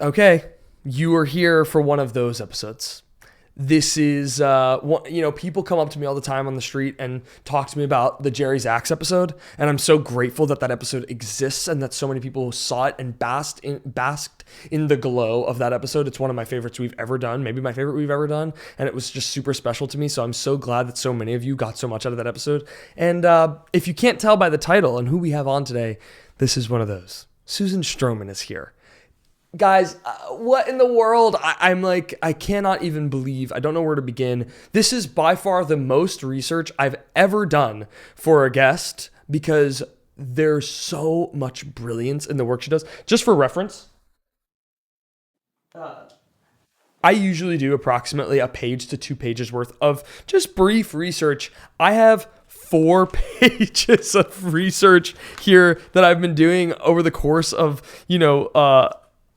Okay, you are here for one of those episodes. This is, people come up to me all the time on the street and talk to me about the Jerry's Axe episode, and I'm so grateful that that episode exists and that so many people saw it and basked in the glow of that episode. It's one of my favorites we've ever done, maybe my favorite we've ever done, and it was just super special to me. So I'm so glad that so many of you got so much out of that episode. And if you can't tell by the title and who we have on today, this is one of those. Susan Stroman is here. Guys, what in the world? I'm like, I cannot even believe, I don't know where to begin. This is by far the most research I've ever done for a guest because there's so much brilliance in the work she does. Just for reference, I usually do approximately a page to 2 pages worth of just brief research. I have 4 pages of research here that I've been doing over the course of,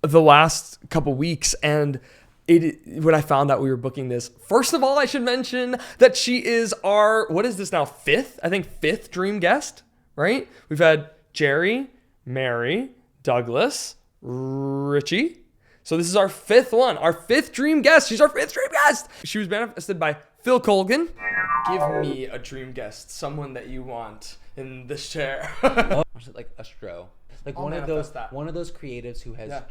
the last couple weeks, and when I found out we were booking this, first of all, I should mention that she is our, what is this now, fifth dream guest, right? We've had Jerry, Mary, Douglas, Richie. So this is our 5th one, our 5th dream guest. She's our 5th dream guest. She was manifested by Phil Colgan. Give me a dream guest, someone that you want in this chair. Like Astro. Like I'll one manifest that. of those creatives who has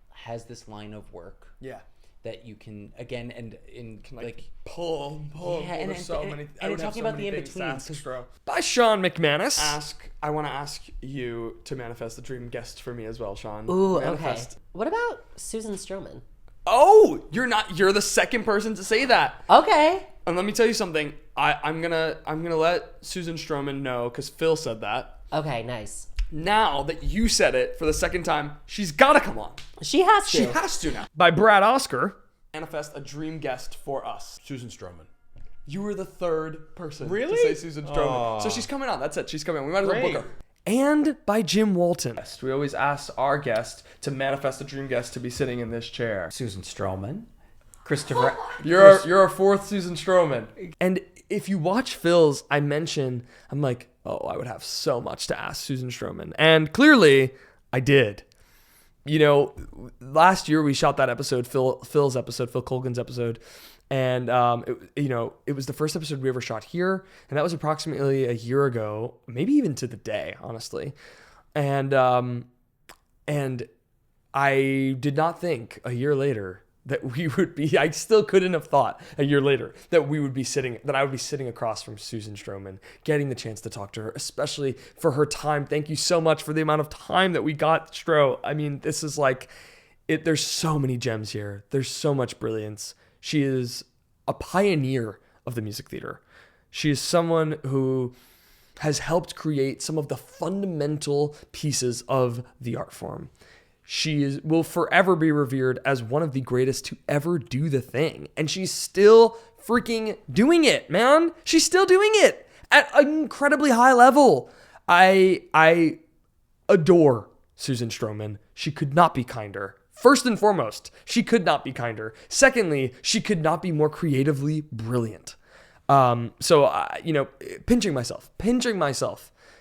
has this line of work. Yeah. That you can again and Can pull. Yeah, There's so many. And we're talking about the in between. By Sean McManus. I want to ask you to manifest the dream guest for me as well, Sean. Ooh, manifest. okay. What about Susan Stroman? Oh, you're the second person to say that. Okay. And let me tell you something. I'm gonna let Susan Stroman know because Phil said that. Okay, nice. Now that you said it for the second time, she's gotta come on. She has to. She has to now. By Brad Oscar, manifest a dream guest for us. Susan Stroman. You were the 3rd person Really? to say Susan Stroman. Aww. So she's coming on. That's it. She's coming on. We might as well Great. book her. And by Jim Walton. We always ask our guest to manifest a dream guest to be sitting in this chair. Susan Stroman, Christopher. You're our 4th Susan Stroman. And if you watch Phil's, I'm like, oh, I would have so much to ask Susan Stroman. And clearly, I did. Last year we shot that episode, Phil's episode, Phil Colgan's episode. And, it was the first episode we ever shot here. And that was approximately a year ago, maybe even to the day, honestly. And I did not think a year later that we would be, I still couldn't have thought a year later that I would be sitting across from Susan Stroman, getting the chance to talk to her, especially for her time. Thank you so much for the amount of time that we got, Stro. I mean, this is there's so many gems here. There's so much brilliance. She is a pioneer of the music theater. She is someone who has helped create some of the fundamental pieces of the art form. She will forever be revered as one of the greatest to ever do the thing. And she's still freaking doing it, man. She's still doing it at an incredibly high level. I adore Susan Stroman. She could not be kinder. First and foremost, she could not be kinder. Secondly, she could not be more creatively brilliant. Pinching myself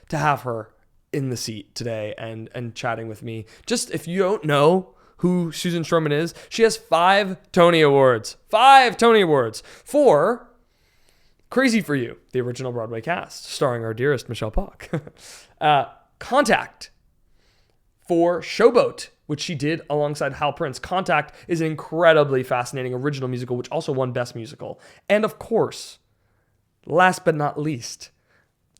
to have her in the seat today and chatting with me. Just if you don't know who Susan Stroman is, she has 5 Tony Awards. 5 Tony Awards for Crazy for You, the original Broadway cast, starring our dearest Michelle Pock. Contact for Showboat, which she did alongside Hal Prince. Contact is an incredibly fascinating original musical, which also won Best Musical. And of course, last but not least,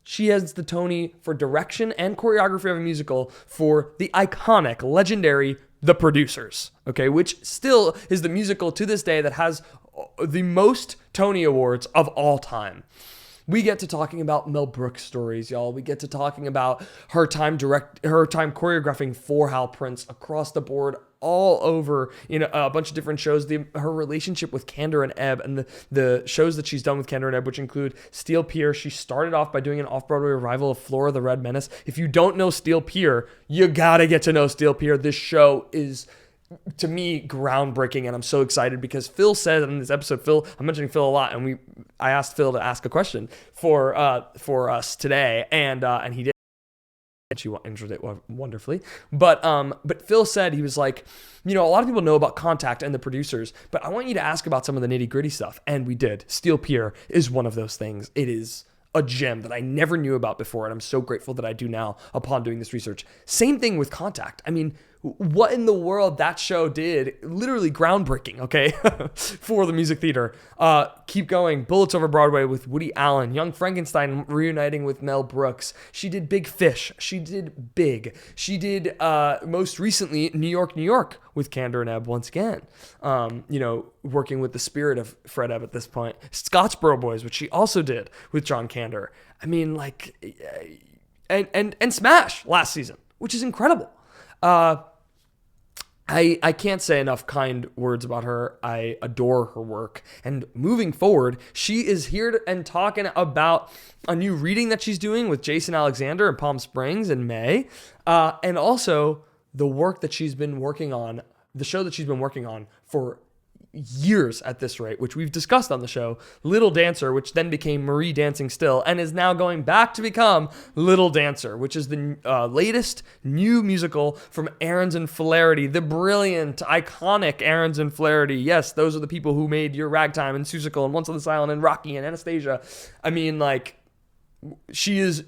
she has the Tony for direction and choreography of a musical for the iconic, legendary The Producers, okay, which still is the musical to this day that has the most Tony Awards of all time. We get to talking about Mel Brooks stories, y'all. We get to talking about her time choreographing for Hal Prince across the board, all over a bunch of different shows. Her relationship with Candor and Ebb, and the shows that she's done with Candor and Ebb, which include Steel Pier. She started off by doing an off-Broadway revival of Flora the Red Menace. If you don't know Steel Pier, you gotta get to know Steel Pier. This show is, to me, groundbreaking, and I'm so excited because Phil said in this episode, I'm mentioning Phil a lot, and I asked Phil to ask a question for us today, and he did. and she injured it wonderfully. But Phil said, he was like, a lot of people know about Contact and the producers, but I want you to ask about some of the nitty gritty stuff. And we did. Steel Pier is one of those things. It is a gem that I never knew about before, and I'm so grateful that I do now upon doing this research. Same thing with Contact. I mean, what in the world that show did, literally groundbreaking, okay, for the music theater. Keep going. Bullets Over Broadway with Woody Allen. Young Frankenstein reuniting with Mel Brooks. She did Big Fish. She did Big. She did, most recently, New York, New York with Kander and Ebb once again. Working with the spirit of Fred Ebb at this point. Scottsboro Boys, which she also did with John Kander. I mean, like, and Smash last season, which is incredible. I can't say enough kind words about her. I adore her work. And moving forward, she is here and talking about a new reading that she's doing with Jason Alexander in Palm Springs in May. And also the work that she's been working on, the show that she's been working on for years at this rate, which we've discussed on the show, Little Dancer, which then became Marie Dancing Still, and is now going back to become Little Dancer, which is the latest new musical from Ahrens and Flaherty, the brilliant, iconic Ahrens and Flaherty. Yes, those are the people who made Your Ragtime and Seussical and Once on this Island and Rocky and Anastasia. I mean, like, she is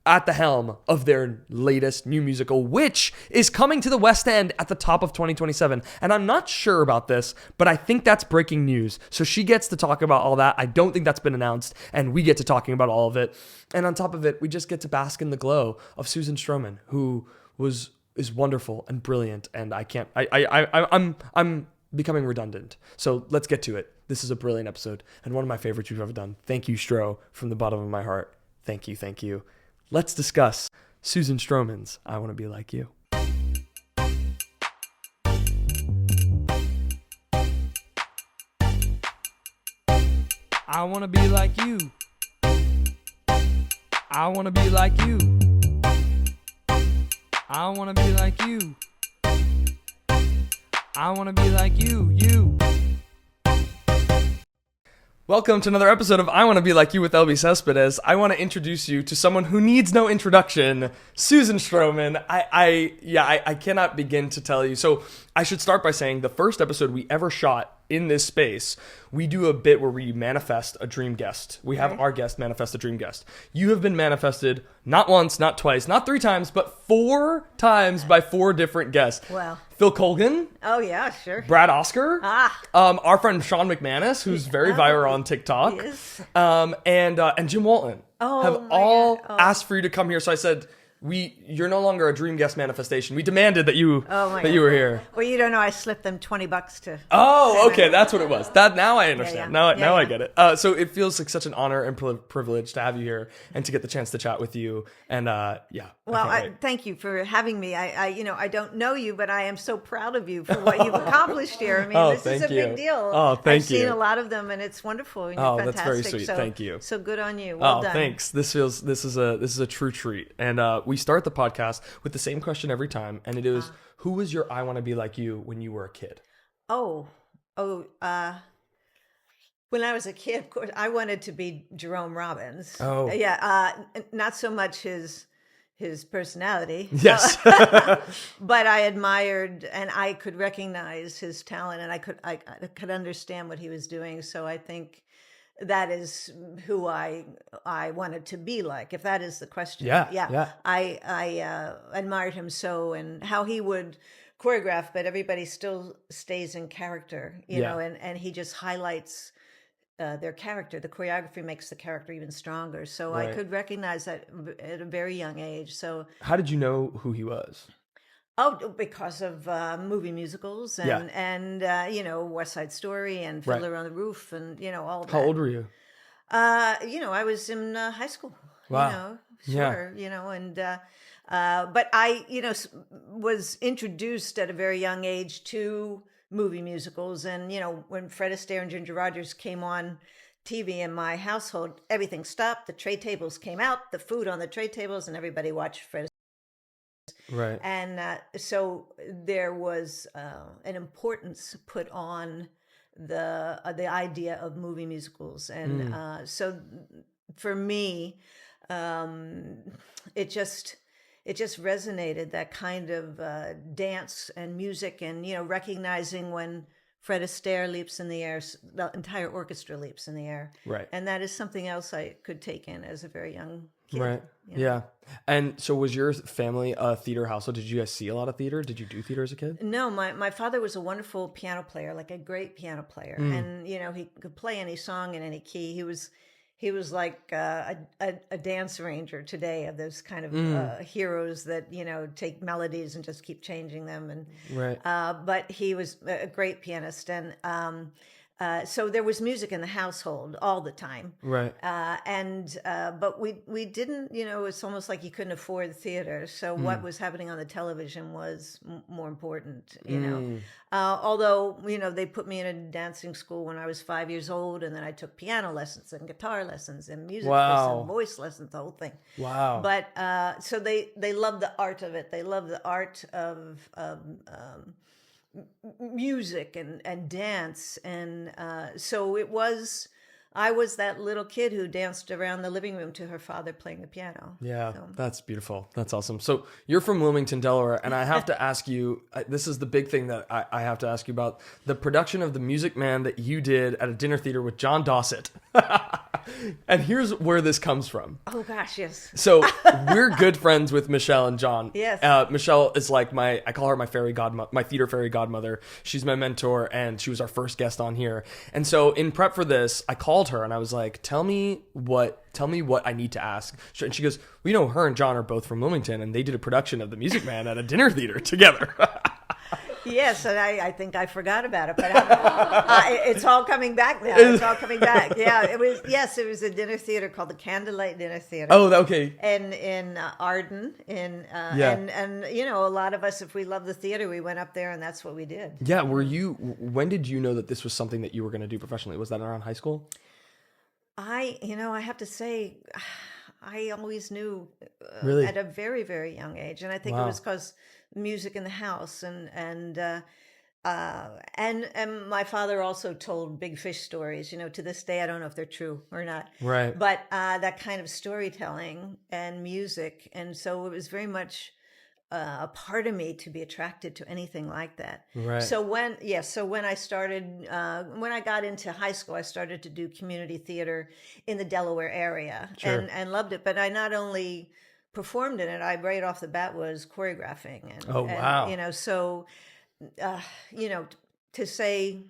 at the helm of their latest new musical, which is coming to the West End at the top of 2027. And I'm not sure about this, but I think that's breaking news. So she gets to talk about all that. I don't think that's been announced, and we get to talking about all of it. And on top of it, we just get to bask in the glow of Susan Stroman, who is wonderful and brilliant. And I'm becoming redundant. So let's get to it. This is a brilliant episode and one of my favorites we've ever done. Thank you, Stro, from the bottom of my heart. Thank you. Thank you. Let's discuss Susan Stroman's I Want to Be Like You. I want to be like you. I want to be like you. I want to be like you. I want to be like you. Welcome to another episode of I Want to Be Like You with Elbi Cespedes. I want to introduce you to someone who needs no introduction, Susan Stroman. I cannot begin to tell you. So I should start by saying the first episode we ever shot in this space, we do a bit where we manifest a dream guest. We have our guest manifest a dream guest. You have been manifested not once, not twice, not 3 times, but 4 times by 4 different guests. Wow. Phil Colgan. Oh, yeah, sure. Brad Oscar. Our friend Sean McManus, who's very viral on TikTok. Yes. And Jim Walton have my all God. Oh. asked for you to come here. So I said, you're no longer a dream guest manifestation. We demanded that you you were here. Well, you don't know, I slipped them $20 to... Oh, okay, that's what it was. That now I understand. Yeah. Now I Yeah. get it. So it feels like such an honor and privilege to have you here and to get the chance to chat with you. And Well, I thank you for having me. I don't know you, but I am so proud of you for what you've accomplished here. I mean, this is a thank you. big deal. Oh, thank I've seen you. a lot of them, and it's wonderful. And you're Oh, fantastic. that's very sweet. So, Thank you. So good on you. Well done. Thanks. This is a true treat. And we start the podcast with the same question every time, and it is, who was your I Want to Be Like You when you were a kid? When I was a kid, of course, I wanted to be Jerome Robbins. Oh. Yeah, not so much his personality. Yes. But I admired and I could recognize his talent, and I could understand what he was doing. So I think that is who I wanted to be like, if that is the question. Yeah. I admired him so, and how he would choreograph, but everybody still stays in character, you know, and he just highlights their character. The choreography makes the character even stronger. So I could recognize that at a very young age. So How did you know who he was? because of movie musicals Yeah. and West Side Story and Right. Fiddler on the Roof and all that. How old were you? I was in high school. Wow. Sure. And but I was introduced at a very young age to movie musicals, and when Fred Astaire and Ginger Rogers came on TV in my household, everything stopped. The tray tables came out, the food on the tray tables, and everybody watched Fred. Right. And so there was an importance put on the idea of movie musicals, and so for me, it it just resonated, that kind of dance and music, and recognizing when Fred Astaire leaps in the air, the entire orchestra leaps in the air. Right. And that is something else I could take in as a very young kid. Right. Yeah. And so was your family a theater household? Did you guys see a lot of theater? Did you do theater as a kid? No, my father was a wonderful piano player, like a great piano player. And, he could play any song in any key. He was like a dance arranger today, of those kind of heroes that take melodies and just keep changing them. And Right. but he was a great pianist, and so there was music in the household all the time. Right. But we didn't. It's almost like you couldn't afford theater, so what was happening on the television was more important. Although they put me in a dancing school when I was 5 years old, and then I took piano lessons and guitar lessons and music lessons, voice lessons, the whole thing. Wow. But so they love the art of it. They love the art of music and dance, and so I was that little kid who danced around the living room to her father playing the piano. Yeah, that's beautiful. That's awesome. So you're from Wilmington, Delaware, and I have to ask you, this is the big thing that I have to ask you about, the production of The Music Man that you did at a dinner theater with John Dossett. And here's where this comes from. Oh gosh, yes. So we're good friends with Michelle and John. Yes. Michelle is like I call her my theater fairy godmother. She's my mentor, and she was our first guest on here. And so in prep for this, I called her and I was like, tell me what I need to ask. And she goes, her and John are both from Wilmington, and they did a production of The Music Man at a dinner theater together. Yes, and I think I forgot about it, but it's all coming back now. It's all coming back. Yeah, it was a dinner theater called the Candlelight Dinner Theater. Oh, okay. And in Arden, and a lot of us, if we love the theater, we went up there, and that's what we did. Yeah, when did you know that this was something that you were going to do professionally? Was that around high school? I have to say, I always knew really? At a very, very young age, and I think it was because music in the house, and my father also told big fish stories. To this day, I don't know if they're true or not. Right. But that kind of storytelling and music, and so it was very much a part of me to be attracted to anything like that. Right. So when I started, when I got into high school, I started to do community theater in the Delaware area. Sure. and loved it. But I not only performed in it, I right off the bat was choreographing. Wow. So, to say,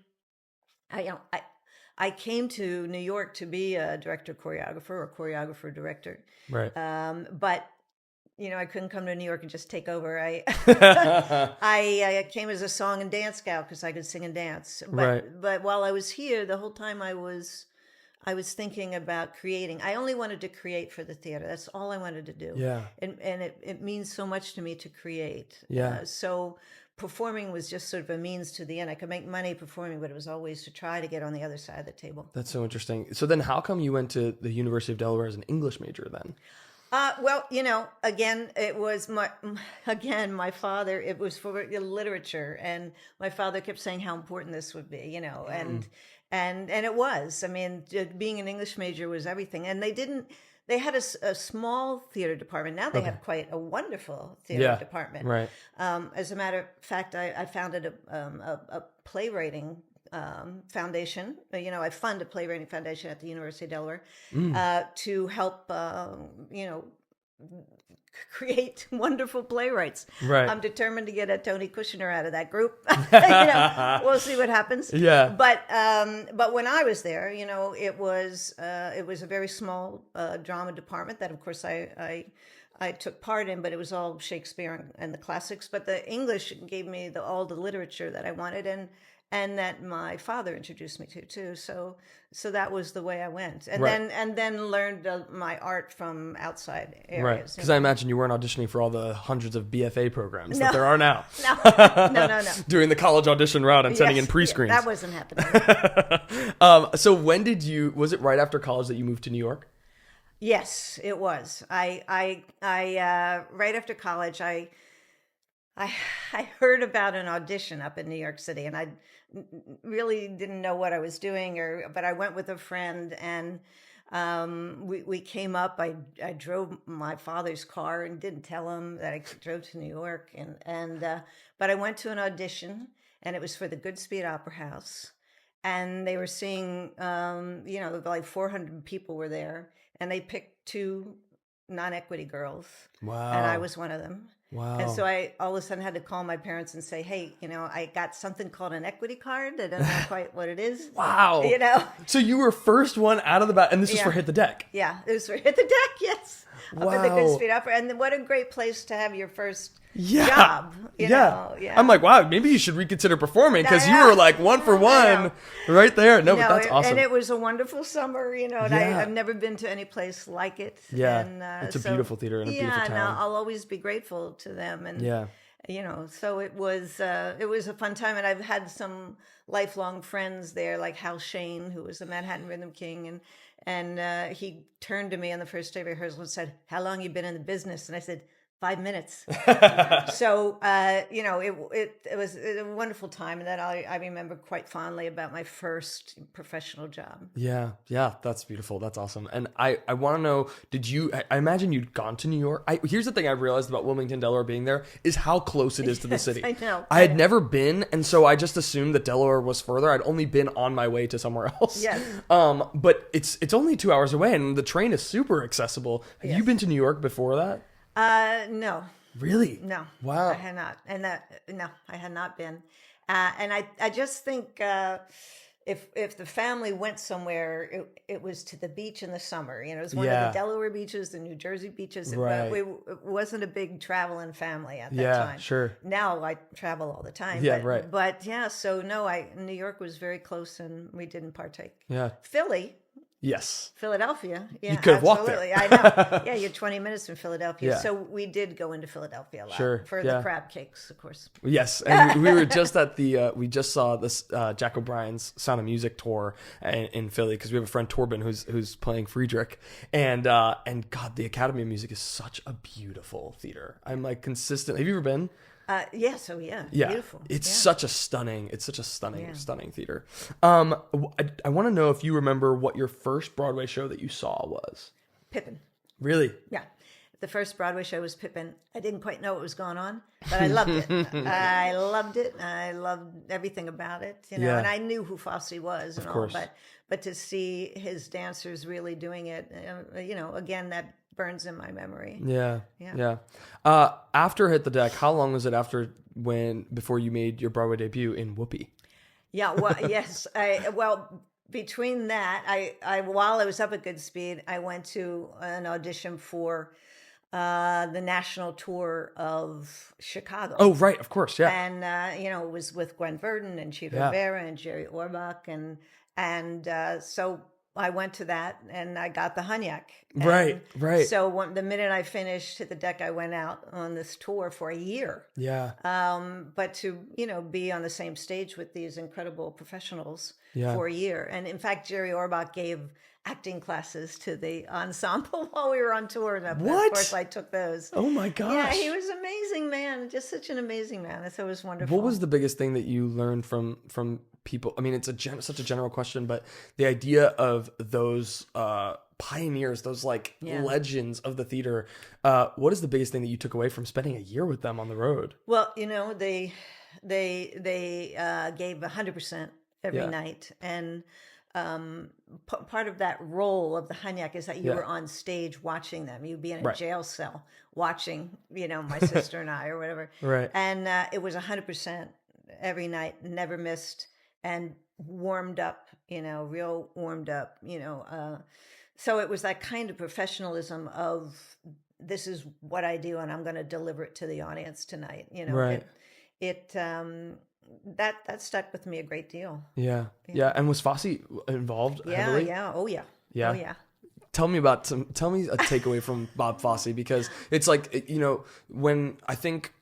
I came to New York to be a director choreographer or choreographer director. Right. But I couldn't come to New York and just take over. I came as a song and dance gal because I could sing and dance. But while I was here, the whole time I was thinking about creating. I only wanted to create for the theater. That's all I wanted to do. Yeah. And it means so much to me to create. Yeah. So performing was just sort of a means to the end. I could make money performing, but it was always to try to get on the other side of the table. That's so interesting. So then how come you went to the University of Delaware as an English major then? Well, again, it was my father, it was for literature, and my father kept saying how important this would be, and it was. I mean, being an English major was everything. And they had a small theater department. Now they have quite a wonderful theater department. Right. As a matter of fact, I founded a playwriting foundation. I fund a playwriting foundation at the University of Delaware to help, create wonderful playwrights. Right. I'm determined to get a Tony Kushner out of that group. We'll see what happens. Yeah. But when I was there, it was a very small drama department that, of course, I took part in, but it was all Shakespeare and the classics. But the English gave me all the literature that I wanted, and that my father introduced me to too. So that was the way I went, and then learned my art from outside areas. Right, because I imagine you weren't auditioning for all the hundreds of BFA programs that there are now. No. Doing the college audition route and sending in pre-screens. That wasn't happening. So when was it right after college that you moved to New York? Yes, it was. I right after college, I heard about an audition up in New York City, and I really didn't know what I was doing, but I went with a friend, and we came up. I drove my father's car and didn't tell him that I drove to New York. But I went to an audition, and it was for the Goodspeed Opera House. And they were seeing, like 400 people were there, and they picked 2 non-equity girls. Wow. And I was one of them. Wow. And so I all of a sudden had to call my parents and say, hey, I got something called an equity card. I don't know quite what it is. Wow. So you were first one out of the bat, and this is for Hit the Deck. Yeah, it was for Hit the Deck, yes. Wow. Up at the Goodspeed Opera. And what a great place to have your first job. Yeah. Yeah. I'm like, wow, maybe you should reconsider performing, because you know. were like 1 for 1 right there. No, but that's awesome. And it was a wonderful summer, and I've never been to any place like it. Yeah. And, it's a beautiful theater and a beautiful town. Yeah, I'll always be grateful to them. And so it was a fun time, and I've had some lifelong friends there, like Hal Shane, who was the Manhattan Rhythm King, and he turned to me on the first day of rehearsal and said, "How long you been in the business?" And I said, 5 minutes. So, it was a wonderful time. And then I remember quite fondly about my first professional job. Yeah. That's beautiful. That's awesome. And I want to know, I imagine you'd gone to New York. Here's the thing I realized about Wilmington, Delaware being there is how close it is to the city. I know. I had never been. And so I just assumed that Delaware was further. I'd only been on my way to somewhere else. Yes. But it's only 2 hours away, and the train is super accessible. Have you been to New York before that? No. Really? No. Wow. I had not. No, I had not been. And I just think if the family went somewhere, it was to the beach in the summer. It was one of the Delaware beaches, the New Jersey beaches. Right. It wasn't a big traveling family at that time. Sure. Now I travel all the time. Yeah, but, right. But so no, New York was very close, and we didn't partake. Yeah. Philly. Yes. Philadelphia. Yeah, you could have walked absolutely. there. I know. Yeah, you're 20 minutes from Philadelphia. Yeah. So we did go into Philadelphia a lot. Sure, For the crab cakes, of course. Yes, and we were just at we just saw this Jack O'Brien's Sound of Music tour in Philly, because we have a friend Torben who's playing Friedrich, and God, the Academy of Music is such a beautiful theater. I'm like consistent. Have you ever been? Yeah, beautiful. It's such a stunning theater. I want to know if you remember what your first Broadway show that you saw was. Pippin. Really? Yeah. The first Broadway show was Pippin. I didn't quite know what was going on, but I loved it. I loved it. I loved everything about it, and I knew who Fosse was and all, but to see his dancers really doing it, again, that burns in my memory. Yeah. After Hit the Deck, how long was it before you made your Broadway debut in Whoopi? Yeah, well, yes. Between that, I while I was up at Goodspeed, I went to an audition for the national tour of Chicago. Oh, right, of course, yeah. And it was with Gwen Verdon and Cheetah Rivera and Jerry Orbach, and so I went to that, and I got the Hunyak. Right. So the minute I finished Hit the Deck, I went out on this tour for a year. Yeah. But to, be on the same stage with these incredible professionals for a year. And in fact, Jerry Orbach gave acting classes to the ensemble while we were on tour. And what? Of course, I took those. Oh my gosh. Yeah, he was an amazing man. Just such an amazing man. So it was wonderful. What was the biggest thing that you learned from people? I mean, it's such a general question, but the idea of those pioneers, those legends of the theater, what is the biggest thing that you took away from spending a year with them on the road? Well, they gave 100% every night, and part of that role of the Hunyak is that you were on stage watching them. You'd be in a jail cell watching, my sister and I or whatever. Right. And it was 100% every night, never missed, and warmed up, real warmed up, so it was that kind of professionalism of, this is what I do, and I'm going to deliver it to the audience tonight. Right. That stuck with me a great deal. Yeah. And was Fosse involved heavily? Oh yeah. Tell me a takeaway from Bob Fosse, because it's like, when I think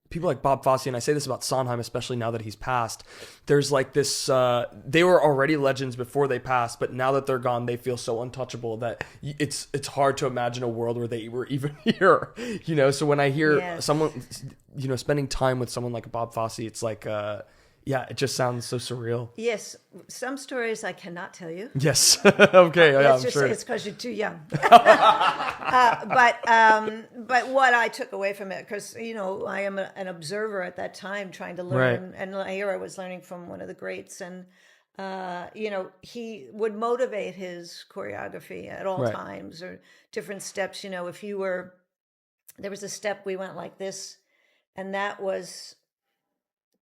people like Bob Fosse, and I say this about Sondheim, especially now that he's passed, there's like this, they were already legends before they passed, but now that they're gone, they feel so untouchable that it's hard to imagine a world where they were even here, so when I hear someone, spending time with someone like Bob Fosse, it's like, yeah, it just sounds so surreal. Yes, some stories I cannot tell you. Yes. Okay. Yeah, Let's I'm just sure. say it's because you're too young. But what I took away from it, because I am an observer at that time, trying to learn, and here I was learning from one of the greats, and he would motivate his choreography at all Right. times, or different steps. If there was a step we went like this, and that was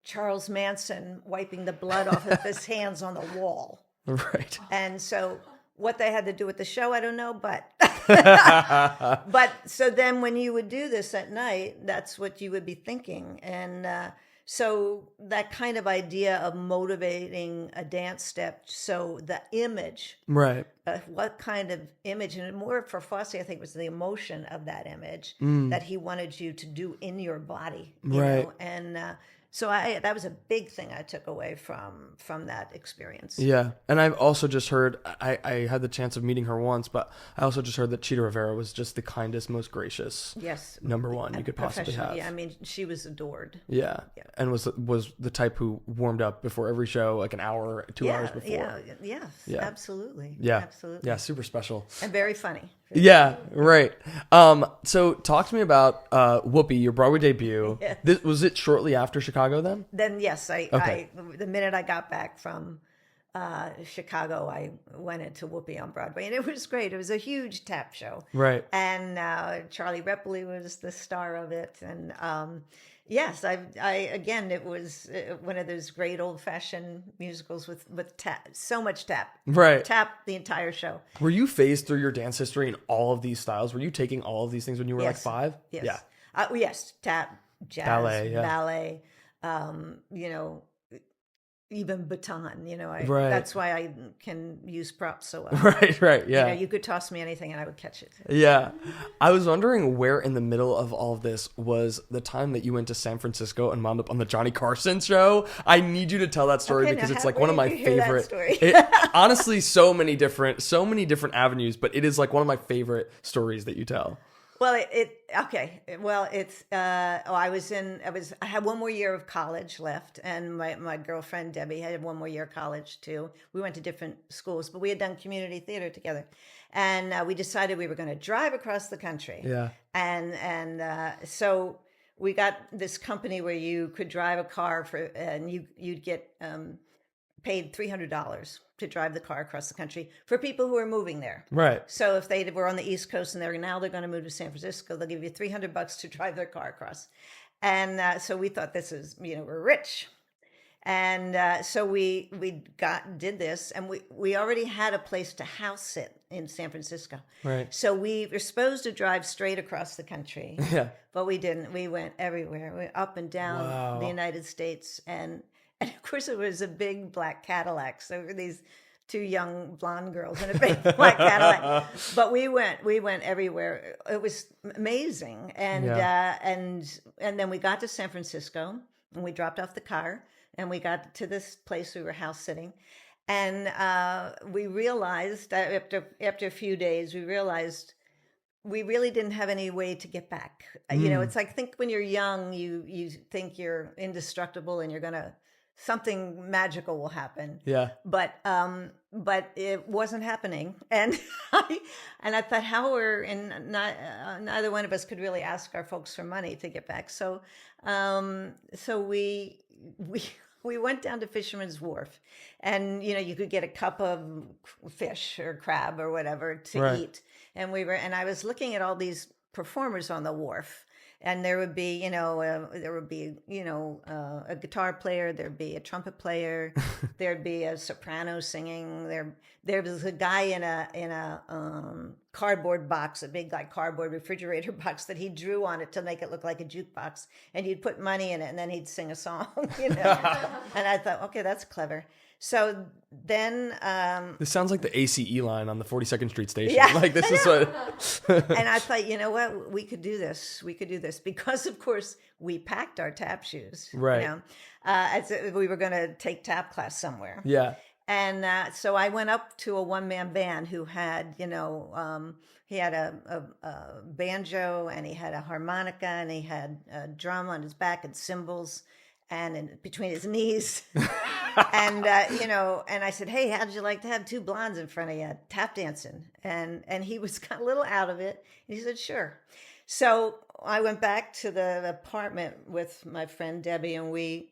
Charles Manson wiping the blood off of his hands on the wall. Right. And so what they had to do with the show, I don't know, but but so then when you would do this at night, that's what you would be thinking. And so that kind of idea of motivating a dance step, so the image, Right. what kind of image, and more for Fosse, I think, was the emotion of that image that he wanted you to do in your body, you Right. know? And so that was a big thing I took away from that experience. Yeah. And I've also just heard, I had the chance of meeting her once, but I also just heard that Cheetah Rivera was just the kindest, most gracious Yes. number one you could possibly Professional. have. Yeah, I mean, she was adored. Yeah. And was the type who warmed up before every show, like an hour, 2 hours before. Yes, Yeah. absolutely. Yeah. Absolutely. Yeah. Super special. And very funny. Yeah, right. So talk to me about Whoopi, your Broadway debut. Yes. Was it shortly after Chicago then? Then yes, Okay. the minute I got back from Chicago, I went into Whoopi on Broadway, and it was great. It was a huge tap show, Right. and Charlie Repley was the star of it, and yes, I again, it was one of those great old fashioned musicals with tap, so much tap, Right. tap the entire show. Were you phased through your dance history in all of these styles? Were you taking all of these things when you were like Yes. 5? Yes. Yeah. Yes, tap, jazz, Ballet, yeah. ballet, even baton, Right. that's why I can use props so well. Right. Yeah. You could toss me anything and I would catch it. Yeah. I was wondering where in the middle of all of this was the time that you went to San Francisco and wound up on the Johnny Carson show. I need you to tell that story Okay, because now it's how- like one of where my did you hear that favorite. story? Honestly, so many different avenues, but it is like one of my favorite stories that you tell. Well, it's I had one more year of college left, and my girlfriend Debbie had one more year of college too. We went to different schools, but we had done community theater together, and we decided we were going to drive across the country. Yeah. And so we got this company where you could drive a car and you'd get paid $300 to drive the car across the country for people who are moving there. Right. So if they were on the East Coast and they're going to move to San Francisco, they'll give you $300 to drive their car across. And so we thought this is, we're rich. And so we did this, and we already had a place to house sit in San Francisco. Right. So we were supposed to drive straight across the country. Yeah. But we didn't. We went everywhere. We went up and down Wow. the United States, and of course it was a big black Cadillac. So there were these two young blonde girls in a big black Cadillac. But we went everywhere. It was amazing. And and then we got to San Francisco, and we dropped off the car, and we got to this place we were house sitting. And we realized after a few days, we realized we really didn't have any way to get back. It's like, think when you're young, you think you're indestructible and something magical will happen. Yeah. But it wasn't happening. And I thought, neither one of us could really ask our folks for money to get back. So we went down to Fisherman's Wharf, and you could get a cup of fish or crab or whatever to eat. And I was looking at all these performers on the wharf, and there would be a guitar player, there'd be a trumpet player, there'd be a soprano singing. There was a guy in a cardboard box, a big like cardboard refrigerator box that he drew on it to make it look like a jukebox, and you'd put money in it, and then he'd sing a song. And I thought, okay, that's clever. So then, This sounds like the ACE line on the 42nd Street station. Yeah, Like this is what. and I thought, you know what, we could do this. We could do this because, of course, we packed our tap shoes. Right. As if we were going to take tap class somewhere. Yeah. And so I went up to a one-man band who had, he had a banjo, and he had a harmonica, and he had a drum on his back and cymbals. and in between his knees. And and I said, "Hey, how'd you like to have two blondes in front of you tap dancing?" And he was kind of a little out of it. And he said, "Sure." So I went back to the apartment with my friend Debbie, and we,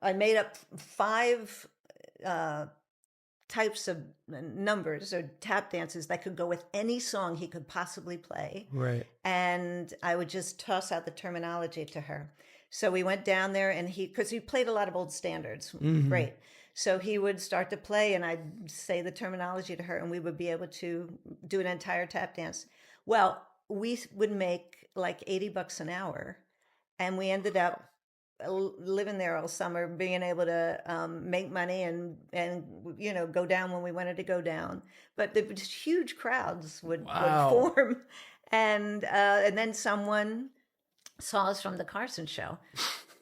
I made up 5 types of numbers or tap dances that could go with any song he could possibly play. Right. And I would just toss out the terminology to her. So we went down there, and because he played a lot of old standards. Great. So he would start to play, and I'd say the terminology to her, and we would be able to do an entire tap dance. Well, we would make like $80 an hour, and we ended up living there all summer, being able to make money and go down when we wanted to go down. But the huge crowds would form, and then someone saw us from the Carson show,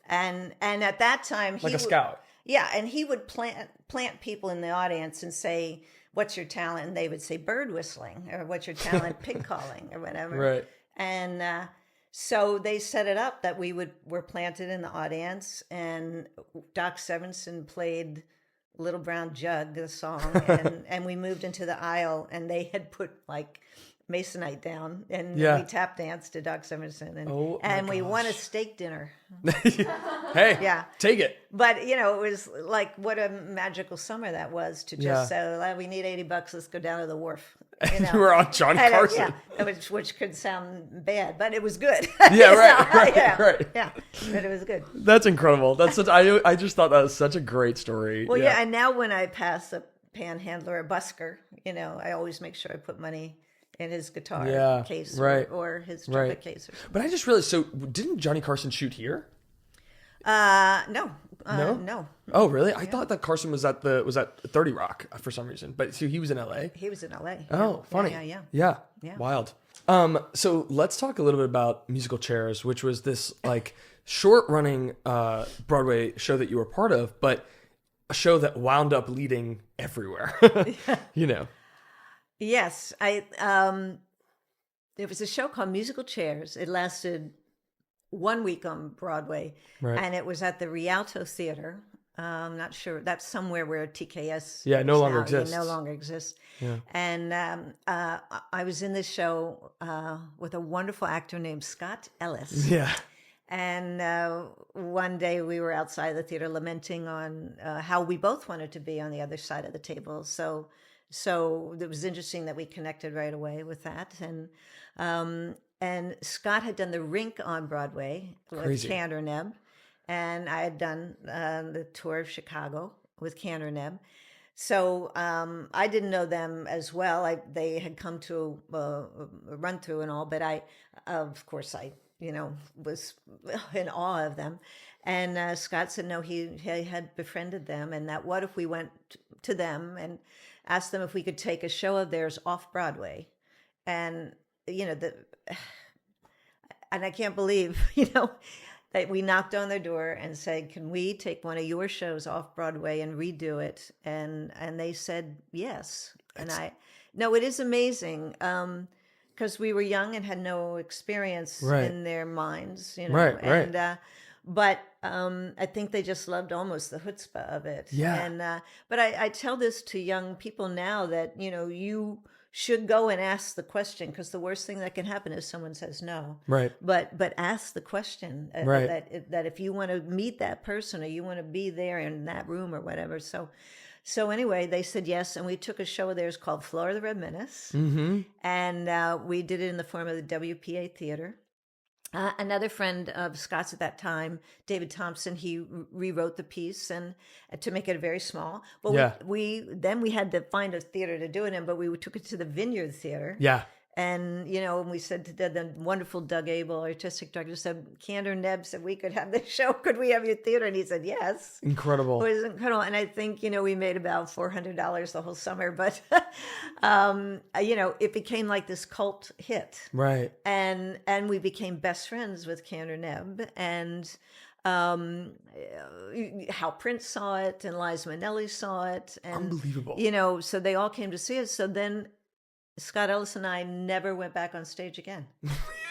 and at that time Like a scout. Yeah, and he would plant people in the audience and say, "What's your talent?" And they would say bird whistling, or "What's your talent?" Pig calling, or whatever. Right. And so they set it up that we were planted in the audience, and Doc Severinsen played "Little Brown Jug," the song, and we moved into the aisle, and they had put like Masonite down, and we tap danced to Doc Severinsen, and we won a steak dinner. Hey, Yeah. take it. But it was like, what a magical summer that was to just say, we need $80. Let's go down to the wharf. You were on John Carson. Which could sound bad, but it was good. Yeah, right. Yeah, but it was good. That's incredible. I just thought that was such a great story. Well, yeah, and now when I pass a panhandler, a busker, I always make sure I put money in his guitar case or his trumpet case. But I just realized, so didn't Johnny Carson shoot here? No. Oh, really? I thought that Carson was at 30 Rock for some reason, but so he was in LA. He was in LA. Oh, funny. Yeah. Wild. So let's talk a little bit about Musical Chairs, which was this like short running Broadway show that you were part of, but a show that wound up leading everywhere. Yes, there was a show called Musical Chairs. It lasted 1 week on Broadway, and it was at the Rialto Theater. I'm not sure. That's somewhere where TKS no longer exists. No longer exists. Yeah. And I was in this show with a wonderful actor named Scott Ellis. Yeah. And one day we were outside the theater lamenting on how we both wanted to be on the other side of the table. So it was interesting that we connected right away with that. And Scott had done the Rink on Broadway with Kander Nebb, and I had done the tour of Chicago with Kander Nebb. So I didn't know them as well. They had come to a run through and all, but I was in awe of them. And Scott said, no, he had befriended them, and that what if we went to them and asked them if we could take a show of theirs off Broadway. And, and I can't believe, that we knocked on their door and said, can we take one of your shows off Broadway and redo it? And they said yes. It is amazing. Because we were young and had no experience in their minds, But I think they just loved almost the chutzpah of it. Yeah. And but I tell this to young people now that you should go and ask the question, because the worst thing that can happen is someone says no. Right. But ask the question. That if you want to meet that person or you want to be there in that room or whatever. So anyway, they said yes, and we took a show of theirs called Floor of the Red Menace, and we did it in the form of the WPA Theater. Another friend of Scott's at that time, David Thompson, he rewrote the piece and to make it very small. But we had to find a theater to do it in, but we took it to the Vineyard Theater. Yeah. And, we said to the wonderful Doug Abel, artistic director, said, Kander Nebb said we could have this show. Could we have your theater? And he said, yes. Incredible. It was incredible. And I think, we made about $400 the whole summer. But, it became like this cult hit. Right. And we became best friends with Kander Nebb. And Hal Prince saw it and Liza Minnelli saw it. And, unbelievable. So they all came to see us. So then Scott Ellis and I never went back on stage again.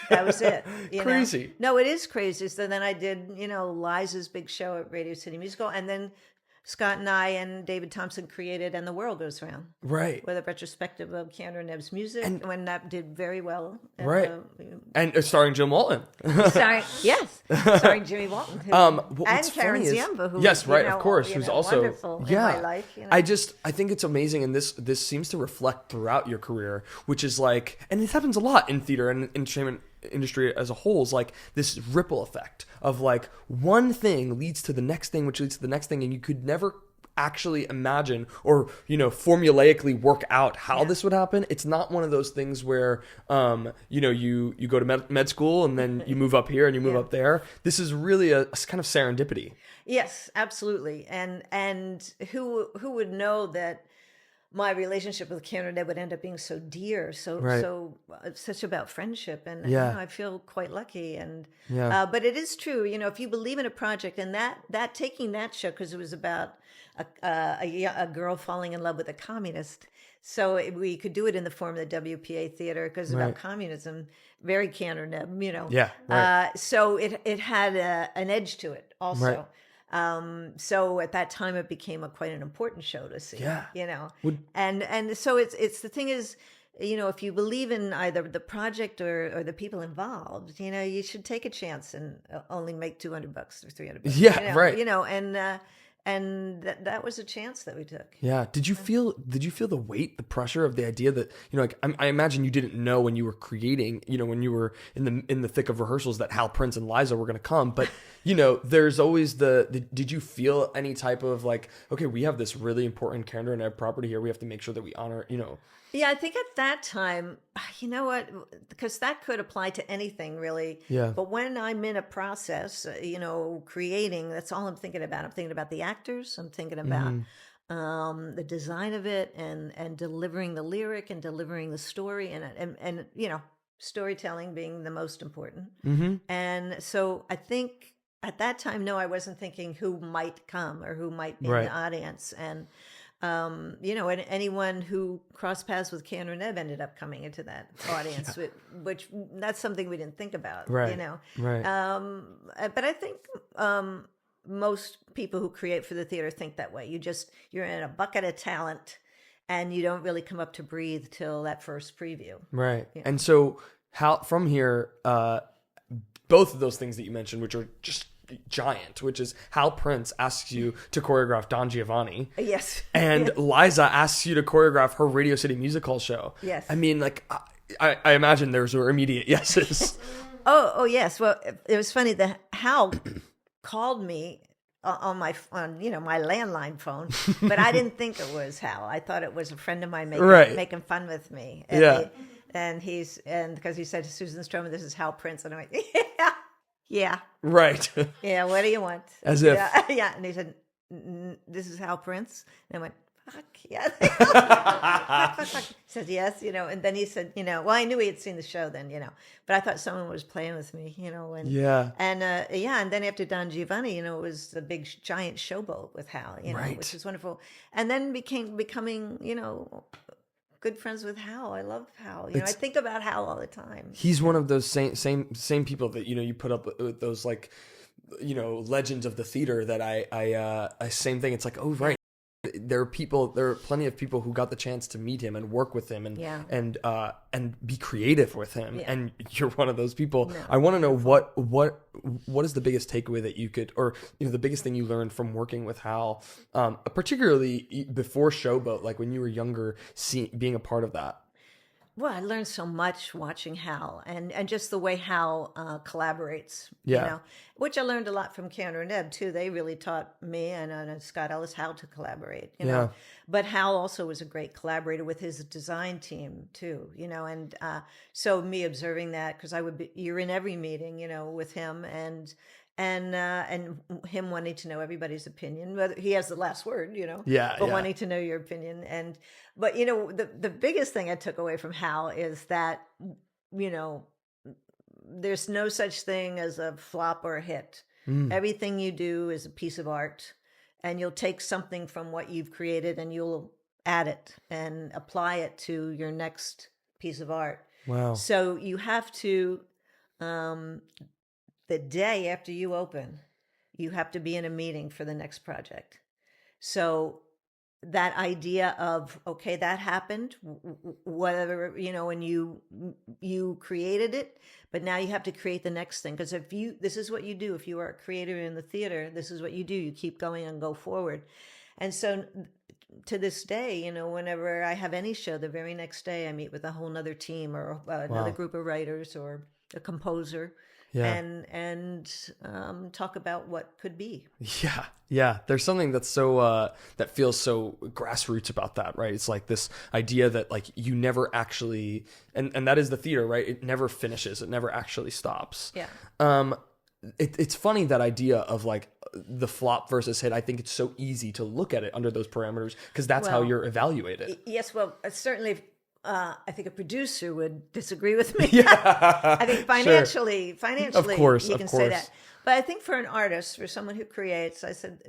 That was it. Crazy. No, it is crazy. So then I did, Liza's big show at Radio City Musical, and then Scott and I and David Thompson created "And the World Goes Round," Right. with a retrospective of Keanu Reeves' music, and when that did very well. Right. And starring Jim Walton. Starring Jimmy Walton, and Karen Ziemba, who yes, right, of course, who's also wonderful in my life. I think it's amazing, and this seems to reflect throughout your career, which is like, and it happens a lot in theater and entertainment industry as a whole, is like this ripple effect of like one thing leads to the next thing, which leads to the next thing, and you could never actually imagine or formulaically work out how this would happen. It's not one of those things where you go to med school and then you move up here and you move up there. This is really a kind of serendipity. Yes, absolutely. And who would know that my relationship with Canada would end up being so dear, such about friendship, and I feel quite lucky. And but it is true, if you believe in a project, and that taking that show, because it was about a girl falling in love with a communist, so we could do it in the form of the WPA theater because it's about communism, very Canada, so it had an edge to it also. Right. So at that time, it became quite an important show to see. And so it's the thing is, if you believe in either the project or the people involved, you should take a chance and only make $200 or $300. Yeah, right. And that was a chance that we took. Yeah. Did you feel the weight, the pressure of the idea that, I imagine you didn't know when you were creating, when you were in the thick of rehearsals that Hal Prince and Liza were going to come, but there's always did you feel any type of like, okay, we have this really important Karen and Ebb property here. We have to make sure that we honor, Yeah, I think at that time, because that could apply to anything really. Yeah. But when I'm in a process, creating, that's all I'm thinking about. I'm thinking about the actors. I'm thinking about the design of it and delivering the lyric and delivering the story and storytelling being the most important. Mm-hmm. And so I think at that time, no, I wasn't thinking who might come or who might be in the audience. And and anyone who crossed paths with Keanu and Ebb ended up coming into that audience, which that's something we didn't think about, Right. But I think most people who create for the theater think that way. You're in a bucket of talent, and you don't really come up to breathe till that first preview. Right. And so from here, both of those things that you mentioned, which are just giant, which is Hal Prince asks you to choreograph Don Giovanni. Yes. And Liza asks you to choreograph her Radio City Music Hall show. Yes. I mean, like, I imagine those were immediate yeses. Oh, yes. Well, it was funny that Hal called me on my landline phone, but I didn't think it was Hal. I thought it was a friend of mine making fun with me. And and because he said to Susan Stroman, "This is Hal Prince," and I went, "Yeah. Yeah. Right. Yeah. What do you want?" As if. Yeah. And he said, "This is Hal Prince." And I went, "Fuck yeah." Fuck. He said, "Yes," and then he said, well, I knew he had seen the show then, but I thought someone was playing with me, and and then after Don Giovanni, it was the big giant showboat with Hal, which was wonderful. And then becoming, good friends with Hal. I love Hal. I think about Hal all the time. He's one of those same people that you put up with those like legends of the theater that I same thing. It's like, oh right, there are plenty of people who got the chance to meet him and work with him and be creative with him. Yeah. And you're one of those people. No. I want to know what is the biggest takeaway that you could, or the biggest thing you learned from working with Hal, particularly before Showboat, like when you were younger, being a part of that. Well, I learned so much watching Hal and just the way Hal collaborates, which I learned a lot from Keanu and Ebb too. They really taught me and Scott Ellis how to collaborate, know. But Hal also was a great collaborator with his design team too, and so me observing that, because you're in every meeting, with him and him wanting to know everybody's opinion, whether he has the last word, but wanting to know your opinion. But the biggest thing I took away from Hal is that, there's no such thing as a flop or a hit. Everything you do is a piece of art, and you'll take something from what you've created and you'll add it and apply it to your next piece of art. Wow. So you have to the day after you open, you have to be in a meeting for the next project. So that idea of, okay, that happened, whatever, and you created it, but now you have to create the next thing. Because this is what you do. If you are a creator in the theater, this is what you do. You keep going and go forward. And so to this day, whenever I have any show, the very next day I meet with a whole nother team or another group of writers or a composer. Yeah. And talk about what could be. Yeah. There's something that's so that feels so grassroots about that, right? It's like this idea that like you never actually, and that is the theater, right? It never finishes. It never actually stops. Yeah. It's funny, that idea of like the flop versus hit. I think it's so easy to look at it under those parameters because that's how you're evaluated. Yes. Well, certainly. I think a producer would disagree with me. Yeah. I think financially, Of course, you can of say course. that. But I think for an artist, for someone who creates, I said,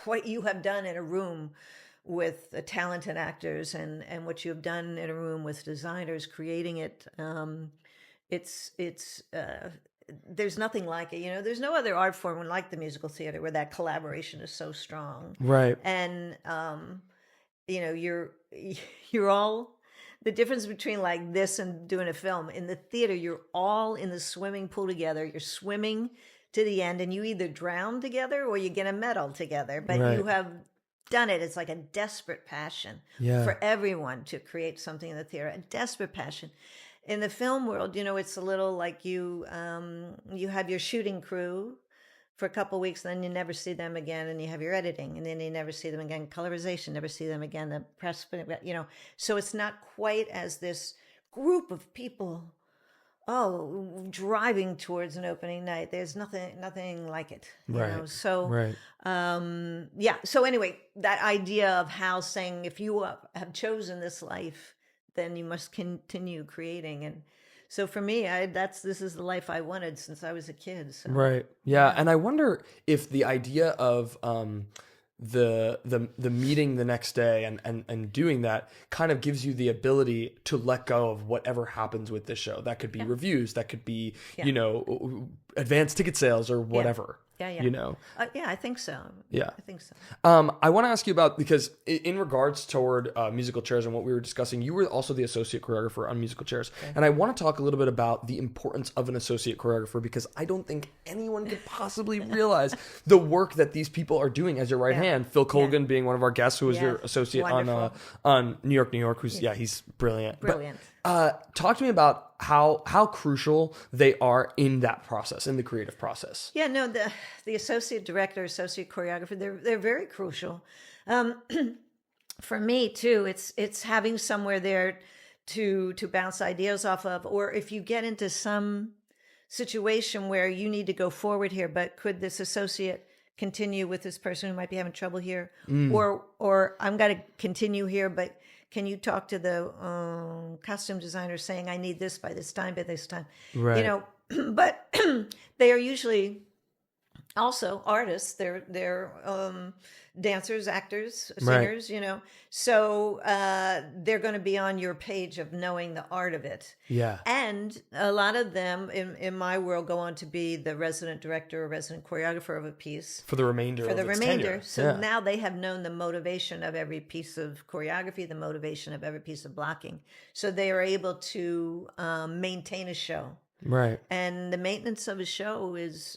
what you have done in a room with talented actors and what you have done in a room with designers creating it, it's there's nothing like it. There's no other art form like the musical theater where that collaboration is so strong. Right. And you're all, the difference between like this and doing a film in the theater, you're all in the swimming pool together. You're swimming to the end, and you either drown together or you get a medal together, but Right. you have done it. It's like a desperate passion for everyone to create something in the theater, a desperate passion. In the film world, it's a little like you have your shooting crew for a couple of weeks, then you never see them again, and you have your editing, and then you never see them again. Colorization, never see them again. The press, so it's not quite as this group of people, driving towards an opening night. There's nothing like it, Right. So, Right. So anyway, that idea of Hal saying, if you have chosen this life, then you must continue creating. And so for me, this is the life I wanted since I was a kid. So. Right. Yeah. And I wonder if the idea of the meeting the next day and doing that kind of gives you the ability to let go of whatever happens with this show. That could be reviews, that could be, advanced ticket sales or whatever. Yeah. Yeah, I think so. Yeah. I think so. I want to ask you about, because in regards toward musical chairs and what we were discussing, you were also the associate choreographer on musical chairs. Okay. And I want to talk a little bit about the importance of an associate choreographer, because I don't think anyone could possibly realize the work that these people are doing as your right hand. Phil Colgan being one of our guests, who was your associate on New York, who's, he's brilliant. Brilliant. But, talk to me about how crucial they are in that process, in the creative process. Yeah, no, the associate director, associate choreographer, they're very crucial. For me too, it's having somewhere there to bounce ideas off of, or if you get into some situation where you need to go forward here, but could this associate continue with this person who might be having trouble here, or I'm going to continue here, but can you talk to the costume designer saying I need this by this time, Right. But they are usually also artists. They're dancers, actors, singers, so they're going to be on your page of knowing the art of it. Yeah. And a lot of them in my world go on to be the resident director or resident choreographer of a piece For the remainder of its tenure. So now they have known the motivation of every piece of choreography, the motivation of every piece of blocking. So they are able to maintain a show. Right. And the maintenance of a show is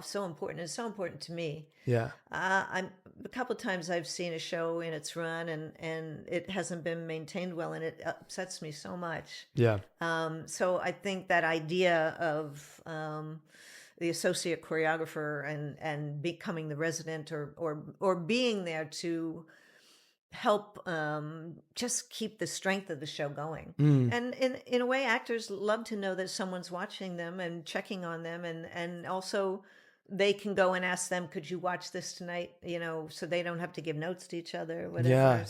so important. It's so important to me. Yeah. A couple of times I've seen a show in its run and it hasn't been maintained well, and it upsets me so much. Yeah. So I think that idea of the associate choreographer and becoming the resident or being there to help just keep the strength of the show going. And in a way, actors love to know that someone's watching them and checking on them, and also they can go and ask them, could you watch this tonight, so they don't have to give notes to each other or whatever.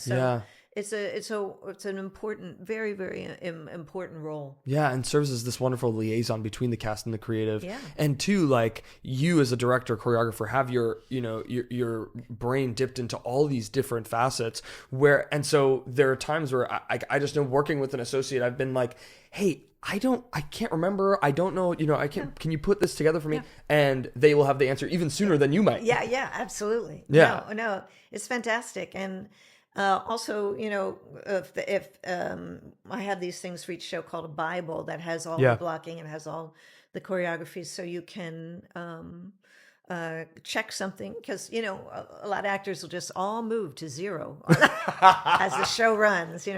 It's an important, very, very important role. Yeah, and serves as this wonderful liaison between the cast and the creative. Yeah. And two, like, you as a director, choreographer, have your brain dipped into all these different facets and so there are times where I just know, working with an associate, I've been like, hey, I can't remember. I don't know. Can you put this together for me? And they will have the answer even sooner than you might. Yeah, absolutely. Yeah. No, it's fantastic. And also, if I have these things for each show called a Bible that has all the blocking and has all the choreography, so you can check something, because a lot of actors will just all move to 0 as the show runs, which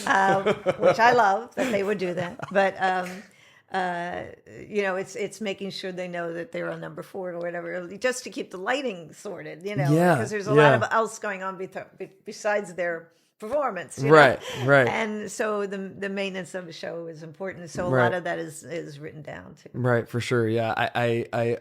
I love that they would do that, but it's making sure they know that they're on number 4 or whatever, just to keep the lighting sorted, because there's a lot of else going on besides their performance, right. And so the maintenance of the show is important. So a lot of that is written down too. Right, for sure. Yeah, I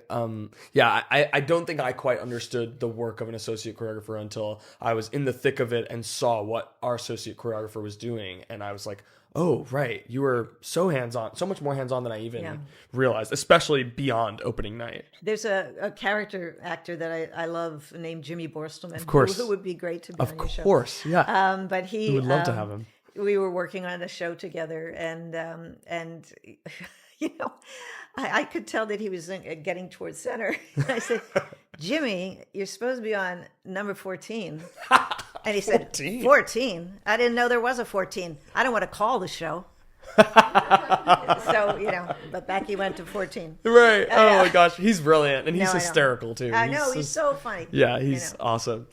don't think I quite understood the work of an associate choreographer until I was in the thick of it and saw what our associate choreographer was doing, and I was like, oh, right, you were so hands-on, so much more hands-on than I even realized, especially beyond opening night. There's a character actor that I love named Jimmy Borstelman, of course, who would be great to be on your show. Of course, yeah. But he would love to have him. We were working on a show together, and I could tell that he was getting towards center. I said, Jimmy, you're supposed to be on number 14. And he said, 14? I didn't know there was a 14. I don't want to call the show. So, but back he went to 14. Right. Oh my gosh. He's brilliant. And he's hysterical too. I know. He's so funny. Yeah, he's awesome.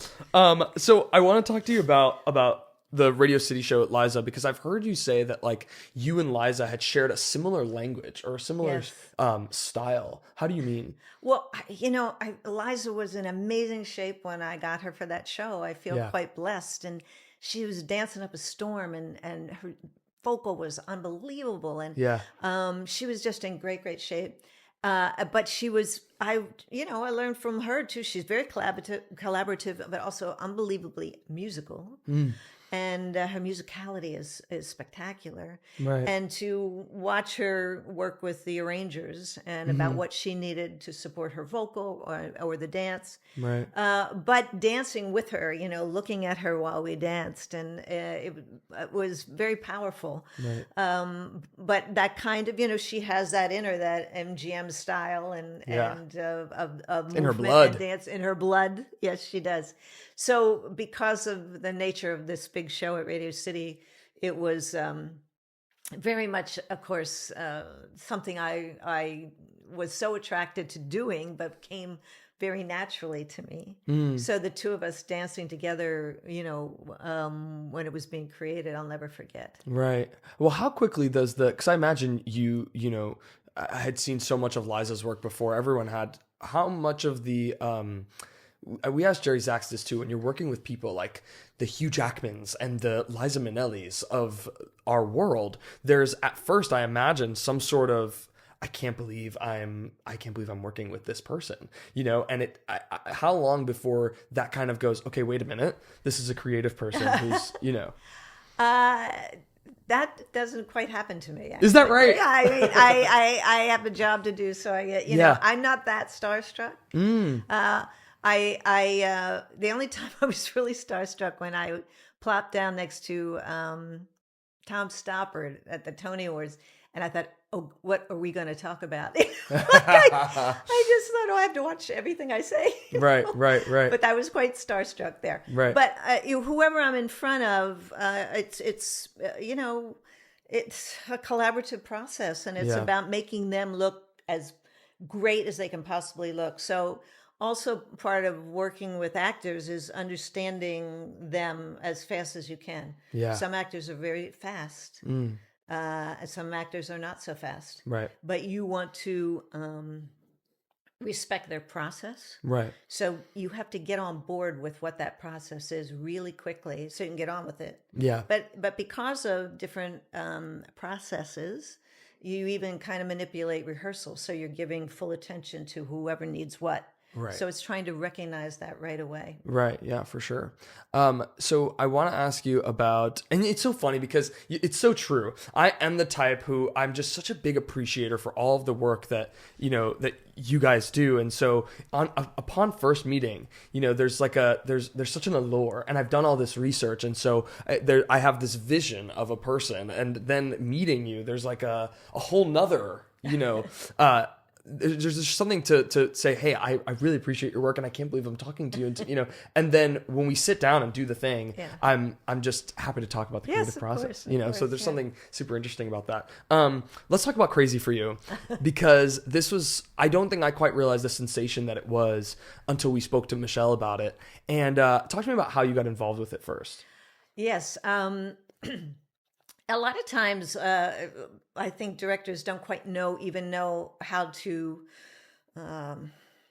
So I want to talk to you about the Radio City show at Liza, because I've heard you say that like you and Liza had shared a similar language or a similar style. How do you mean? Well, Liza was in amazing shape when I got her for that show. I feel quite blessed. And she was dancing up a storm, and her vocal was unbelievable. And she was just in great shape. But she was, I learned from her too. She's very collaborative, but also unbelievably musical. And her musicality is spectacular. Right. And to watch her work with the arrangers and about what she needed to support her vocal or the dance. Right. But dancing with her, looking at her while we danced, and it was very powerful. Right. But that kind of, she has that in her, that MGM style and of in her movement blood. And dance in her blood. Yes, she does. So because of the nature of this big show at Radio City, it was very much, of course, something I was so attracted to doing, but came very naturally to me. So the two of us dancing together, when it was being created, I'll never forget. Right. Well, how quickly does because I imagine I had seen so much of Liza's work before everyone had. How much of the we asked Jerry Zaks this too, when you're working with people like the Hugh Jackmans and the Liza Minnellis of our world, there's at first, I imagine, some sort of I can't believe I'm working with this person, and how long before that kind of goes, okay, wait a minute, this is a creative person who's, That doesn't quite happen to me. Actually. Is that right? Yeah, I mean, I have a job to do, so I get, I'm not that starstruck. The only time I was really starstruck when I plopped down next to Tom Stoppard at the Tony Awards, and I thought, oh, what are we going to talk about? I just thought, I have to watch everything I say. Right. But I was quite starstruck there. Right. But whoever I'm in front of, it's a collaborative process, and it's about making them look as great as they can possibly look. So also part of working with actors is understanding them as fast as you can. Yeah. Some actors are very fast. Some actors are not so fast. Right. But you want to respect their process. Right. So you have to get on board with what that process is really quickly so you can get on with it. Yeah. But because of different processes, you even kind of manipulate rehearsal. So you're giving full attention to whoever needs what. Right. So it's trying to recognize that right away. Right. Yeah, for sure. So I want to ask you about, and it's so funny because it's so true. I am the type who I'm just such a big appreciator for all of the work that, that you guys do. And so upon first meeting, there's there's such an allure, and I've done all this research. And so I have this vision of a person, and then meeting you, there's like a whole nother, there's just something to say, hey, I really appreciate your work, and I can't believe I'm talking to you, and then when we sit down and do the thing, I'm just happy to talk about the creative process, so there's something super interesting about that. Let's talk about Crazy for You, because I don't think I quite realized the sensation that it was until we spoke to Michelle about it. And talk to me about how you got involved with it first. Yes. A lot of times, I think directors don't quite even know how to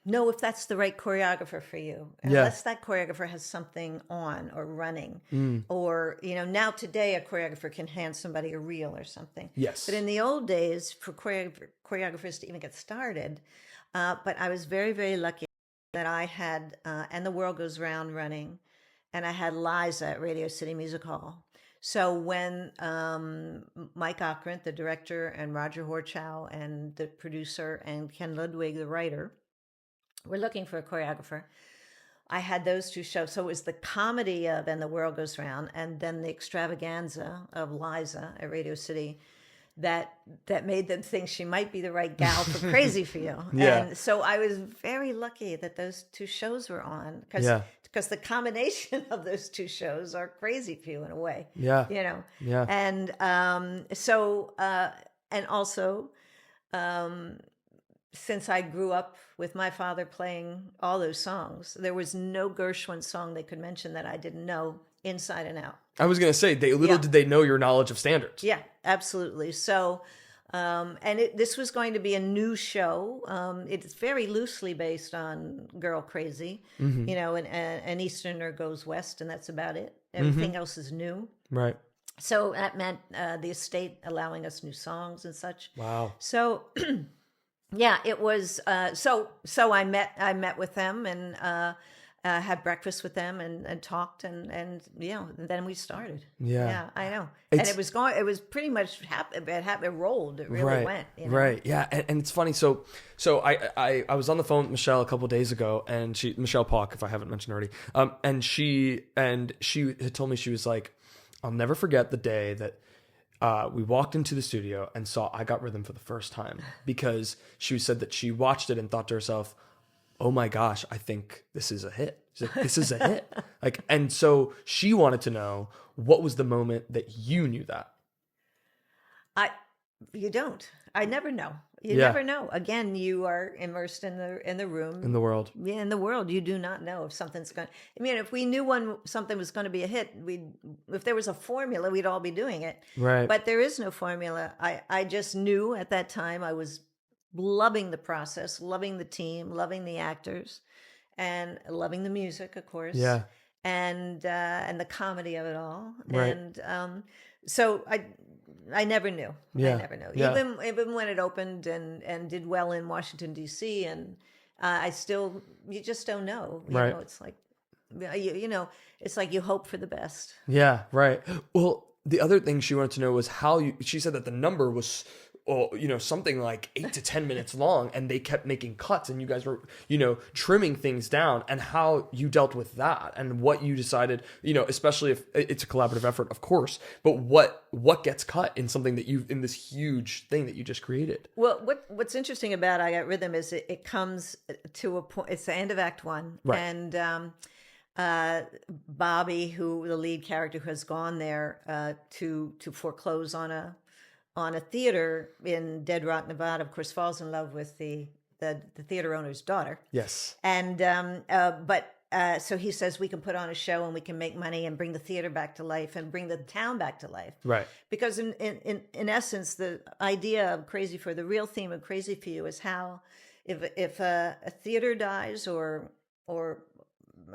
know if that's the right choreographer for you, unless that choreographer has something on or running, or now today a choreographer can hand somebody a reel or something. Yes, but in the old days, for choreographers to even get started, but I was very, very lucky that I had And the World Goes Round running, and I had Liza at Radio City Music Hall. So when Mike Ockrent, the director, and Roger Horchow, and the producer, and Ken Ludwig, the writer, were looking for a choreographer, I had those two shows. So it was the comedy of And the World Goes Round, and then the extravaganza of Liza at Radio City that made them think she might be the right gal for Crazy for You. Yeah. And so I was very lucky that those two shows were on, because the combination of those two shows are Crazy for You in a way. Yeah. Yeah. And so and also since I grew up with my father playing all those songs, there was no Gershwin song they could mention that I didn't know inside and out. I was going to say, did they know your knowledge of standards. Yeah, absolutely. So, and this was going to be a new show. It's very loosely based on Girl Crazy, and an Easterner goes west, and that's about it. Everything else is new. Right. So that meant the estate allowing us new songs and such. Wow. So, yeah, it was. So I met with them and had breakfast with them and talked and then we started. Yeah, I know. And it was pretty much it rolled. It really went. Right. Yeah. And it's funny. So I was on the phone with Michelle a couple of days ago, and Michelle Palk, if I haven't mentioned already. And she had told me, she was like, I'll never forget the day that we walked into the studio and saw I Got Rhythm for the first time, because she said that she watched it and thought to herself, oh my gosh, I think this is a hit. She's like, this is a hit. And so she wanted to know, what was the moment that you knew that? You don't. I never know. You never know. Again, you are immersed in the room. In the world. Yeah, in the world. You do not know if something's going to... I mean, if we knew something was going to be a hit, if there was a formula, we'd all be doing it. Right. But there is no formula. I just knew at that time I was loving the process, loving the team, loving the actors, and loving the music, of course. Yeah. And the comedy of it all. Right. And so I never knew. Yeah. I never knew. Yeah. Even when it opened and did well in Washington, D.C., and you just don't know. You Right. know, it's like, it's like you hope for the best. Yeah, right. Well, the other thing she wanted to know was she said that the number was, something like 8 to 10 minutes long, and they kept making cuts, and you guys were, trimming things down, and how you dealt with that, and what you decided, especially if it's a collaborative effort, of course, but what gets cut in something in this huge thing that you just created. Well, what's interesting about I Got Rhythm is it comes to a point. It's the end of Act 1, right. And Bobby, who the lead character, who has gone there to foreclose on a theater in Dead Rock, Nevada, of course, falls in love with the theater owner's daughter. Yes. And so he says, we can put on a show and we can make money and bring the theater back to life and bring the town back to life. Right. Because in essence, the idea of the real theme of Crazy for You is how if a theater dies or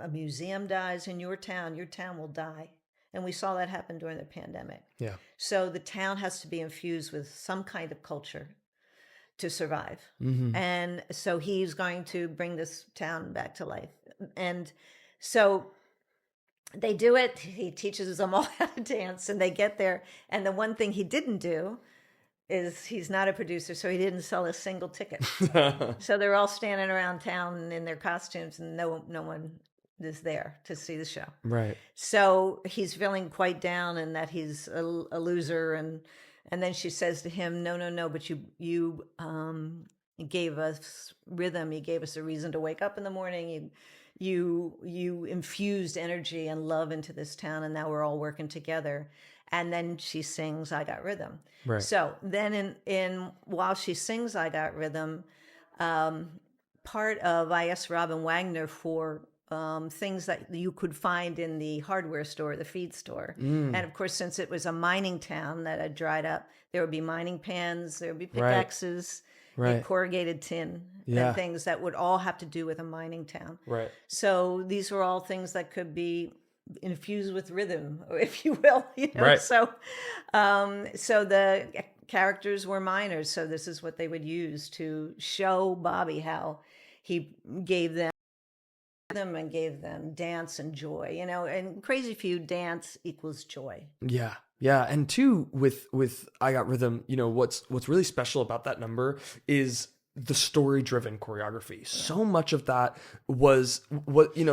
a museum dies in your town will die. And we saw that happen during the pandemic. Yeah. So the town has to be infused with some kind of culture to survive. And so he's going to bring this town back to life. And so they do it. He teaches them all how to dance, and they get there. And the one thing he didn't do is he's not a producer, so he didn't sell a single ticket. So they're all standing around town in their costumes, and no one is there to see the show. Right. So he's feeling quite down, and that he's a loser. And then she says to him, "No, but you gave us rhythm. You gave us a reason to wake up in the morning. You infused energy and love into this town, and now we're all working together." And then she sings "I Got Rhythm." Right. So then in while she sings "I Got Rhythm," part of I asked Robin Wagner for things that you could find in the hardware store, the feed store. And of course, since it was a mining town that had dried up, there would be mining pans, there would be pickaxes, and corrugated tin, and things that would all have to do with a mining town. Right. So these were all things that could be infused with rhythm, or if you will, Right. So the characters were miners. So this is what they would use to show Bobby how he gave them rhythm and gave them dance and joy, and Crazy for You, dance equals joy. Yeah. Yeah. And two, with I Got Rhythm, what's really special about that number is the story driven choreography. So much of that was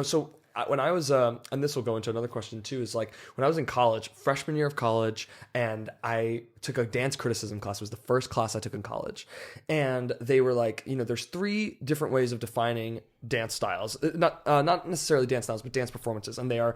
so when I was, and this will go into another question too, is like when I was in college, freshman year of college, and I took a dance criticism class. It was the first class I took in college. And they were like, there's 3 different ways of defining dance styles, not necessarily dance styles, but dance performances. And they are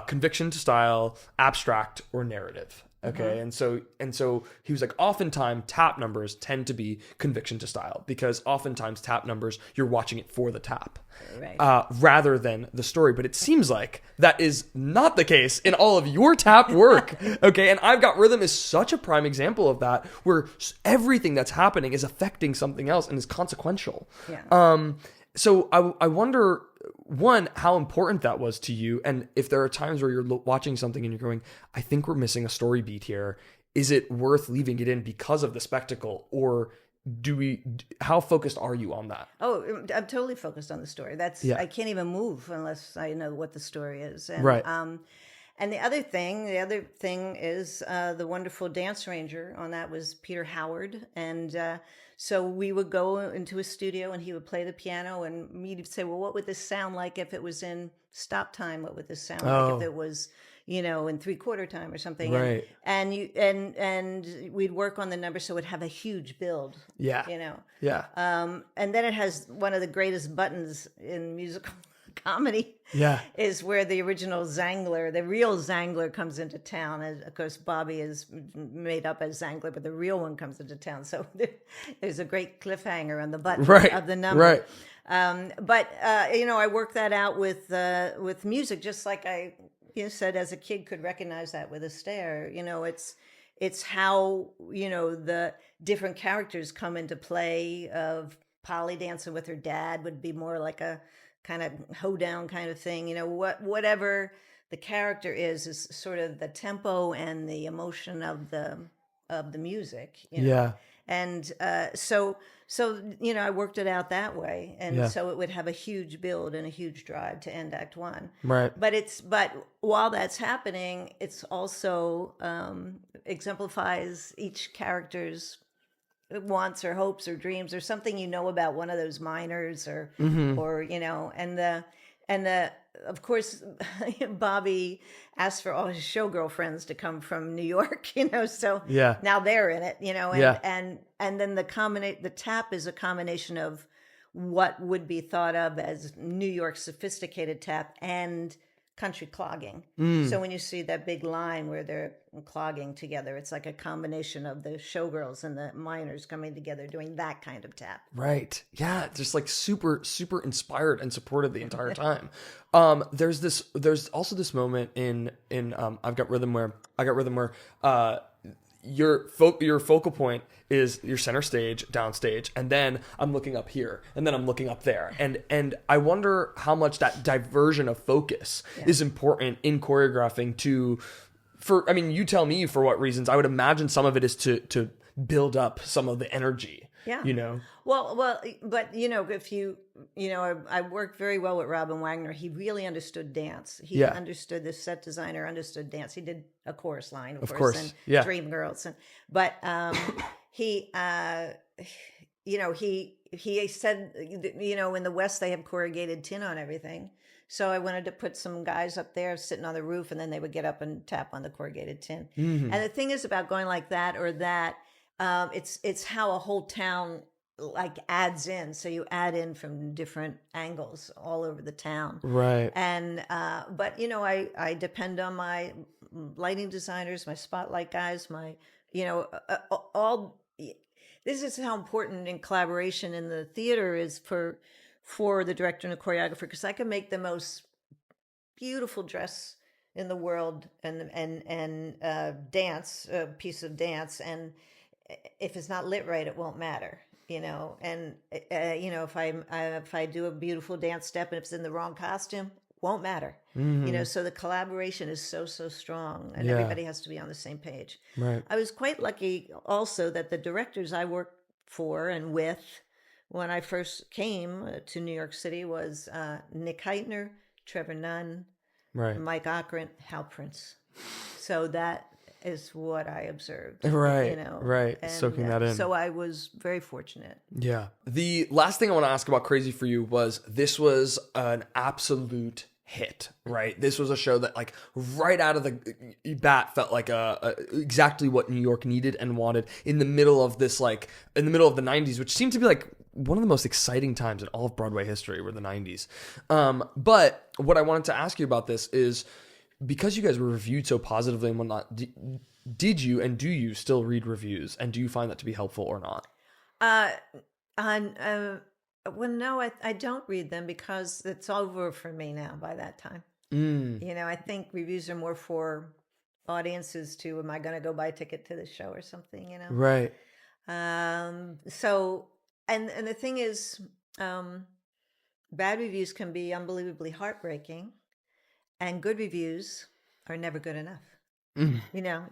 conviction to style, abstract, or narrative. Okay. And so he was like, oftentimes tap numbers tend to be conviction to style, because oftentimes tap numbers, you're watching it for the tap, Right. rather than the story. But it seems like that is not the case in all of your tap work. Okay. And I've Got Rhythm is such a prime example of that, where everything that's happening is affecting something else and is consequential. Yeah. So I wonder, one, how important that was to you, and if there are times where you're watching something and you're going, I think we're missing a story beat here. Is it worth leaving it in because of the spectacle, or how focused are you on that? Oh, I'm totally focused on the story. I can't even move unless I know what the story is. And, Right. And the other thing is the wonderful dance ranger on that was Peter Howard. And so we would go into a studio and he would play the piano, and we'd say, well, what would this sound like if it was in stop time? What would this sound like if it was, in 3/4 time or something? Right. And we'd work on the number so it would have a huge build. Yeah. Yeah. And then it has one of the greatest buttons in musical comedy. Yeah. Is where the original Zangler, the real Zangler, comes into town. And of course, Bobby is made up as Zangler, but the real one comes into town. So there's a great cliffhanger on the button of the number. Right. I worked that out with music, just like I said as a kid could recognize that with Astaire. It's how the different characters come into play. Of Polly dancing with her dad would be more like a kind of hoedown kind of thing. Whatever the character is sort of the tempo and the emotion of the music. Yeah. And so I worked it out that way, and so it would have a huge build and a huge drive to end Act 1. Right. But while that's happening, it's also exemplifies each character's wants or hopes or dreams or something about one of those miners or and of course Bobby asked for all his showgirlfriends to come from New York, so now they're in it, and then the tap is a combination of what would be thought of as New York sophisticated tap and country clogging. So when you see that big line where they're clogging together, it's like a combination of the showgirls and the miners coming together doing that kind of tap. Right. Yeah. Just like super, super inspired and supported the entire time. There's also this moment in I've Got Rhythm where your focal point is your center stage, downstage, and then I'm looking up here, and then I'm looking up there, and I wonder how much that diversion of focus is important in choreographing. You tell me for what reasons. I would imagine some of it is to build up some of the energy Yeah. You know? Well, but if I worked very well with Robin Wagner. He really understood dance. He Yeah. understood the set designer, understood dance. He did a chorus line, of course, and yeah. Dream Girls, but he, he said, in the West they have corrugated tin on everything. So I wanted to put some guys up there sitting on the roof, and then they would get up and tap on the corrugated tin. Mm-hmm. And the thing is about going like that or that. It's how a whole town like adds in. So you add in from different angles all over the town. Right. And but I depend on my lighting designers, my spotlight guys, my all. This is how important in collaboration in the theater is for the director and the choreographer, because I can make the most beautiful dress in the world and dance, a piece of dance, and if it's not lit right, it won't matter, and if I do a beautiful dance step and if it's in the wrong costume, won't matter. So the collaboration is so strong, and everybody has to be on the same page. Right. I was quite lucky also that the directors I worked for and with when I first came to New York City was Nick Heitner, Trevor Nunn, Right. Mike Ockran, Hal Prince. So that is what I observed. Right. Right. And, Soaking that in. So I was very fortunate. Yeah. The last thing I want to ask about Crazy for You was this was an absolute hit, right? This was a show that like right out of the bat felt like exactly what New York needed and wanted in the middle of this, like in the middle of the 90s, which seemed to be like one of the most exciting times in all of Broadway history were the 90s. But what I wanted to ask you about this is because you guys were reviewed so positively and whatnot, did you and do you still read reviews, and do you find that to be helpful or not? Well, no, I don't read them because it's over for me now by that time. I think reviews are more for audiences to, am I going to go buy a ticket to the show or something, Right. So, and the thing is, bad reviews can be unbelievably heartbreaking, and good reviews are never good enough. You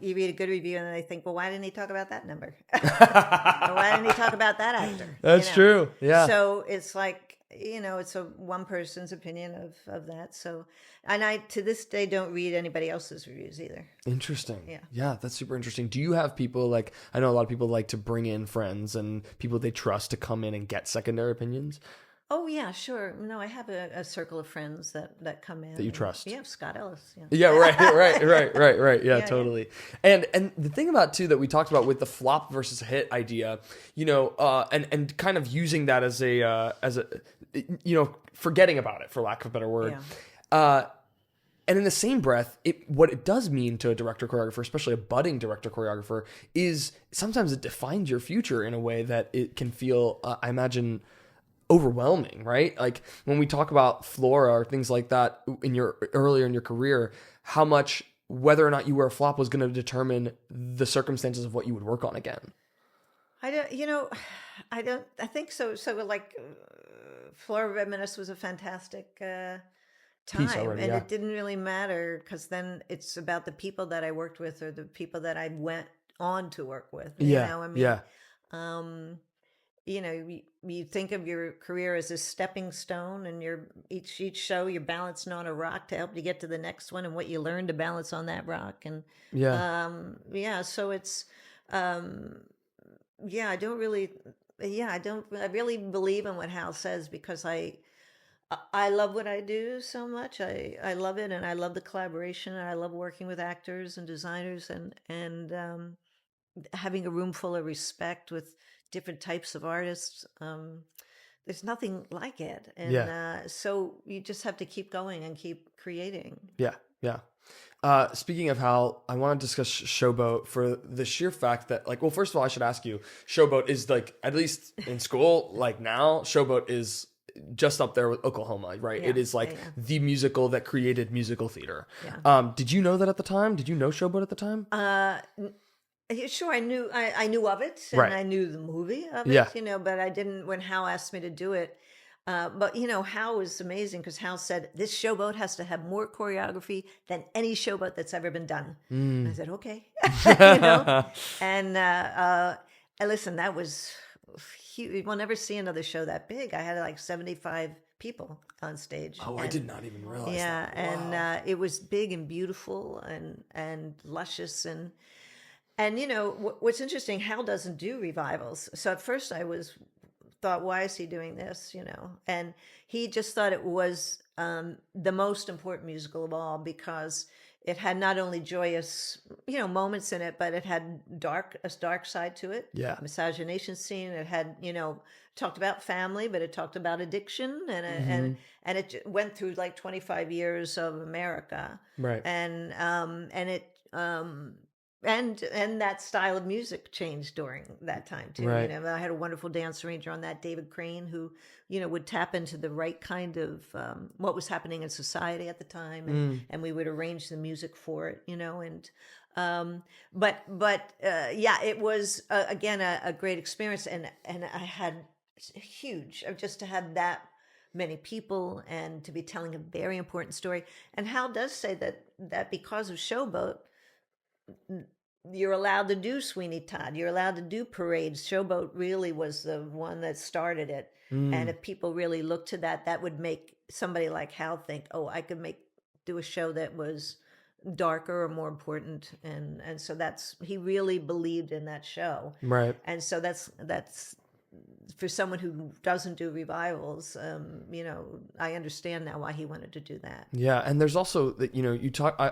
read a good review and they think, well, why didn't he talk about that number? Or why didn't he talk about that actor? That's true. Yeah. So it's like, it's a one person's opinion of that. So, and I, to this day, don't read anybody else's reviews either. Interesting. Yeah. Yeah, that's super interesting. Do you have people like, I know a lot of people like to bring in friends and people they trust to come in and get secondary opinions? Oh, yeah, sure. No, I have a circle of friends that come in. That you trust. Yeah, Scott Ellis. Yeah, Yeah, right. Yeah, Yeah, totally. And the thing about too that we talked about with the flop versus hit idea, and kind of using that as a forgetting about it, for lack of a better word. Yeah. And in the same breath, what it does mean to a director choreographer, especially a budding director choreographer, is sometimes it defines your future in a way that it can feel, I imagine, overwhelming, right? Like when we talk about Flora or things like that earlier in your career, how much whether or not you were a flop was going to determine the circumstances of what you would work on again. I think so. So like Flora Reminisce was a fantastic time, already, and yeah. it didn't really matter because then it's about the people that I worked with or the people that I went on to work with. You think of your career as a stepping stone, and each show you're balancing on a rock to help you get to the next one, and what you learn to balance on that rock, and so it's I really believe in what Hal says because I love what I do so much. I love it, and I love the collaboration, and I love working with actors and designers, and having a room full of respect with different types of artists. There's nothing like it. And so you just have to keep going and keep creating. Yeah. Speaking of Hal, I want to discuss Showboat for the sheer fact that, like, well, first of all, I should ask you, Showboat is like, at least in school, like now, Showboat is just up there with Oklahoma, right? Yeah, it is like the musical that created musical theater. Yeah. Did you know that at the time? Did you know Showboat at the time? Sure, I knew of it, and Right. I knew the movie of it, Yeah. but I didn't when Hal asked me to do it. But Hal was amazing because Hal said this Showboat has to have more choreography than any Showboat that's ever been done. And I said, okay, and listen, that was huge. We'll never see another show that big. I had like 75 people on stage. Oh, I did not even realize Yeah, that. and it was big and beautiful and luscious and what's interesting, Hal doesn't do revivals. So at first I thought, why is he doing this? And he just thought it was the most important musical of all because it had not only joyous, moments in it, but it had a dark side to it. Yeah. Miscegenation scene. It had, talked about family, but it talked about addiction, and it went through like 25 years of America. Right. And and that style of music changed during that time too. Right. I had a wonderful dance arranger on that, David Crane, who would tap into the right kind of what was happening in society at the time, and we would arrange the music for it. It was again a great experience, and I had huge just to have that many people and to be telling a very important story. And Hal does say that because of Showboat, you're allowed to do Sweeney Todd. You're allowed to do parades. Showboat really was the one that started it. And if people really looked to that, that would make somebody like Hal think, oh, I could do a show that was darker or more important. And so he really believed in that show. Right. And so that's for someone who doesn't do revivals, I understand now why he wanted to do that. Yeah, and there's also that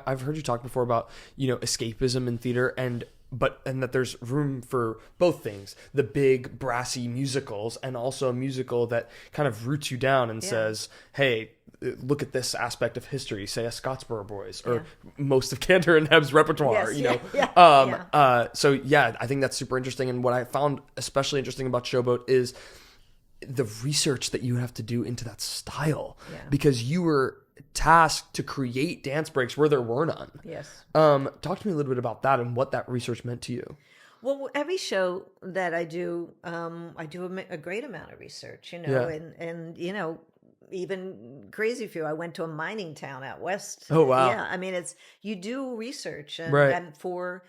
I've heard you talk before about escapism in theater, and that there's room for both things: the big brassy musicals, and also a musical that kind of roots you down and says, "Hey, look at this aspect of history." Say a Scottsboro Boys or most of Cantor and Neb's repertoire. So I think that's super interesting. And what I found especially interesting about Showboat is the research that you have to do into that style, because you were tasked to create dance breaks where there were none. Yes. Talk to me a little bit about that and what that research meant to you. Well, every show that I do a great amount of research, and even crazy for you, I went to a mining town out west. Oh, wow. Yeah, I mean, you do research, and, right. and for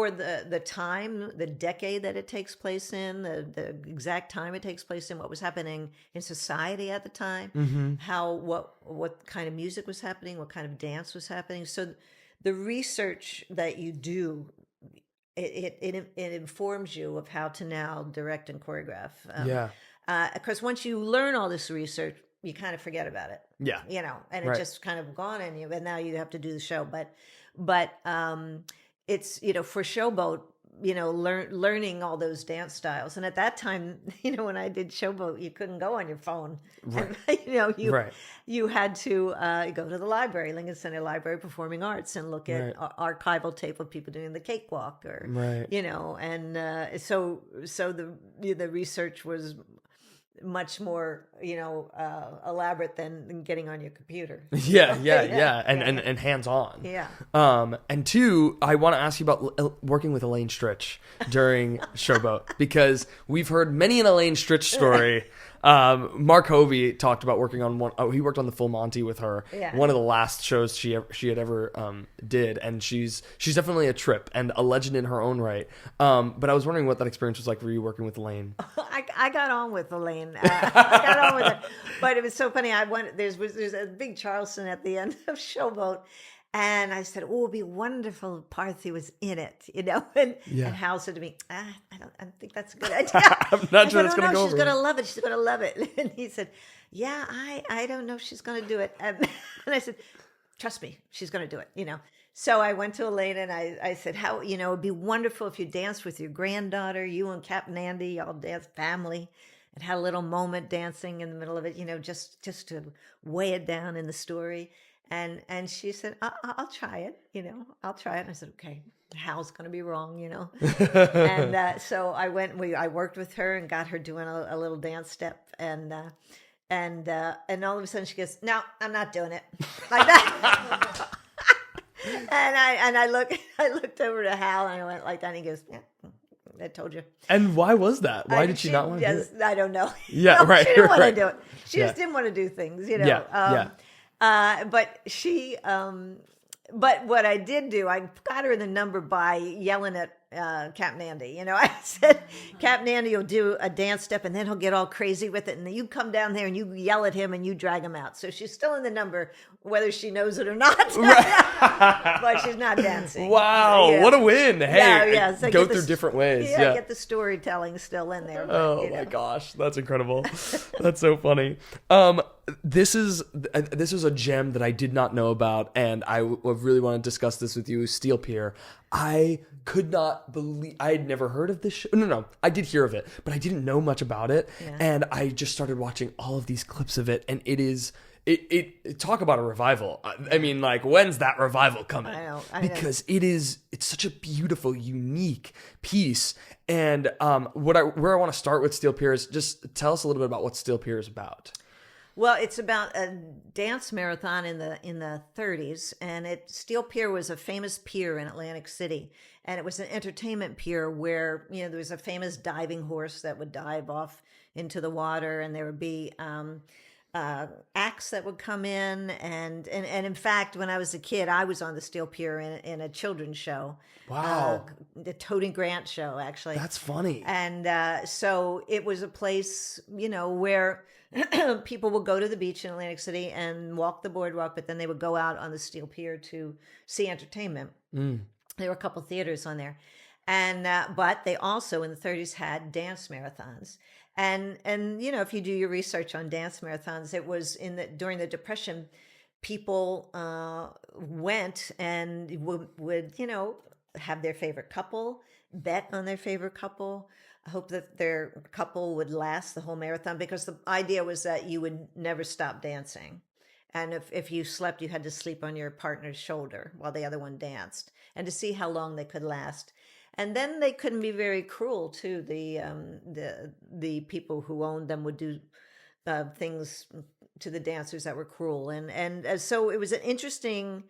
the time, the decade that it takes place in, the exact time it takes place in, what was happening in society at the time, what kind of music was happening, what kind of dance was happening. So the research that you do, it informs you of how to now direct and choreograph. Because once you learn all this research, you kind of forget about it. Yeah. And it just kind of gone in you, and now you have to do the show. But it's, for Showboat, learning all those dance styles. And at that time, when I did Showboat, you couldn't go on your phone. Right. And, you had to go to the library, Lincoln Center Library Performing Arts, and look at archival tape of people doing the cakewalk, or and so the research was much more elaborate than getting on your computer. And hands on. And two, I want to ask you about working with Elaine Stritch during Showboat, because we've heard many an Elaine Stritch story. Mark Hovey talked about working on one. He worked on the Full Monty with her. One of the last shows she had ever did, and she's definitely a trip and a legend in her own right. But I was wondering what that experience was like for you working with Elaine. I got on with Elaine. I got on with her, but it was so funny. There's a big Charleston at the end of Showboat. And I said, "Oh, it'd be wonderful if Parthy was in it," And Hal said to me, "I don't think that's a good idea." I'm not sure it's going to go over. She's going to love it. She's going to love it. And he said, "Yeah, I don't know if she's going to do it." And I said, "Trust me, she's going to do it." So I went to Elaine and I said, "How it'd be wonderful if you danced with your granddaughter, you and Captain Andy, all dance family, and had a little moment dancing in the middle of it, just to weigh it down in the story." And she said, I'll try it, I'll try it. And I said, okay, Hal's going to be wrong, And so I went, I worked with her and got her doing a little dance step. And all of a sudden she goes, "No, I'm not doing it," like that. and I looked over to Hal and I went like that. And he goes, "Yeah, I told you." And why was that? Why did she not want to do it? I don't know. Yeah, no, right. She didn't want to right. do it. She just didn't want to do things, But she, but what I did do, I got her the number by yelling at Captain Andy. I said Captain Andy will do a dance step and then he'll get all crazy with it, and then you come down there and you yell at him and you drag him out. So she's still in the number, whether she knows it or not. But she's not dancing. Wow, Yeah. what a win! Hey, Yeah, so go get through different ways. Yeah, get the storytelling still in there. But, Oh my gosh, that's incredible. That's so funny. This is a gem that I did not know about, and I really want to discuss this with you. Steel Pier. I could not believe I had never heard of this show. No, I did hear of it, but I didn't know much about it, and I just started watching all of these clips of it, and it is. It talk about a revival. I mean, like, when's that revival coming? I know. Because it's such a beautiful, unique piece. And where I want to start with Steel Pier is just tell us a little bit about what Steel Pier is about. Well, it's about a dance marathon in the 30s, and Steel Pier was a famous pier in Atlantic City, and it was an entertainment pier where there was a famous diving horse that would dive off into the water, and there would be acts that would come in, and in fact, when I was a kid, I was on the Steel Pier in a children's show. Wow. The Toady Grant show, actually. That's funny. And so it was a place, where people would go to the beach in Atlantic City and walk the boardwalk, but then they would go out on the Steel Pier to see entertainment. There were a couple theaters on there. And but they also in the 30s had dance marathons. And if you do your research on dance marathons, it was during the Depression, people went and would have their favorite couple, bet on their favorite couple, hope that their couple would last the whole marathon, because the idea was that you would never stop dancing. And if you slept, you had to sleep on your partner's shoulder while the other one danced, and to see how long they could last. And then they couldn't be very cruel too. The people who owned them would do things to the dancers that were cruel, and so it was an interesting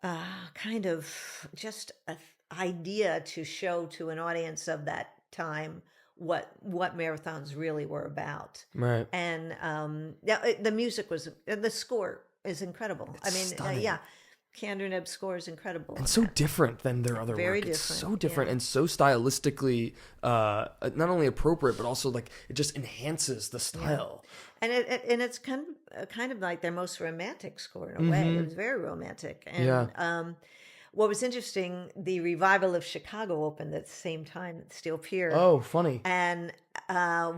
kind of just an idea to show to an audience of that time what marathons really were about. Right. And the music the score is incrable. Stunning. Kander Nebb's score is incredible. And so different than their other Very work. It's different, so different and so stylistically not only appropriate, but also like it just enhances the style. And it's kind of like their most romantic score in a way. It was very romantic. And what was interesting, the revival of Chicago opened at the same time at Steel Pier. Oh, funny. And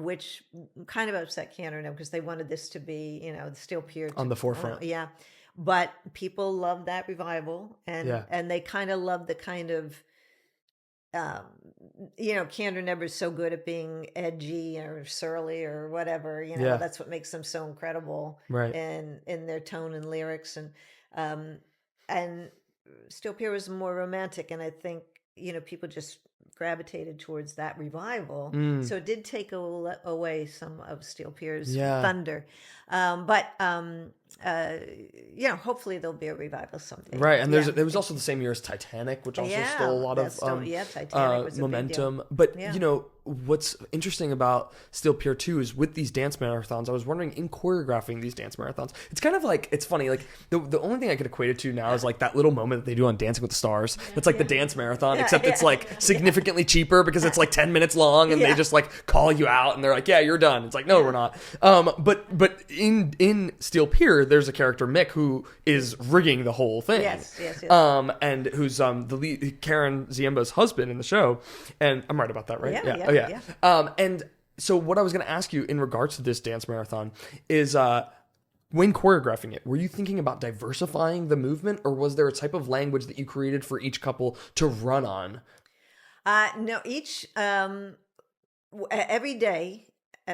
which kind of upset Kander Nebb, because they wanted this to be, the Steel Pier On the forefront. But people loved that revival, and they kind of loved the kind of, Kander Nebb is so good at being edgy or surly or whatever. That's what makes them so incredible, right? In their tone and lyrics, and Steel Pier was more romantic, and I think people just gravitated towards that revival. So it did take away some of Steel Pier's thunder, but hopefully there'll be a revival someday. Right, and there was also the same year as Titanic, which also stole a lot of Titanic was a momentum. But what's interesting about Steel Pier 2 is with these dance marathons, I was wondering, in choreographing these dance marathons, it's kind of like, it's funny, like the only thing I could equate it to now is like that little moment that they do on Dancing with the Stars. It's like the dance marathon, except it's like significantly cheaper because it's like 10 minutes long, and they just like call you out and they're like, yeah, you're done. It's like, no, we're not. But in Steel Pier, there's a character, Mick, who is rigging the whole thing. Yes. And who's the lead, Karen Ziemba's husband in the show. And I'm right about that, right? Yeah. And so what I was going to ask you in regards to this dance marathon is, when choreographing it, were you thinking about diversifying the movement, or was there a type of language that you created for each couple to run on? No, every day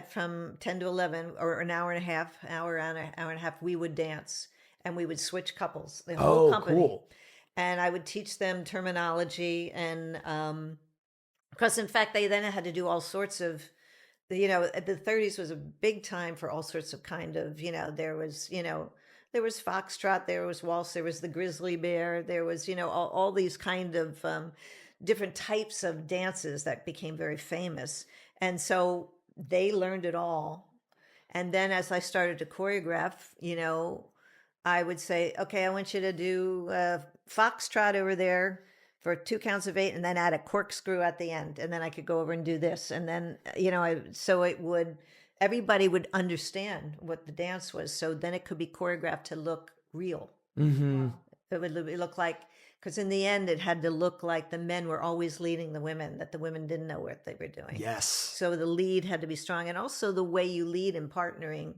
from 10 to 11, or an hour and a half, we would dance, and we would switch couples, the whole company. Cool. And I would teach them terminology, and because in fact they then had to do all sorts of, the 30s was a big time for all sorts of kind of, there was foxtrot, there was waltz, there was the grizzly bear, there was, all these kind of different types of dances that became very famous. And so they learned it all. And then as I started to choreograph, I would say, okay, I want you to do foxtrot over there. for 2 counts of 8 and then add a corkscrew at the end. And then I could go over and do this. And then, so everybody would understand what the dance was. So then it could be choreographed to look real. Mm-hmm. It would look like, because in the end, it had to look like the men were always leading the women, that the women didn't know what they were doing. Yes. So the lead had to be strong. And also the way you lead in partnering.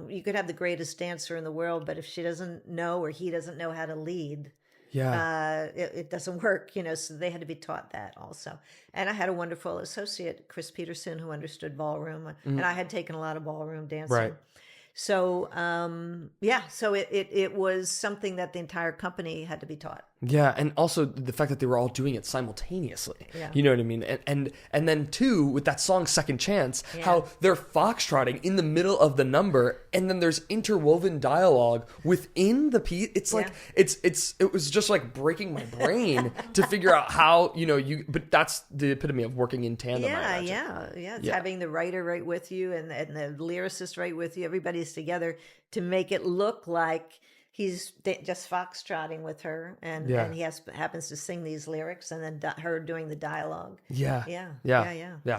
You could have the greatest dancer in the world, but if she doesn't know or he doesn't know how to lead, it doesn't work, so they had to be taught that also. And I had a wonderful associate, Chris Peterson, who understood ballroom, and I had taken a lot of ballroom dancing. Right. So, so it was something that the entire company had to be taught. Yeah, and also the fact that they were all doing it simultaneously. Yeah. You know what I mean? And then too, with that song Second Chance, how they're foxtrotting in the middle of the number, and then there's interwoven dialogue within the piece. It's like it was just like breaking my brain to figure out how, but that's the epitome of working in tandem. It's having the writer right with you and the lyricist right with you. Everybody's together to make it look like he's just foxtrotting with her, and he happens to sing these lyrics, and then her doing the dialogue. Yeah,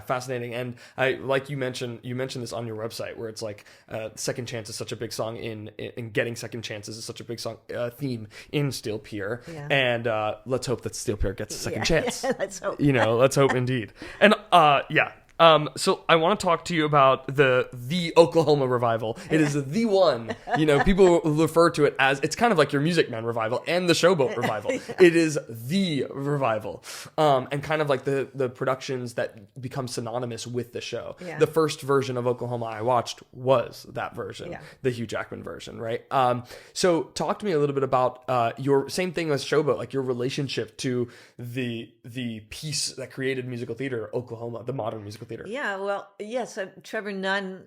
fascinating. And I like you mentioned this on your website, where it's like Second Chance is such a big song in getting second chances is such a big song theme in Steel Pier, and let's hope that Steel Pier gets a second chance. Let's hope. Let's hope indeed. And so I want to talk to you about the Oklahoma revival. It is the one. People refer to it as, it's kind of like your Music Man revival and the Showboat revival. It is the revival, and kind of like the productions that become synonymous with the show. Yeah. The first version of Oklahoma I watched was that version, the Hugh Jackman version, right? So talk to me a little bit about your same thing as Showboat, like your relationship to the piece that created musical theater, Oklahoma, the modern musical theater. Yeah, well, yes, Trevor Nunn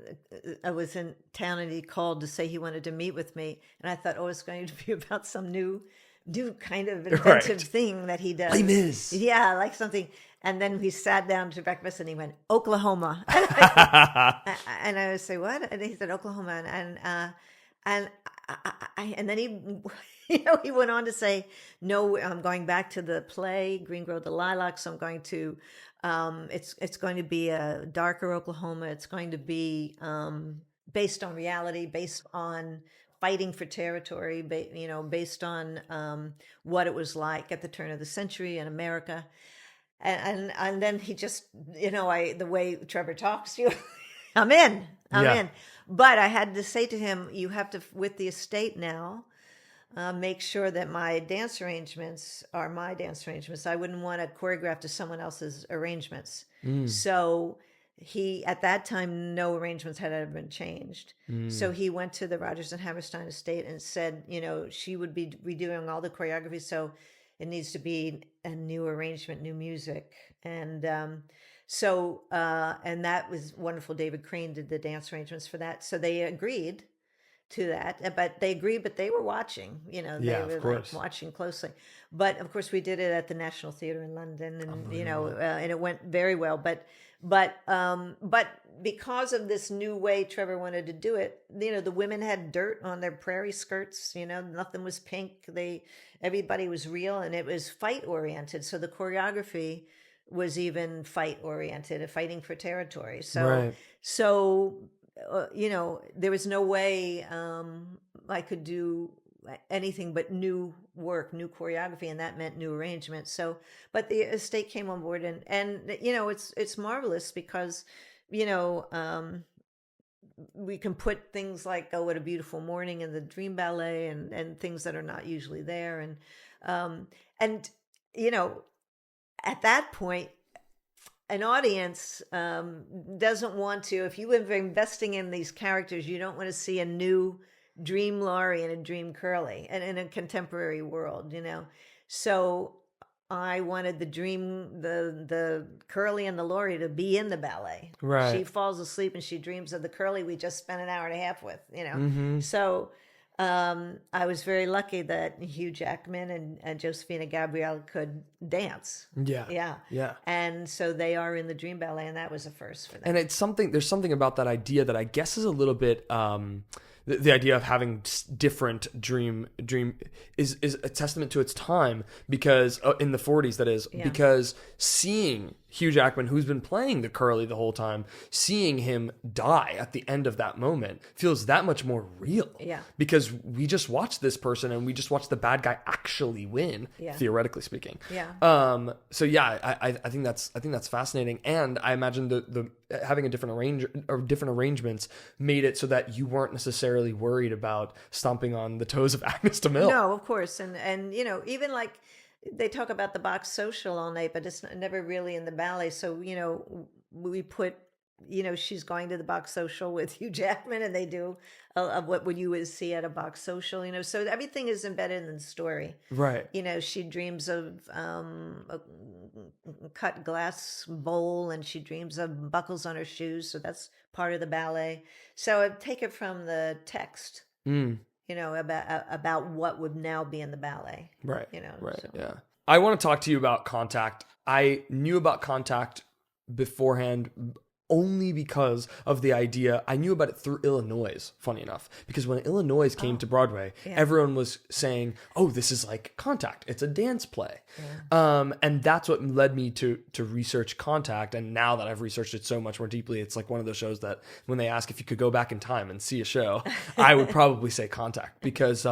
was in town, and he called to say he wanted to meet with me. And I thought, it's going to be about some new kind of inventive thing that he does. Les Mis. Yeah, like something. And then we sat down to breakfast, and he went, Oklahoma. And I would say, what? And he said, Oklahoma. And then he went on to say, no, I'm going back to the play, Green Grow the Lilacs. I'm going to, it's going to be a darker Oklahoma. It's going to be based on reality, based on fighting for territory, based on what it was like at the turn of the century in America. And then he just, the way Trevor talks to you, I'm in. But I had to say to him, you have to, with the estate now, make sure that my dance arrangements are my dance arrangements. I wouldn't want to choreograph to someone else's arrangements. So he, at that time, no arrangements had ever been changed. So he went to the Rodgers and Hammerstein estate and said, she would be redoing all the choreography. So it needs to be a new arrangement, new music. And and that was wonderful. David Crane did the dance arrangements for that. So they agreed to that, but they were watching, they were like watching closely. But of course we did it at the National Theatre in London, and, and it went very well. But because of this new way Trevor wanted to do it, the women had dirt on their prairie skirts, nothing was pink. Everybody was real, and it was fight oriented. So the choreography was even fight oriented, fighting for territory. So, there was no way I could do anything but new work, new choreography, and that meant new arrangements. So, but the estate came on board, and it's marvelous because we can put things like What a Beautiful Morning in the Dream Ballet, and things that are not usually there, and at that point, an audience doesn't want to, if you are investing in these characters, you don't want to see a new Dream Laurie and a Dream Curly and in a contemporary world, So I wanted the Curly and the Laurie to be in the ballet. Right. She falls asleep and she dreams of the Curly we just spent an hour and a half with, So I was very lucky that Hugh Jackman and Josefina Gabriel could dance. Yeah. And so they are in the Dream Ballet, and that was a first for them. And there's something about that idea that I guess is a little bit the idea of having different dream is a testament to its time, because in the 40s, that is, because seeing Hugh Jackman, who's been playing the Curly the whole time, seeing him die at the end of that moment feels that much more real. Yeah. Because we just watched this person and we just watched the bad guy actually win, theoretically speaking. Yeah. So yeah, I think that's fascinating, and I imagine the having a different arrangements made it so that you weren't necessarily worried about stomping on the toes of Agnes DeMille. No, of course. And you know, even like they talk about the box social all night, but it's never really in the ballet. So, you know, we put, you know, she's going to the box social with Hugh Jackman, and they do what would you would see at a box social, you know, so everything is embedded in the story. Right. You know, she dreams of a cut glass bowl, and she dreams of buckles on her shoes. So that's part of the ballet. So I take it from the text, you know, about what would now be in the ballet. Right. You know, right. so. Yeah. I want to talk to you about Contact. I knew about Contact beforehand only because of the idea. I knew about it through Illinois, funny enough, because when Illinois came to Broadway, everyone was saying, oh, this is like Contact. It's a dance play. And that's what led me to research Contact. And now that I've researched it so much more deeply, it's like one of those shows that when they ask if you could go back in time and see a show, I would probably say Contact, because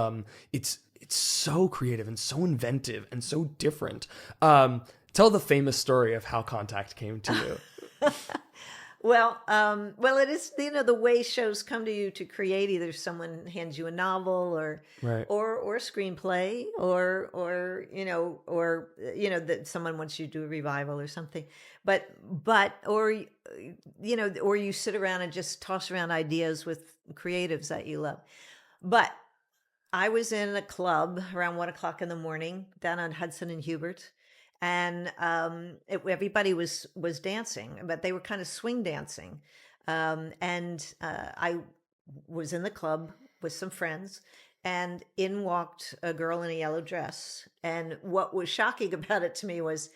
it's so creative and so inventive and so different. Tell the famous story of how Contact came to you. Well, it is, you know, the way shows come to you to create. Either someone hands you a novel or a screenplay, or you know, that someone wants you to do a revival or something. But or you know, or you sit around and just toss around ideas with creatives that you love. But I was in a club around 1:00 in the morning down on Hudson and Hubert. And everybody was dancing, but they were kind of swing dancing. I was in the club with some friends, and in walked a girl in a yellow dress. And what was shocking about it to me was,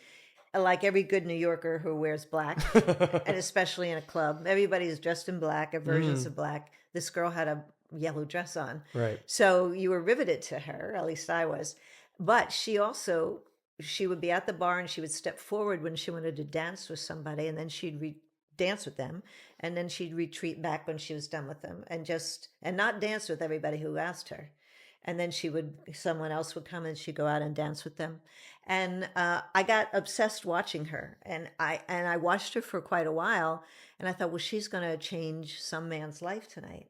like every good New Yorker who wears black, and especially in a club, everybody's dressed in black, or versions of black. This girl had a yellow dress on. Right. So you were riveted to her, at least I was. But she would be at the bar, and she would step forward when she wanted to dance with somebody, and then she'd dance with them, and then she'd retreat back when she was done with them, and not dance with everybody who asked her. And then someone else would come, and she'd go out and dance with them. And I got obsessed watching her, and I watched her for quite a while, and I thought, well, she's going to change some man's life tonight.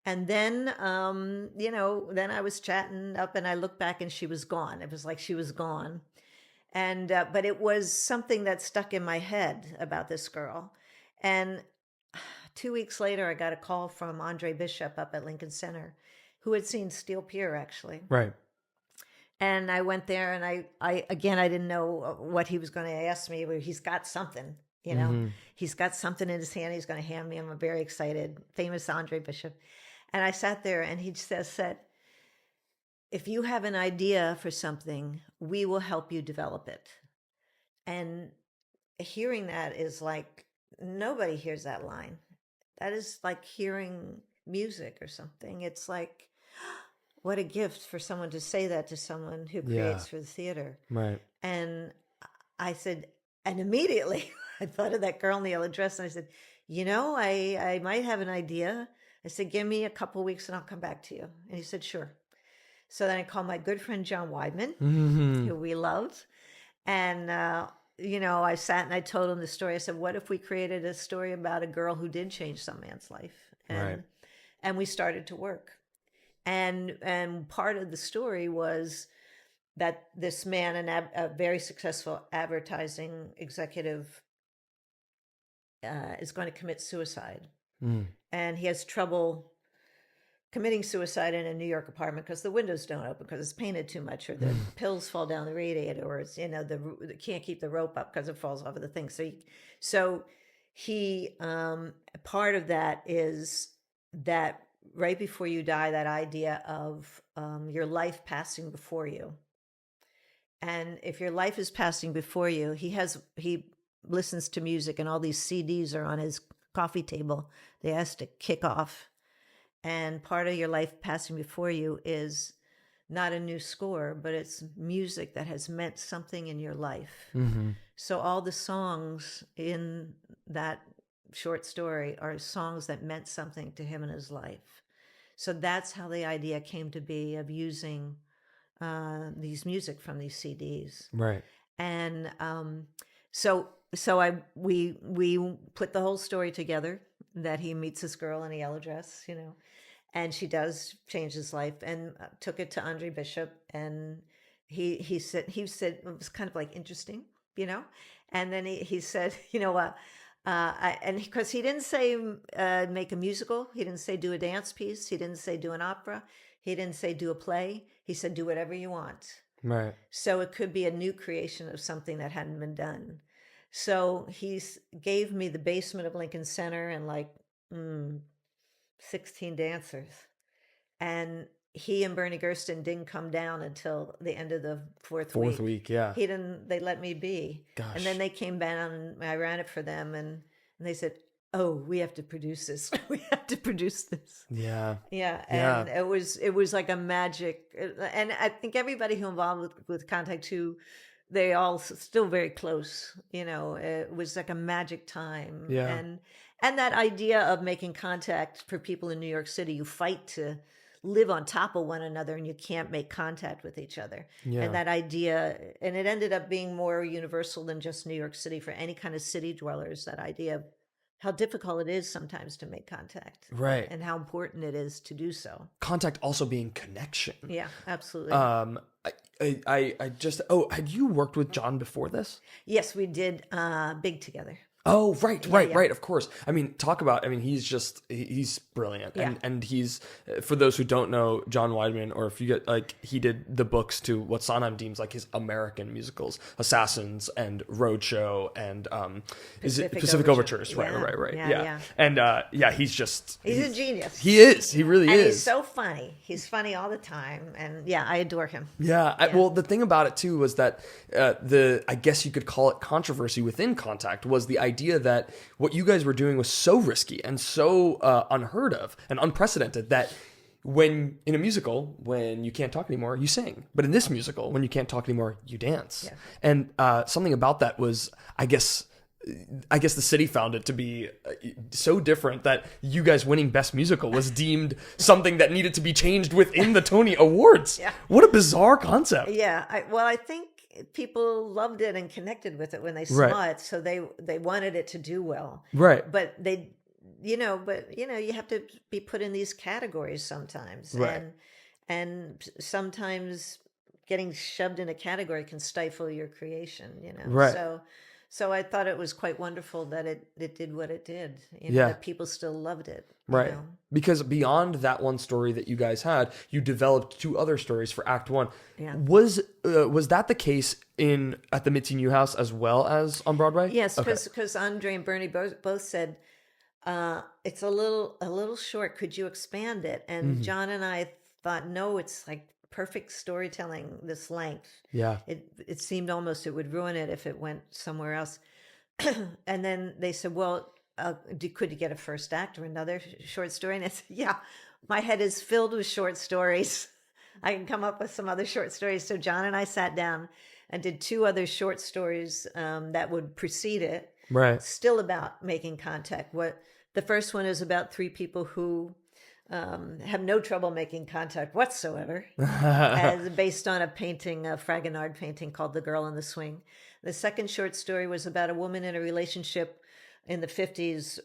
And then, you know, then I was chatting up, and I looked back, and she was gone. It was like she was gone. And, but it was something that stuck in my head about this girl. And 2 weeks later, I got a call from Andre Bishop up at Lincoln Center, who had seen Steel Pier, actually. Right. And I went there, and I didn't know what he was going to ask me, but he's got something, you know, he's got something in his hand he's going to hand me. I'm very excited. Famous Andre Bishop. And I sat there, and he just said, if you have an idea for something, we will help you develop it. And hearing that is like, nobody hears that line. That is like hearing music or something. It's like, what a gift for someone to say that to someone who creates for the theater. Right. And I said, and immediately I thought of that girl in the yellow dress, and I said, you know, I might have an idea. I said, give me a couple of weeks and I'll come back to you. And he said, sure. So then I called my good friend John Weidman, who we loved. And, you know, I sat and I told him the story. I said, what if we created a story about a girl who did change some man's life? And we started to work. And part of the story was that this man, a very successful advertising executive, is going to commit suicide. And he has trouble committing suicide in a New York apartment because the windows don't open because it's painted too much, or the pills fall down the radiator, or it's, you know, the can't keep the rope up because it falls off of the thing. So he part of that is that right before you die, that idea of your life passing before you. And if your life is passing before you, he listens to music, and all these CDs are on his coffee table. They has to kick off. and part of your life passing before you is not a new score, but it's music that has meant something in your life. So all the songs in that short story are songs that meant something to him in his life. So that's how the idea came to be of using these music from these CDs. Right. And we put the whole story together, that he meets this girl in a yellow dress, and she does change his life, and took it to Andre Bishop, and he said it was kind of like interesting, and then he said, and because he didn't say make a musical, he didn't say do a dance piece, he didn't say do an opera, he didn't say do a play, he said do whatever you want. Right. So it could be a new creation of something that hadn't been done. So he gave me the basement of Lincoln Center and 16 dancers. And he and Bernie Gersten didn't come down until the end of the fourth week. Yeah. They let me be. Gosh. And then they came down and I ran it for them, and they said, oh, we have to produce this. We have to produce this. Yeah. Yeah. And it was like a magic. And I think everybody who involved with Contact 2, they all still very close. It was like a magic time. Yeah. And that idea of making contact for people in New York City, you fight to live on top of one another and you can't make contact with each other. Yeah. And that idea, and it ended up being more universal than just New York City for any kind of city dwellers, that idea of how difficult it is sometimes to make contact. Right. And how important it is to do so. Contact also being connection. Yeah, absolutely. I just, had you worked with John before this? Yes, we did Big together. Oh, right, yeah. of course. He's brilliant. Yeah. And he's, for those who don't know, John Weidman, or if you get, he did the books to what Sondheim deems like his American musicals, Assassins and Roadshow and Pacific Overtures. Yeah. Right. Yeah. And he's a genius. He is. He really and is. He's so funny. He's funny all the time. And I adore him. Well, the thing about it too was that I guess you could call it controversy within Contact was the idea that what you guys were doing was so risky and so unheard of and unprecedented that when in a musical, when you can't talk anymore, you sing. But in this musical, when you can't talk anymore, you dance. Yeah. And something about that was, I guess the city found it to be so different that you guys winning Best Musical was deemed something that needed to be changed within the Tony Awards. Yeah. What a bizarre concept. Yeah. I think people loved it and connected with it when they saw it, so they wanted it to do well. Right. But you have to be put in these categories sometimes. Right. And sometimes getting shoved in a category can stifle your creation, Right. So I thought it was quite wonderful that it did what it did. That people still loved it. Right. Because beyond that one story that you guys had, you developed 2 other stories for Act 1. Yeah. Was that the case at the Mitzi Newhouse as well as on Broadway? Yes, because Andre and Bernie both said it's a little short. Could you expand it? And John and I thought, no, it's like perfect storytelling, this length. Yeah. It seemed almost it would ruin it if it went somewhere else. And then they said, well, could you get a first act or another short story? And I said, yeah, my head is filled with short stories. I can come up with some other short stories. So John and I sat down and did 2 other short stories that would precede it. Right. Still about making contact. The first one is about 3 people who have no trouble making contact whatsoever, as based on a painting, a Fragonard painting called The Girl on the Swing. The second short story was about a woman in a relationship in the 50s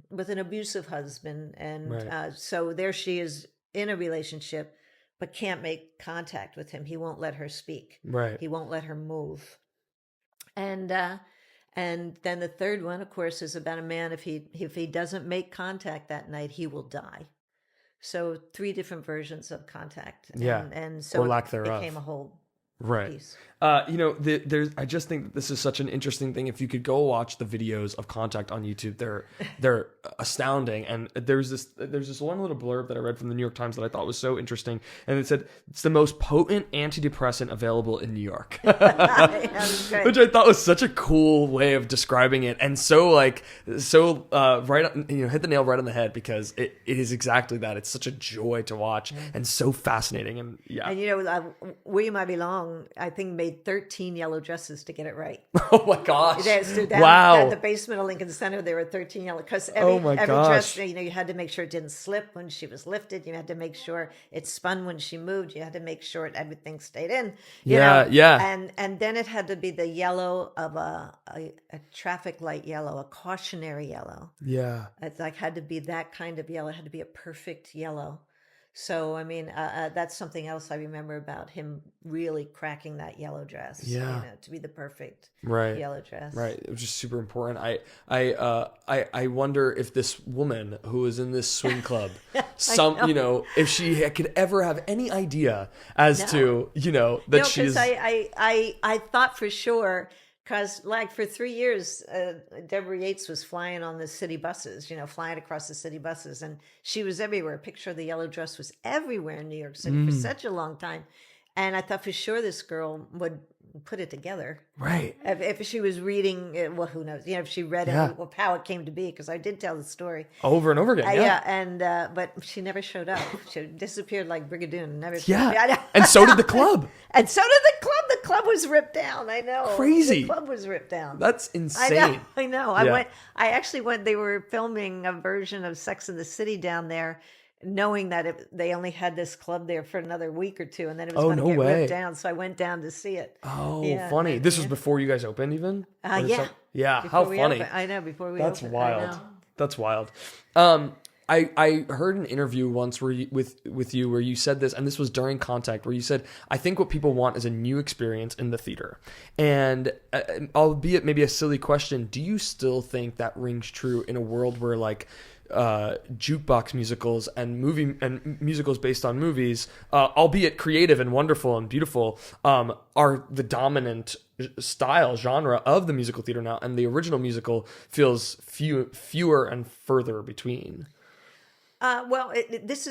with an abusive husband. And so there she is in a relationship, but can't make contact with him. He won't let her speak. Right. He won't let her move. And then the third one, of course, is about a man, if he doesn't make contact that night, he will die. So 3 different versions of contact. And so or lack thereof. It became a whole Right. piece. There's. I just think that this is such an interesting thing. If you could go watch the videos of Contact on YouTube, they're astounding. And there's this one little blurb that I read from the New York Times that I thought was so interesting, and it said it's the most potent antidepressant available in New York, which I thought was such a cool way of describing it, and right, hit the nail right on the head, because it is exactly that. It's such a joy to watch and so fascinating, and yeah. And William Ivy Long, I think, made 13 yellow dresses to get it right. Oh my gosh! Wow! At the basement of Lincoln Center, there were 13 yellow, because every gosh. dress, you had to make sure it didn't slip when she was lifted. You had to make sure it spun when she moved. You had to make sure everything stayed in. Yeah. And then it had to be the yellow of a traffic light yellow, a cautionary yellow. Yeah. It had to be that kind of yellow. It had to be a perfect yellow. So, I mean, that's something else I remember about him really cracking that yellow dress. Yeah. To be the perfect yellow dress. Right. It was just super important. I wonder if this woman who is in this swing club, if she could ever have any idea as to, that she's. I thought for sure. Because, for 3 years, Deborah Yates was flying on the city buses, flying across the city buses. And she was everywhere. A picture of the yellow dress was everywhere in New York City for such a long time. And I thought for sure this girl would put it together. Right. If she was reading, well, who knows? If she read it, how it came to be, because I did tell the story. Over and over again. But she never showed up. She disappeared like Brigadoon. Never. And so did the club. And so did the club. The club was ripped down. I know. Crazy. The club was ripped down. That's insane. I know. Yeah. I actually went. They were filming a version of Sex and the City down there, knowing that they only had this club there for another week or two, and then it was going to get ripped down. So I went down to see it. Oh, funny. This was before you guys opened, even? Yeah. How funny. I know, before we That's opened. wild. That's wild. I heard an interview once with you where you said this, and this was during Contact, where you said, I think what people want is a new experience in the theater. And albeit maybe a silly question, do you still think that rings true in a world where jukebox musicals and musicals based on movies, albeit creative and wonderful and beautiful, are the dominant genre of the musical theater now, and the original musical feels fewer and further between? This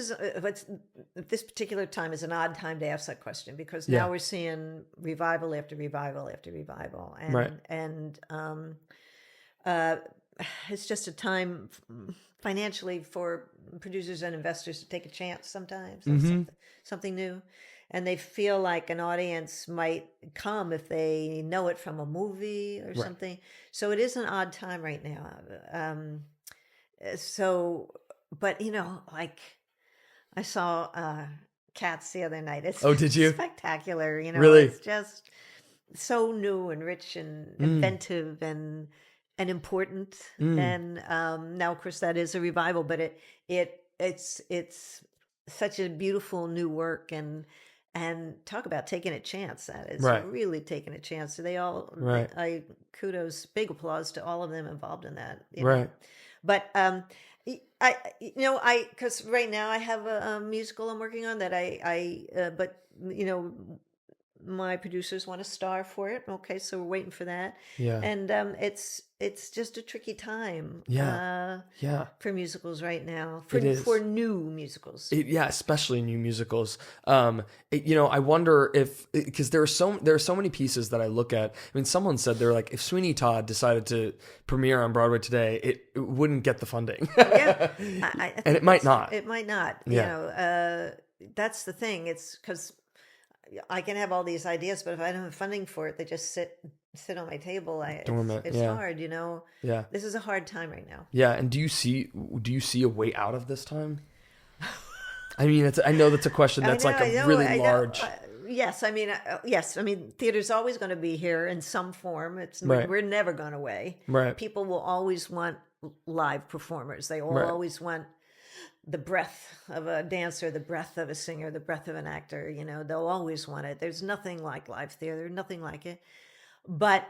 particular time is an odd time to ask that question, because now we're seeing revival after revival after revival, and it's just a time financially for producers and investors to take a chance sometimes on something new, and they feel like an audience might come if they know it from a movie or something. So it is an odd time right now. But I saw Cats the other night. It's did you? Spectacular, Really? It's just so new and rich and inventive and important. And now, of course, that is a revival, but it's such a beautiful new work, and talk about taking a chance at it. It's really taking a chance. So they all, kudos, big applause to all of them involved in that. But because right now I have a musical I'm working on that my producers want a star for it. Okay, so we're waiting for that. Yeah. And it's just a tricky time. For musicals right now. For new musicals. Especially new musicals. I wonder if, because there are so many pieces that I look at. I mean, someone said they're like, if Sweeney Todd decided to premiere on Broadway today, it wouldn't get the funding. And it might not. It might not. That's the thing. It's because I can have all these ideas, but if I don't have funding for it, they just sit on my table. It's hard, Yeah. This is a hard time right now. Yeah. And do you see a way out of this time? I mean, I know that's a question that's really large. Yes. I mean, theater's always going to be here in some form. We're never going away. Right. People will always want live performers. They will always want the breath of a dancer, the breath of a singer, the breath of an actor. They'll always want it. There's nothing like live theater, nothing like it. But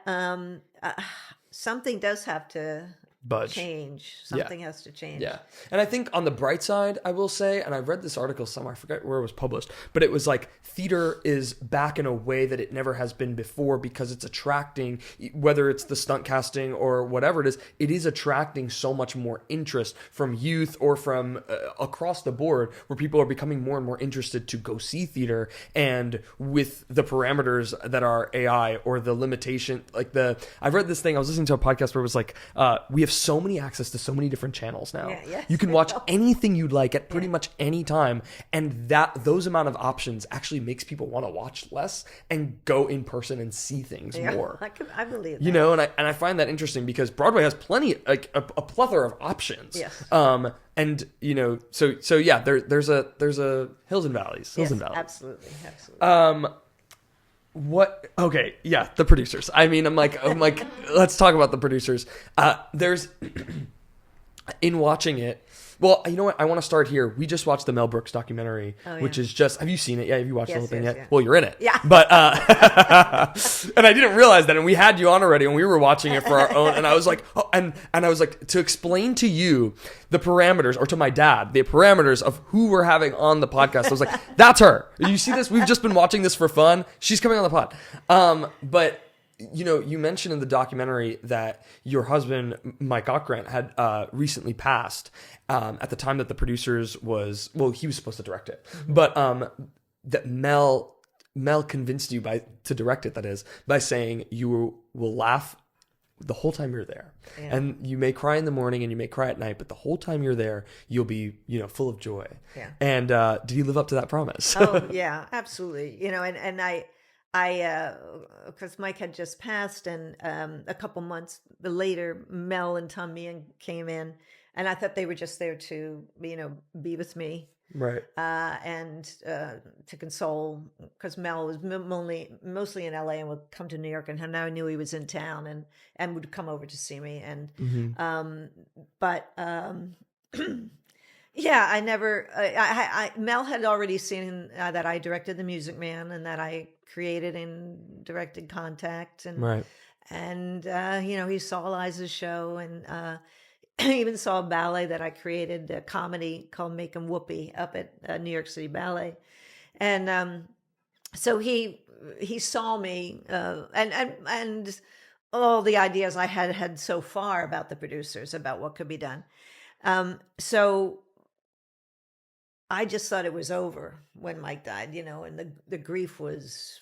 something does have to budge. change. Something has to change. Yeah. And I think on the bright side, I will say, and I read this article somewhere, I forget where it was published, but it was like theater is back in a way that it never has been before because it's attracting, whether it's the stunt casting or whatever it is attracting so much more interest from youth or from across the board, where people are becoming more and more interested to go see theater. And with the parameters that are AI or the limitation, I read this thing, I was listening to a podcast where it was like, we have so many access to so many different channels now. Yes. You can watch anything you'd like at pretty much any time, and those amount of options actually makes people want to watch less and go in person and see things more. I believe that. You know, and I find that interesting because Broadway has plenty, like a plethora of options. Yes. And you know, so yeah, there's a hills and valleys. Absolutely. What? Okay, yeah, the producers. I mean, I'm like, let's talk about the producers. There's in watching it. Well, you know what? I want to start here. We just watched the Mel Brooks documentary, which is just. Have you seen it? Yeah, have you watched the whole thing yet? Yeah. Well, you're in it. Yeah. But and I didn't realize that, and we had you on already, and we were watching it for our own. And I was like, and I was like, to explain to you the parameters, or to my dad, the parameters of who we're having on the podcast. I was like, that's her. You see this? We've just been watching this for fun. She's coming on the pod. But. You know, you mentioned in the documentary that your husband, Mike Ockrent, had recently passed at the time that the producers he was supposed to direct it. But that Mel convinced you to direct it, that is, by saying you will laugh the whole time you're there. Yeah. And you may cry in the morning and you may cry at night, but the whole time you're there, you'll be, full of joy. Yeah. And did he live up to that promise? Oh, yeah, absolutely. And I because Mike had just passed, and a couple months later, Mel and Tommy came in, and I thought they were just there to, be with me, right? And to console, because Mel was mostly in LA and would come to New York, and now I knew he was in town and would come over to see me, and yeah, I never. Mel had already seen that I directed The Music Man and that I created and directed Contact, and right. And he saw Liza's show, and he even saw a ballet that I created, a comedy called Make 'Em Whoopee, up at New York City Ballet, and so he saw me, and all the ideas I had so far about the producers, about what could be done. So I just thought it was over when Mike died, and the grief was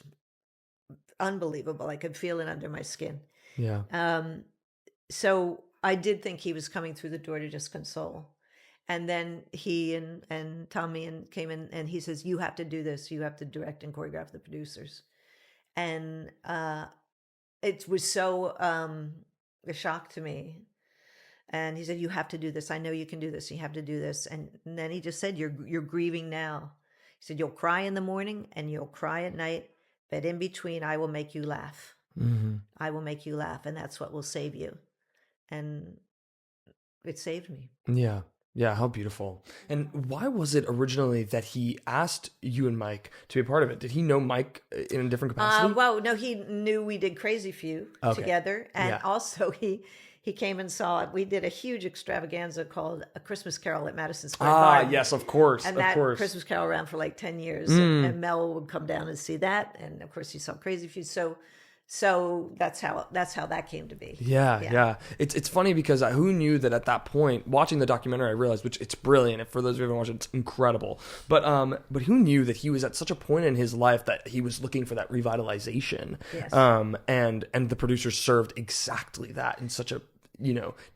unbelievable. I could feel it under my skin. Yeah. So I did think he was coming through the door to just console. And then he and Tommy came in, and he says, you have to do this. You have to direct and choreograph the producers. And it was so a shock to me. And he said, you have to do this. I know you can do this. You have to do this. And then he just said, you're grieving now. He said, you'll cry in the morning and you'll cry at night, but in between, I will make you laugh. Mm-hmm. I will make you laugh, and that's what will save you. And it saved me. Yeah. Yeah, how beautiful. And why was it originally that he asked you and Mike to be a part of it? Did he know Mike in a different capacity? Well, no, he knew we did Crazy Few together. And also he came and saw it. We did a huge extravaganza called A Christmas Carol at Madison Square Garden. Yes, of course. And that Christmas Carol ran for like 10 years. And Mel would come down and see that. And of course he saw Crazy Few. So that's how that came to be. Yeah. It's funny because who knew that at that point, watching the documentary, I realized, which it's brilliant. And for those of you who haven't watched it, it's incredible. But who knew that he was at such a point in his life that he was looking for that revitalization. Yes. And the producers served exactly that in such a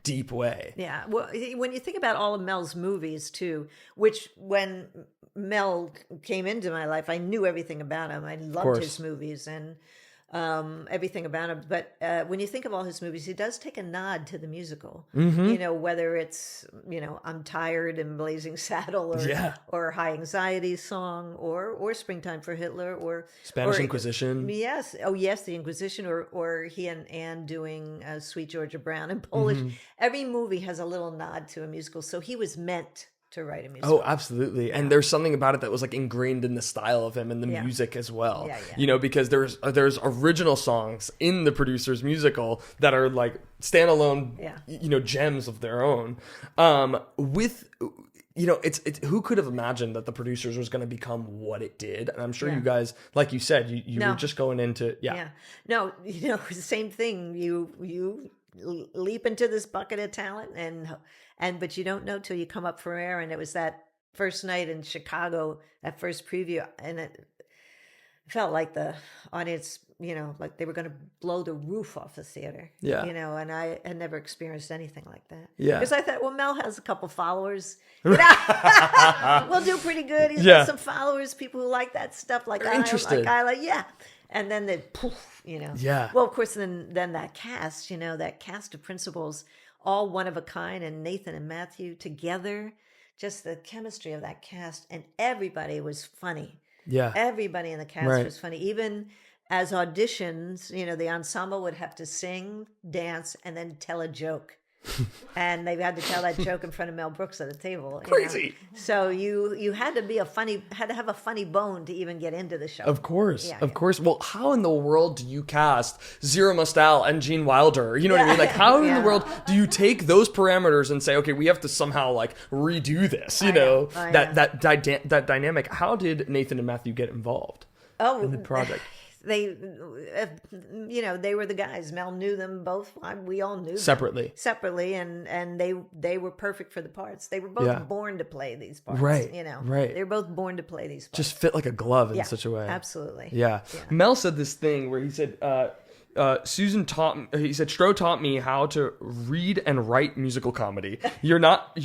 deep way. Yeah. Well, when you think about all of Mel's movies too, which when Mel came into my life, I knew everything about him. I loved his movies and everything about him. But when you think of all his movies, he does take a nod to the musical. Mm-hmm. Whether it's, I'm Tired and Blazing Saddle or High Anxiety Song or Springtime for Hitler or Spanish Inquisition. Yes. Oh, yes, the Inquisition or he and Anne doing Sweet Georgia Brown in Polish. Mm-hmm. Every movie has a little nod to a musical. So he was meant to write a musical. Oh, absolutely. And there's something about it that was like ingrained in the style of him and the Yeah. music as well. Yeah. You know, because there's original songs in the producer's musical that are like standalone, you know, gems of their own. With, you know, it's who could have imagined that the producers was going to become what it did? And I'm sure you guys, like you said, you were just going into, No, you know, the same thing. You leap into this bucket of talent but you don't know till you come up for air. And it was that first night in Chicago, that first preview, and it felt like the audience, you know, like they were going to blow the roof off the theater. Yeah. You know, and I had never experieed anything like that. Yeah. Because I thought, well, Mel has a couple followers. You know? We'll do pretty good. He's got some followers, people who like that stuff. Like They're interested. And then they poof, you know. Yeah. Well, of course, then that cast, you know, that cast of principals, all one of a kind, and Nathan and Matthew together, just the chemistry of that cast, and everybody was funny. Yeah. Everybody in the cast was funny. Even as auditions, you know, the ensemble would have to sing, dance, and then tell a joke. And they had to tell that joke in front of Mel Brooks at the table. Crazy. You know? So you had to have a funny bone to even get into the show. Of course. Well, how in the world do you cast Zero Mostel and Gene Wilder? You know what I mean? Like, how in the world do you take those parameters and say, okay, we have to somehow like redo this? You know, that dynamic. How did Nathan and Matthew get involved in the project? They, you know, they were the guys. Mel knew them both. We all knew Separately, and they were perfect for the parts. They were both born to play these parts. Right. You know. Right. They were both born to play these parts. Just fit like a glove in such a way. Absolutely. Yeah. Mel said this thing where he said, Stro taught me how to read and write musical comedy. If you're not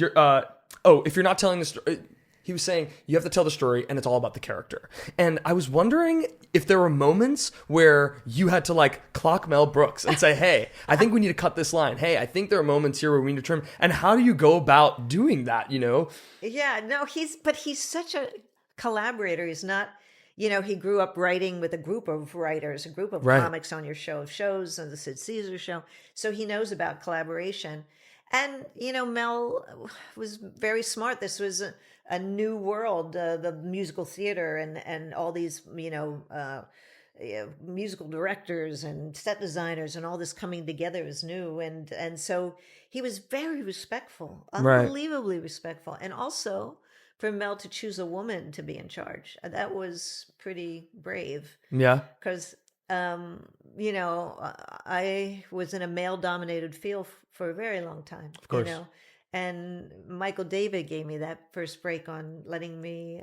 telling the story, he was saying you have to tell the story and it's all about the character. And I was wondering if there were moments where you had to like clock Mel Brooks and say, hey, I think we need to cut this line. Hey, I think there are moments here where we need to trim. And how do you go about doing that, you know? Yeah, no, he's such a collaborator. He's not, you know, he grew up writing with a group of writers, a group of comics on your show of shows, and the Sid Caesar show. So he knows about collaboration. And, you know, Mel was very smart. This was a new world, the musical theater and all these, you know, musical directors and set designers and all this coming together is new. And so he was very respectful, unbelievably respectful. And also for Mel to choose a woman to be in charge, that was pretty brave. Yeah. Because, you know, I was in a male-dominated field for a very long time. Of course. You know? And Michael David gave me that first break on letting me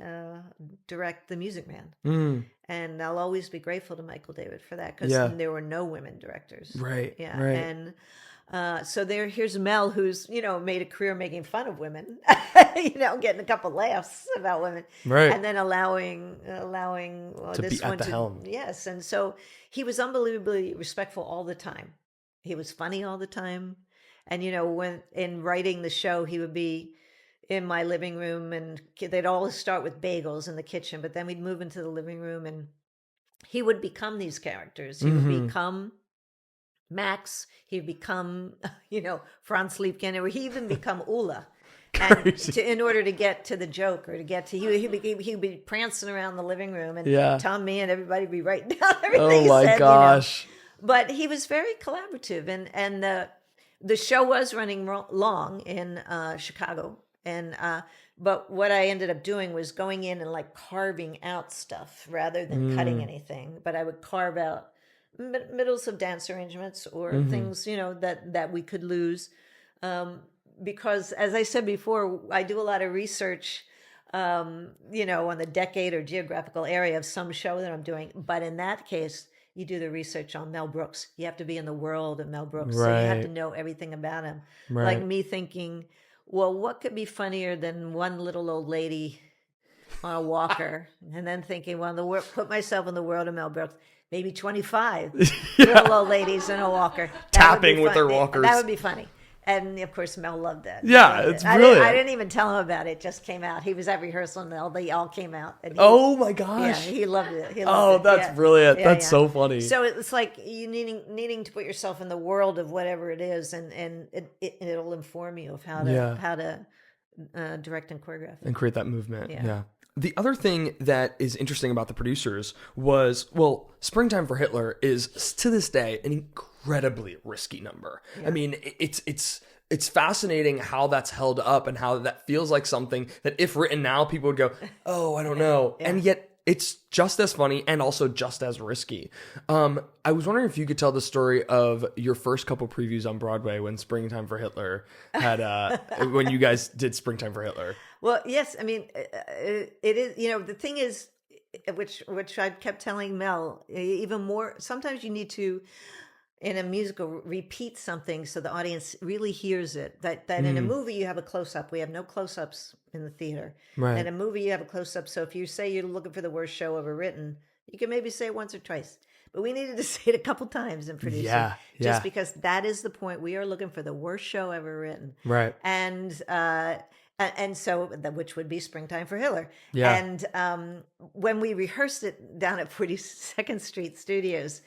direct The Music Man. And I'll always be grateful to Michael David for that, because there were no women directors. Right. Yeah. Right. And so here's Mel, who's, you know, made a career making fun of women, you know, getting a couple laughs about women. Right. And then allowing to this be at one the to, helm. Yes. And so he was unbelievably respectful all the time. He was funny all the time. And, you know, when in writing the show, he would be in my living room, and they'd always start with bagels in the kitchen, but then we'd move into the living room and he would become these characters. He would become Max. He'd become, you know, Franz Liebken, or he even become Ulla. And in order to get to the joke, or to get to, he'd be prancing around the living room, and Tom, me, and everybody would be writing down everything he said. Gosh. You know? But he was very collaborative, and the show was running long in Chicago, and but what I ended up doing was going in and like carving out stuff rather than cutting anything. But I would carve out middles of dance arrangements or things, you know, that we could lose, because as I said before, I do a lot of research, you know, on the decade or geographical area of some show that I'm doing. But in that case, you do the research on Mel Brooks. You have to be in the world of Mel Brooks. So you have to know everything about him. Like me thinking, well, what could be funnier than one little old lady on a walker? And then thinking, well, put myself in the world of Mel Brooks. Maybe 25 little old ladies in a walker. Tapping with their walkers. That would be funny. And of course, Mel loved that. Yeah, it's brilliant. I didn't even tell him about it. It just came out. He was at rehearsal and they all came out. And oh my gosh. Yeah, he loved it. That's brilliant. That's so funny. So it's like you needing to put yourself in the world of whatever it is, and it'll inform you of how to direct and choreograph. And create that movement. Yeah. Yeah. The other thing that is interesting about the producers was, well, Springtime for Hitler is to this day an incredibly risky number. I mean, it's fascinating how that's held up and how that feels like something that if written now, people would go, oh, I don't know. And yet it's just as funny and also just as risky. I was wondering if you could tell the story of your first couple previews on Broadway when Springtime for Hitler had, when you guys did Springtime for Hitler. Well, yes, I mean, it is, the thing is, which I kept telling Mel, even more, sometimes you need to, in a musical, repeat something so the audience really hears it. That in a movie you have a close-up. We have no close-ups in the theater. Right. In a movie you have a close-up, so if you say you're looking for the worst show ever written, you can maybe say it once or twice. But we needed to say it a couple times in producing. Just because that is the point. We are looking for the worst show ever written. Right. And so, which would be Springtime for Hitler. Yeah. And when we rehearsed it down at 42nd Street Studios,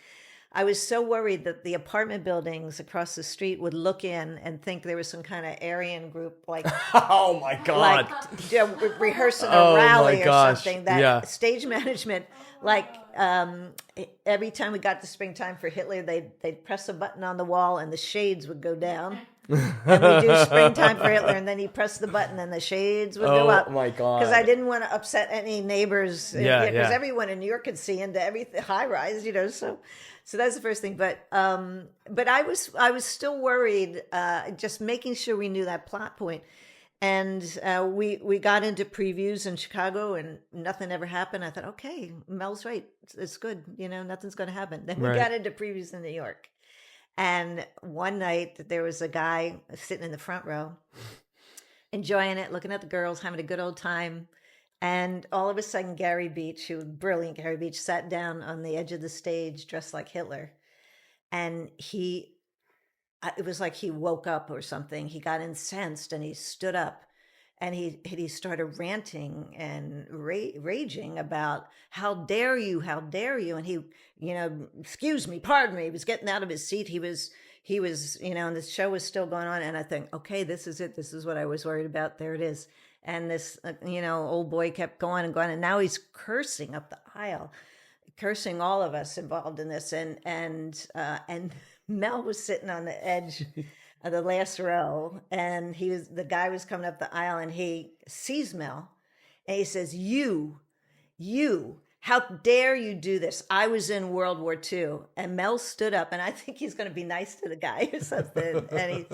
I was so worried that the apartment buildings across the street would look in and think there was some kind of Aryan group, like Oh my God. rehearsing Oh a my rally or gosh. something. That stage management, every time we got to Springtime for Hitler, they'd press a button on the wall and the shades would go down. And we do Springtime for Hitler, and then he pressed the button and the shades would go up. Oh my God. Because I didn't want to upset any neighbors. Yeah. Because everyone in New York could see into everything, high rise, So that's the first thing. But I was still worried, just making sure we knew that plot point. And we got into previews in Chicago, and nothing ever happened. I thought, okay, Mel's right. It's good. Nothing's going to happen. Then we got into previews in New York. And one night there was a guy sitting in the front row, enjoying it, looking at the girls, having a good old time. And all of a sudden, Gary Beach, who was brilliant, Gary Beach, sat down on the edge of the stage dressed like Hitler. And it was like he woke up or something. He got incensed and he stood up. And he started ranting and raging about how dare you, and he, excuse me, pardon me. He was getting out of his seat. He was, and the show was still going on. And I think, okay, this is it. This is what I was worried about. There it is. And this, old boy kept going and going, and now he's cursing up the aisle, cursing all of us involved in this. And Mel was sitting on the edge of the last row, and the guy was coming up the aisle, and he sees Mel, and he says, you, how dare you do this? I was in World War II. And Mel stood up, and I think he's going to be nice to the guy or something. And he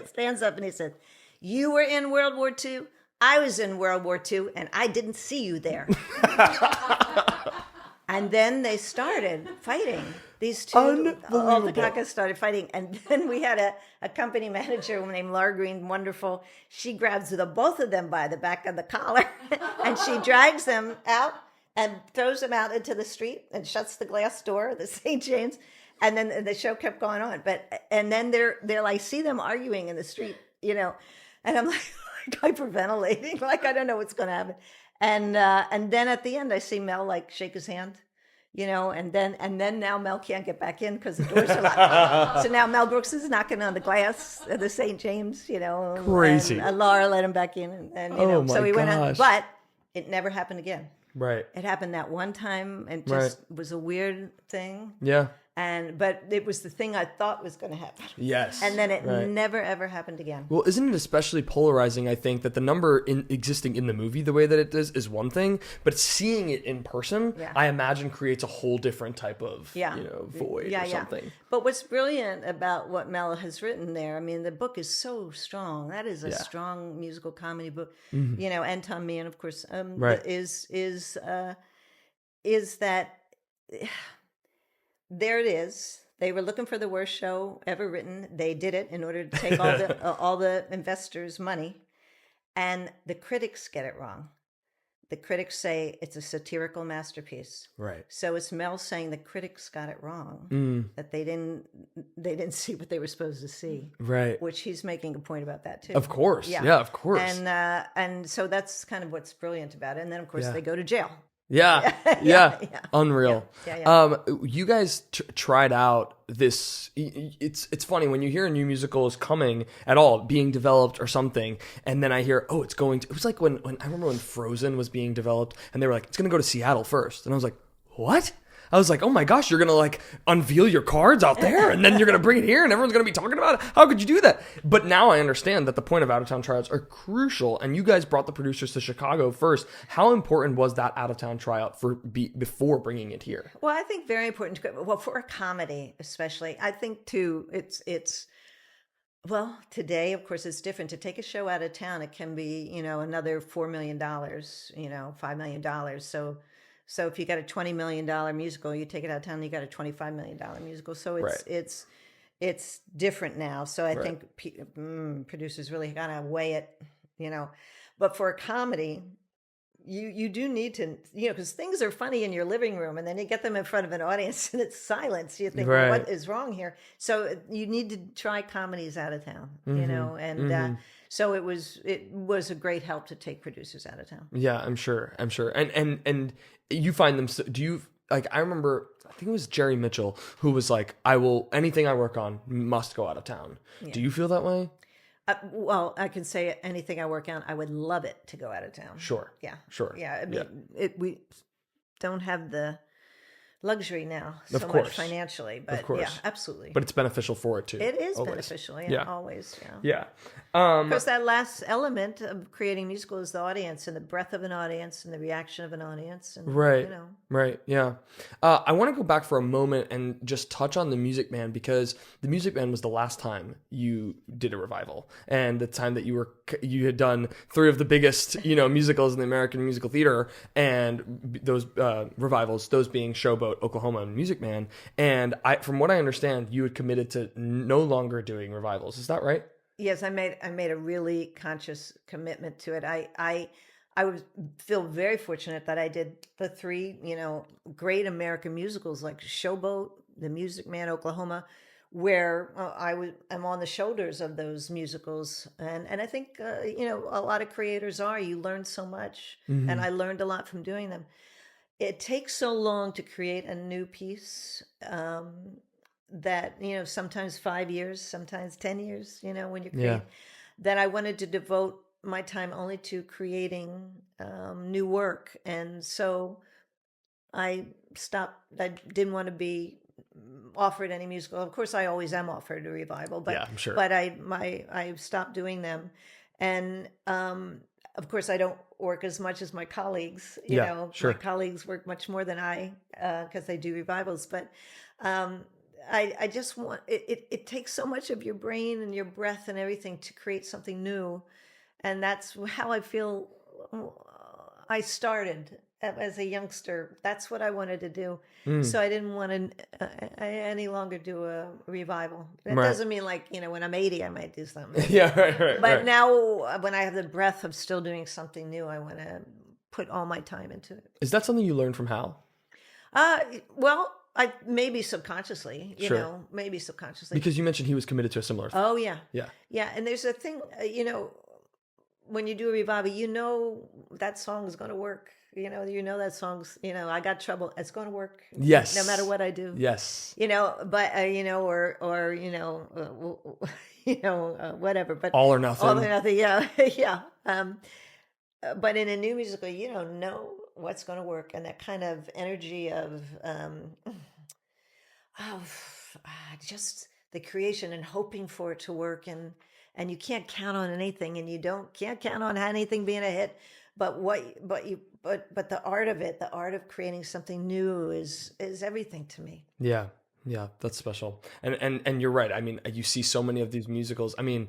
stands up and he said, you were in World War II? I was in World War II, and I didn't see you there. And then they started fighting. These two, all the Kakas started fighting. And then we had a company manager named Laura Green, wonderful. She grabs both of them by the back of the collar, and she drags them out and throws them out into the street and shuts the glass door of the St. James. And then the show kept going on. And then they're like, see them arguing in the street, and I'm like hyperventilating, like I don't know what's going to happen. And then at the end, I see Mel shake his hand, and then now Mel can't get back in because the doors are locked. So now Mel Brooks is knocking on the glass of the St. James, Crazy. And Laura let him back in, and so he went on, but it never happened again. Right. It happened that one time, and just was a weird thing. Yeah. But it was the thing I thought was going to happen. Yes. And then it never, ever happened again. Well, isn't it especially polarizing, I think, that the number existing in the movie the way that it is one thing, but seeing it in person, I imagine creates a whole different type of, void or something. But what's brilliant about what Mel has written there, I mean, the book is so strong. That is a strong musical comedy book, and Tom Meehan, of course, is that... There it is. They were looking for the worst show ever written. They did it in order to take all the investors' money. And the critics get it wrong. The critics say it's a satirical masterpiece. Right. So it's Mel saying the critics got it wrong. That they didn't see what they were supposed to see. Right. Which he's making a point about that too. Of course. Yeah, of course. And so that's kind of what's brilliant about it. And then of course they go to jail. Yeah. Yeah. Unreal. Yeah. You guys tried out this. It's funny when you hear a new musical is coming at all, being developed or something, and then I hear, oh, it's going to. It was like when I remember when Frozen was being developed, and they were like, it's going to go to Seattle first, and I was like, what? I was like, oh my gosh, you're going to like unveil your cards out there and then you're going to bring it here and everyone's going to be talking about it. How could you do that? But now I understand that the point of out-of-town tryouts are crucial, and you guys brought the producers to Chicago first. How important was that out-of-town tryout before bringing it here? Well, I think very important. Well, for a comedy, especially, I think too, it's well, today, of course, it's different. To take a show out of town, it can be, another $4 million, $5 million. So if you got a $20 million musical, you take it out of town, you got a $25 million musical. So it's different now. So I think producers really gotta weigh it, But for a comedy, you do need to, because things are funny in your living room, and then you get them in front of an audience and it's silence. You think, well, what is wrong here? So you need to try comedies out of town, and so it was a great help to take producers out of town. Yeah, I'm sure. And you find them, do you, like, I remember, I think it was Jerry Mitchell who was like, anything I work on must go out of town. Yeah. Do you feel that way? Well, I can say anything I work on, I would love it to go out of town. Sure. Yeah. Sure. Yeah. I mean, we don't have the luxury now so of course. Much financially, but of course. Yeah, absolutely. But it's beneficial for it too. It is always. Beneficial. Yeah. Always. Yeah. Yeah. Because that last element of creating musical is the audience and the breadth of an audience and the reaction of an audience. And, right. Right. Yeah. I want to go back for a moment and just touch on the Music Man, because the Music Man was the last time you did a revival, and the time that you had done 3 of the biggest, musicals in the American musical theater, and those revivals, those being Showboat, Oklahoma, and Music Man. And from what I understand, you had committed to no longer doing revivals. Is that right? Yes, I made a really conscious commitment to it. I would feel very fortunate that I did the 3, great American musicals like Showboat, The Music Man, Oklahoma, where I'm on the shoulders of those musicals, and I think a lot of creators are. You learn so much, and I learned a lot from doing them. It takes so long to create a new piece. That sometimes 5 years, sometimes 10 years, when you're creating, that I wanted to devote my time only to creating new work. And so I stopped. I didn't want to be offered any musical. Of course, I always am offered a revival, but I'm sure. But I stopped doing them, and of course I don't work as much as my colleagues. Sure. My colleagues work much more than I, because they do revivals, but. I just want it takes so much of your brain and your breath and everything to create something new, and that's how I feel. I started as a youngster. That's what I wanted to do. So I didn't want to any longer do a revival. That doesn't mean like when I'm 80 I might do something. Right. But now when I have the breath of still doing something new, I want to put all my time into it. Is that something you learned from Hal? Well. Maybe subconsciously, maybe subconsciously. Because you mentioned he was committed to a similar thing. Oh, yeah. Yeah. Yeah. And there's a thing, when you do a revival, that song is going to work. That song's, I got trouble. It's going to work. Yes. No matter what I do. Yes. But, whatever. But all or nothing. All or nothing. Yeah. Yeah. But in a new musical, you don't know what's going to work, and that kind of energy of just the creation and hoping for it to work, and you can't count on anything, and you can't count on anything being a hit, but the art of it, the art of creating something new is everything to me. Yeah, that's special, and you're right. I mean, you see so many of these musicals. I mean,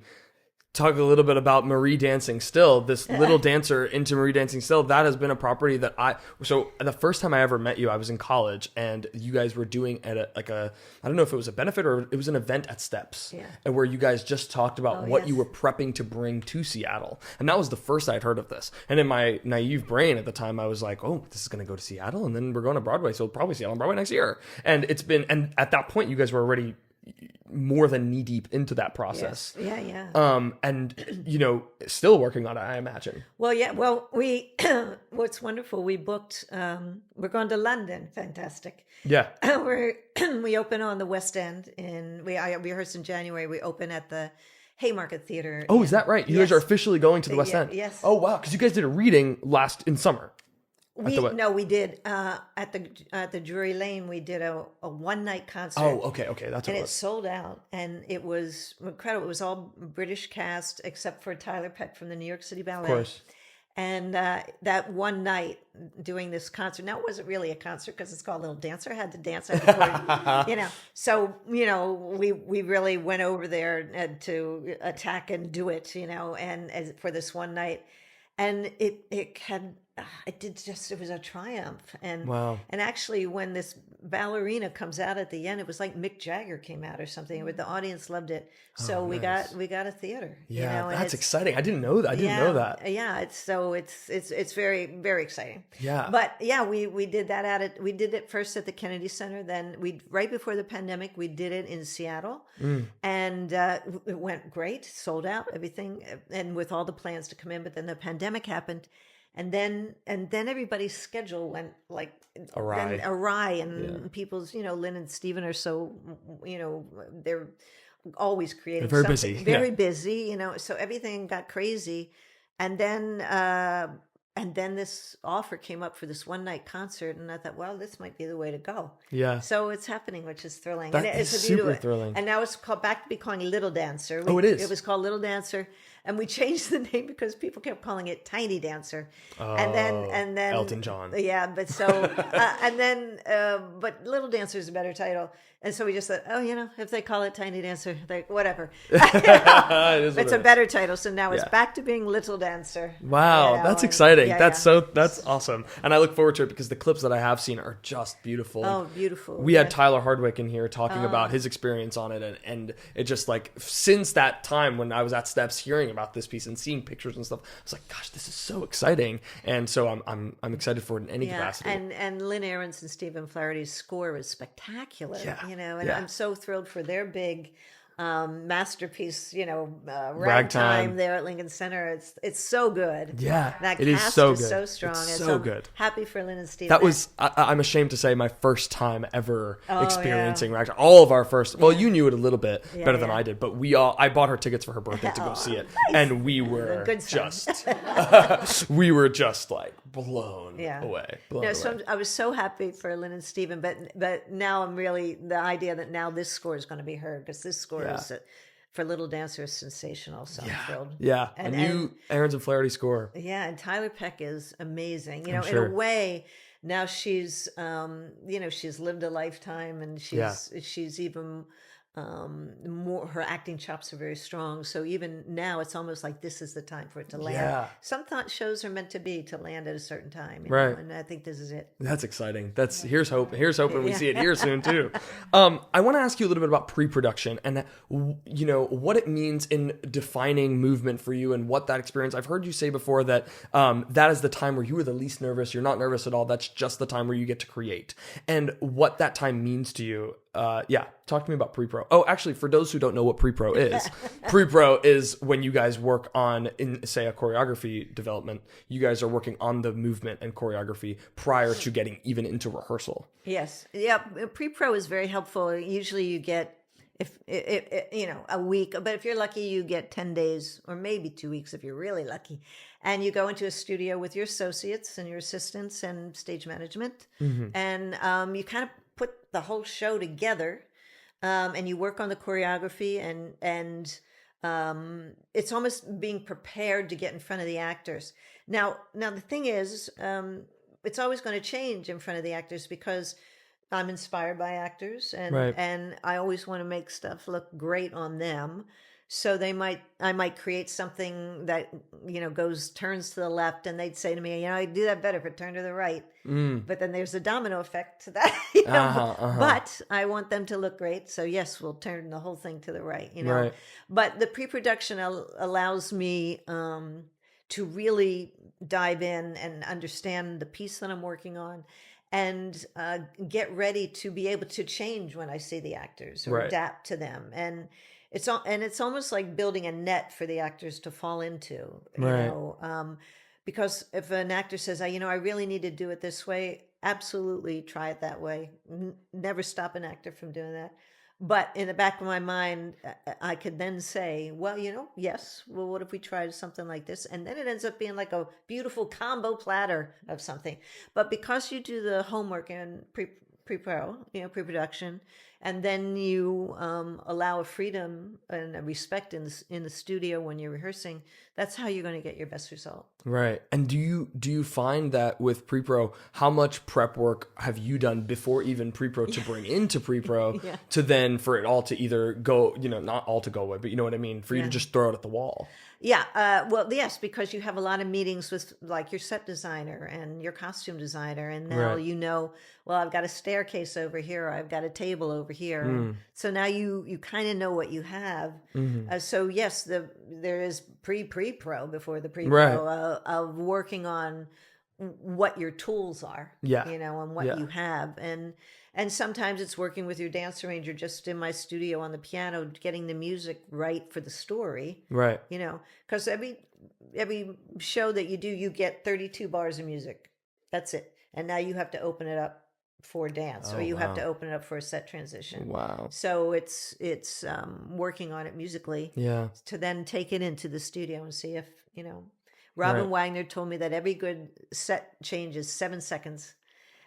talk a little bit about Marie Dancing Still, this little dancer into Marie Dancing Still. That has been a property that so the first time I ever met you, I was in college, and you guys were doing at I don't know if it was a benefit or it was an event at Steps, and where you guys just talked about what you were prepping to bring to Seattle. And that was the first I'd heard of this. And in my naive brain at the time, I was like, oh, this is going to go to Seattle, and then we're going to Broadway. So we'll probably see it on Broadway next year. And at that point, you guys were already more than knee deep into that process. Yes. Yeah. And still working on it, I imagine. Well, yeah. Well, we what's wonderful. We booked. We're going to London. Fantastic. Yeah. We open on the West End I rehearsed in January. We open at the Haymarket Theater. Oh, is that right? You guys are officially going to the West End. Yes. Oh, wow. Because you guys did a reading in summer. We did at the Drury Lane. We did a one night concert. Oh, okay, that's what and it it was. sold out, and it was incredible. It was all British cast except for Tyler Peck from the New York City Ballet. Of course. And that one night doing this concert. Now it wasn't really a concert because it's called Little Dancer. I had to dance before, So we really went over there to attack and do it, and for this one night, and it was a triumph. And wow. And actually, when this ballerina comes out at the end, it was like Mick Jagger came out or something. Where the audience loved it, so nice. we got a theater. Yeah, that's exciting. I didn't know that. I didn't know that. Yeah, it's very, very exciting. Yeah, but yeah, we did that we did it first at the Kennedy Center. Then right before the pandemic, we did it in Seattle, and it went great, sold out, everything, and with all the plans to come in. But then the pandemic happened. And then everybody's schedule went like awry, and people's, Lynn and Steven are so, they're always creating. They're very busy. Very busy, so everything got crazy. And then this offer came up for this one night concert, and I thought, well, this might be the way to go. Yeah. So it's happening, which is thrilling. That is super thrilling. And now it's back to be calling Little Dancer. It is. It was called Little Dancer. And we changed the name because people kept calling it Tiny Dancer. Oh, and then Elton John. Yeah, but but Little Dancer is a better title. And so we just thought, if they call it Tiny Dancer, whatever. It's a better title. So now it's back to being Little Dancer. Wow, that's exciting. That's awesome. And I look forward to it because the clips that I have seen are just beautiful. Oh, beautiful. We had Tyler Hardwick in here talking about his experience on it, and it just like since that time when I was at Steps hearing about this piece and seeing pictures and stuff, I was like, gosh, this is so exciting. And so I'm excited for it in any capacity. And Lynn Ahrens and Stephen Flaherty's score was spectacular. And I'm so thrilled for their big masterpiece, Ragtime there at Lincoln Center. It's so good. Yeah, that it cast is so good. so strong. It's and so good. Happy for Lynn and Steve. That was, I'm ashamed to say, my first time ever experiencing Ragtime. All of our first. Well, you knew it a little bit better than I did, but I bought her tickets for her birthday to go see it, and we were we were just like blown away. So I was so happy for Lynn and Steven, but now I'm really the idea that now this score is going to be heard because this score is for Little Dancer is sensational. So I'm thrilled. Yeah, a new Ahrens and Flaherty score. Yeah, and Tyler Peck is amazing. I'm in a way. Now she's, she's lived a lifetime, and she's even more. Her acting chops are very strong. So even now, it's almost like this is the time for it to land. Yeah. Some shows are meant to land at a certain time, right? And I think this is it. That's exciting. Here's hope. Here's hoping we see it here soon too. I want to ask you a little bit about pre-production and what it means in defining movement for you and what that experience. I've heard you say before that that is the time where you are the least nervous. You're not nervous at all. That's just the time where you get to create, and what that time means to you. Talk to me about pre-pro. Oh, actually, for those who don't know what pre-pro is, pre-pro is when you guys work on, in say, a choreography development, you guys are working on the movement and choreography prior to getting even into rehearsal. Yes. Yeah. Pre-pro is very helpful. Usually you get, if a week, but if you're lucky, you get 10 days or maybe 2 weeks if you're really lucky. And you go into a studio with your associates and your assistants and stage management. Mm-hmm. And you kind of put the whole show together, and you work on the choreography, and it's almost being prepared to get in front of the actors. Now the thing is, it's always going to change in front of the actors because I'm inspired by actors, and I always want to make stuff look great on them. So I might create something that, turns to the left, and they'd say to me, I'd do that better if it turned to the right. But then there's a domino effect to that, But I want them to look great. So yes, we'll turn the whole thing to the right, Right. But the pre-production allows me to really dive in and understand the piece that I'm working on, and get ready to be able to change when I see the actors or Right. adapt to them. And it's almost like building a net for the actors to fall into, you Right. know, because if an actor says, I really need to do it this way, absolutely try it that way. Never stop an actor from doing that. But in the back of my mind, I could then say, well, yes, well, what if we tried something like this? And then it ends up being like a beautiful combo platter of something. But because you do the homework and pre-production, and then you allow a freedom and a respect in the studio when you're rehearsing, that's how you're going to get your best result. Right. And do you find that with pre-pro, how much prep work have you done before even pre-pro to bring into pre-pro Yeah. to then for it all to either go, not all to go away, but you know what I mean? For you to just throw it at the wall. Yeah, well, yes, because you have a lot of meetings with like your set designer and your costume designer, and now Right. well, I've got a staircase over here, I've got a table over here. And so now you kind of know what you have. So yes, there is pre-pro before the pre-pro Right. of working on what your tools are, Yeah. and what Yeah. you have. And sometimes it's working with your dance arranger just in my studio on the piano, getting the music right for the story. Right. Because every show that you do, you get 32 bars of music. That's it. And now you have to open it up for dance, or you have to open it up for a set transition. Wow. So it's working on it musically Yeah. to then take it into the studio and see if, Robin Right. Wagner told me that every good set change is 7 seconds.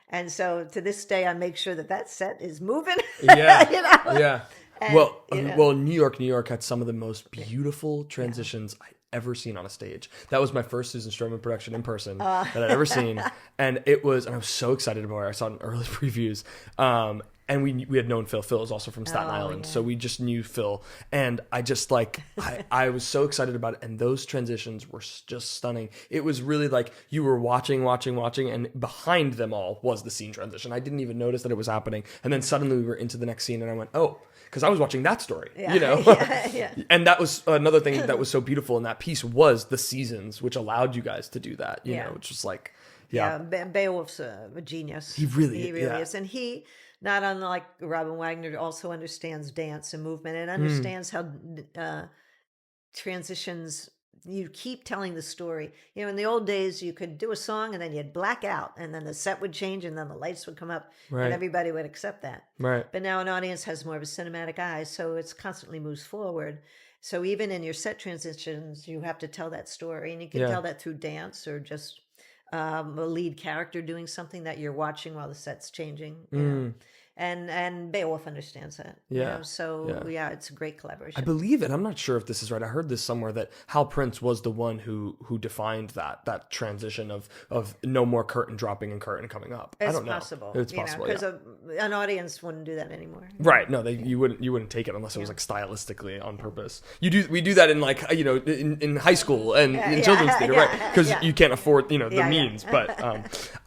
And so to this day, I make sure that set is moving. Yeah. Yeah. And, well, New York had some of the most beautiful transitions I'd ever seen on a stage. That was my first Susan Stroman production in person that I'd ever seen. And I was so excited about it. I saw it in early previews. And we had known Phil. Phil is also from Staten Island. Yeah. So we just knew Phil. And I just I was so excited about it. And those transitions were just stunning. It was really like you were watching. And behind them all was the scene transition. I didn't even notice that it was happening. And then suddenly we were into the next scene and I went, oh, because I was watching that story, Yeah. And that was another thing that was so beautiful in that piece was the seasons, which allowed you guys to do that, you know, which was like, Beowulf's a genius. He really is. And he, not unlike Robin Wagner, also understands dance and movement and understands how transitions, you keep telling the story. In the old days, you could do a song and then you'd black out and then the set would change and then the lights would come up and everybody would accept that. Right. But now an audience has more of a cinematic eye, so it constantly moves forward. So even in your set transitions, you have to tell that story, and you can tell that through dance or just a lead character doing something that you're watching while the set's changing. And Beowulf understands that. So it's a great collaboration. I believe it. I'm not sure if this is right. I heard this somewhere that Hal Prince was the one who defined that transition of no more curtain dropping and curtain coming up. I don't know. It's possible because an audience wouldn't do that anymore. Right? No, you wouldn't take it unless it was like stylistically on purpose. We do that in like in high school and in children's theater, right? Because you can't afford the means. But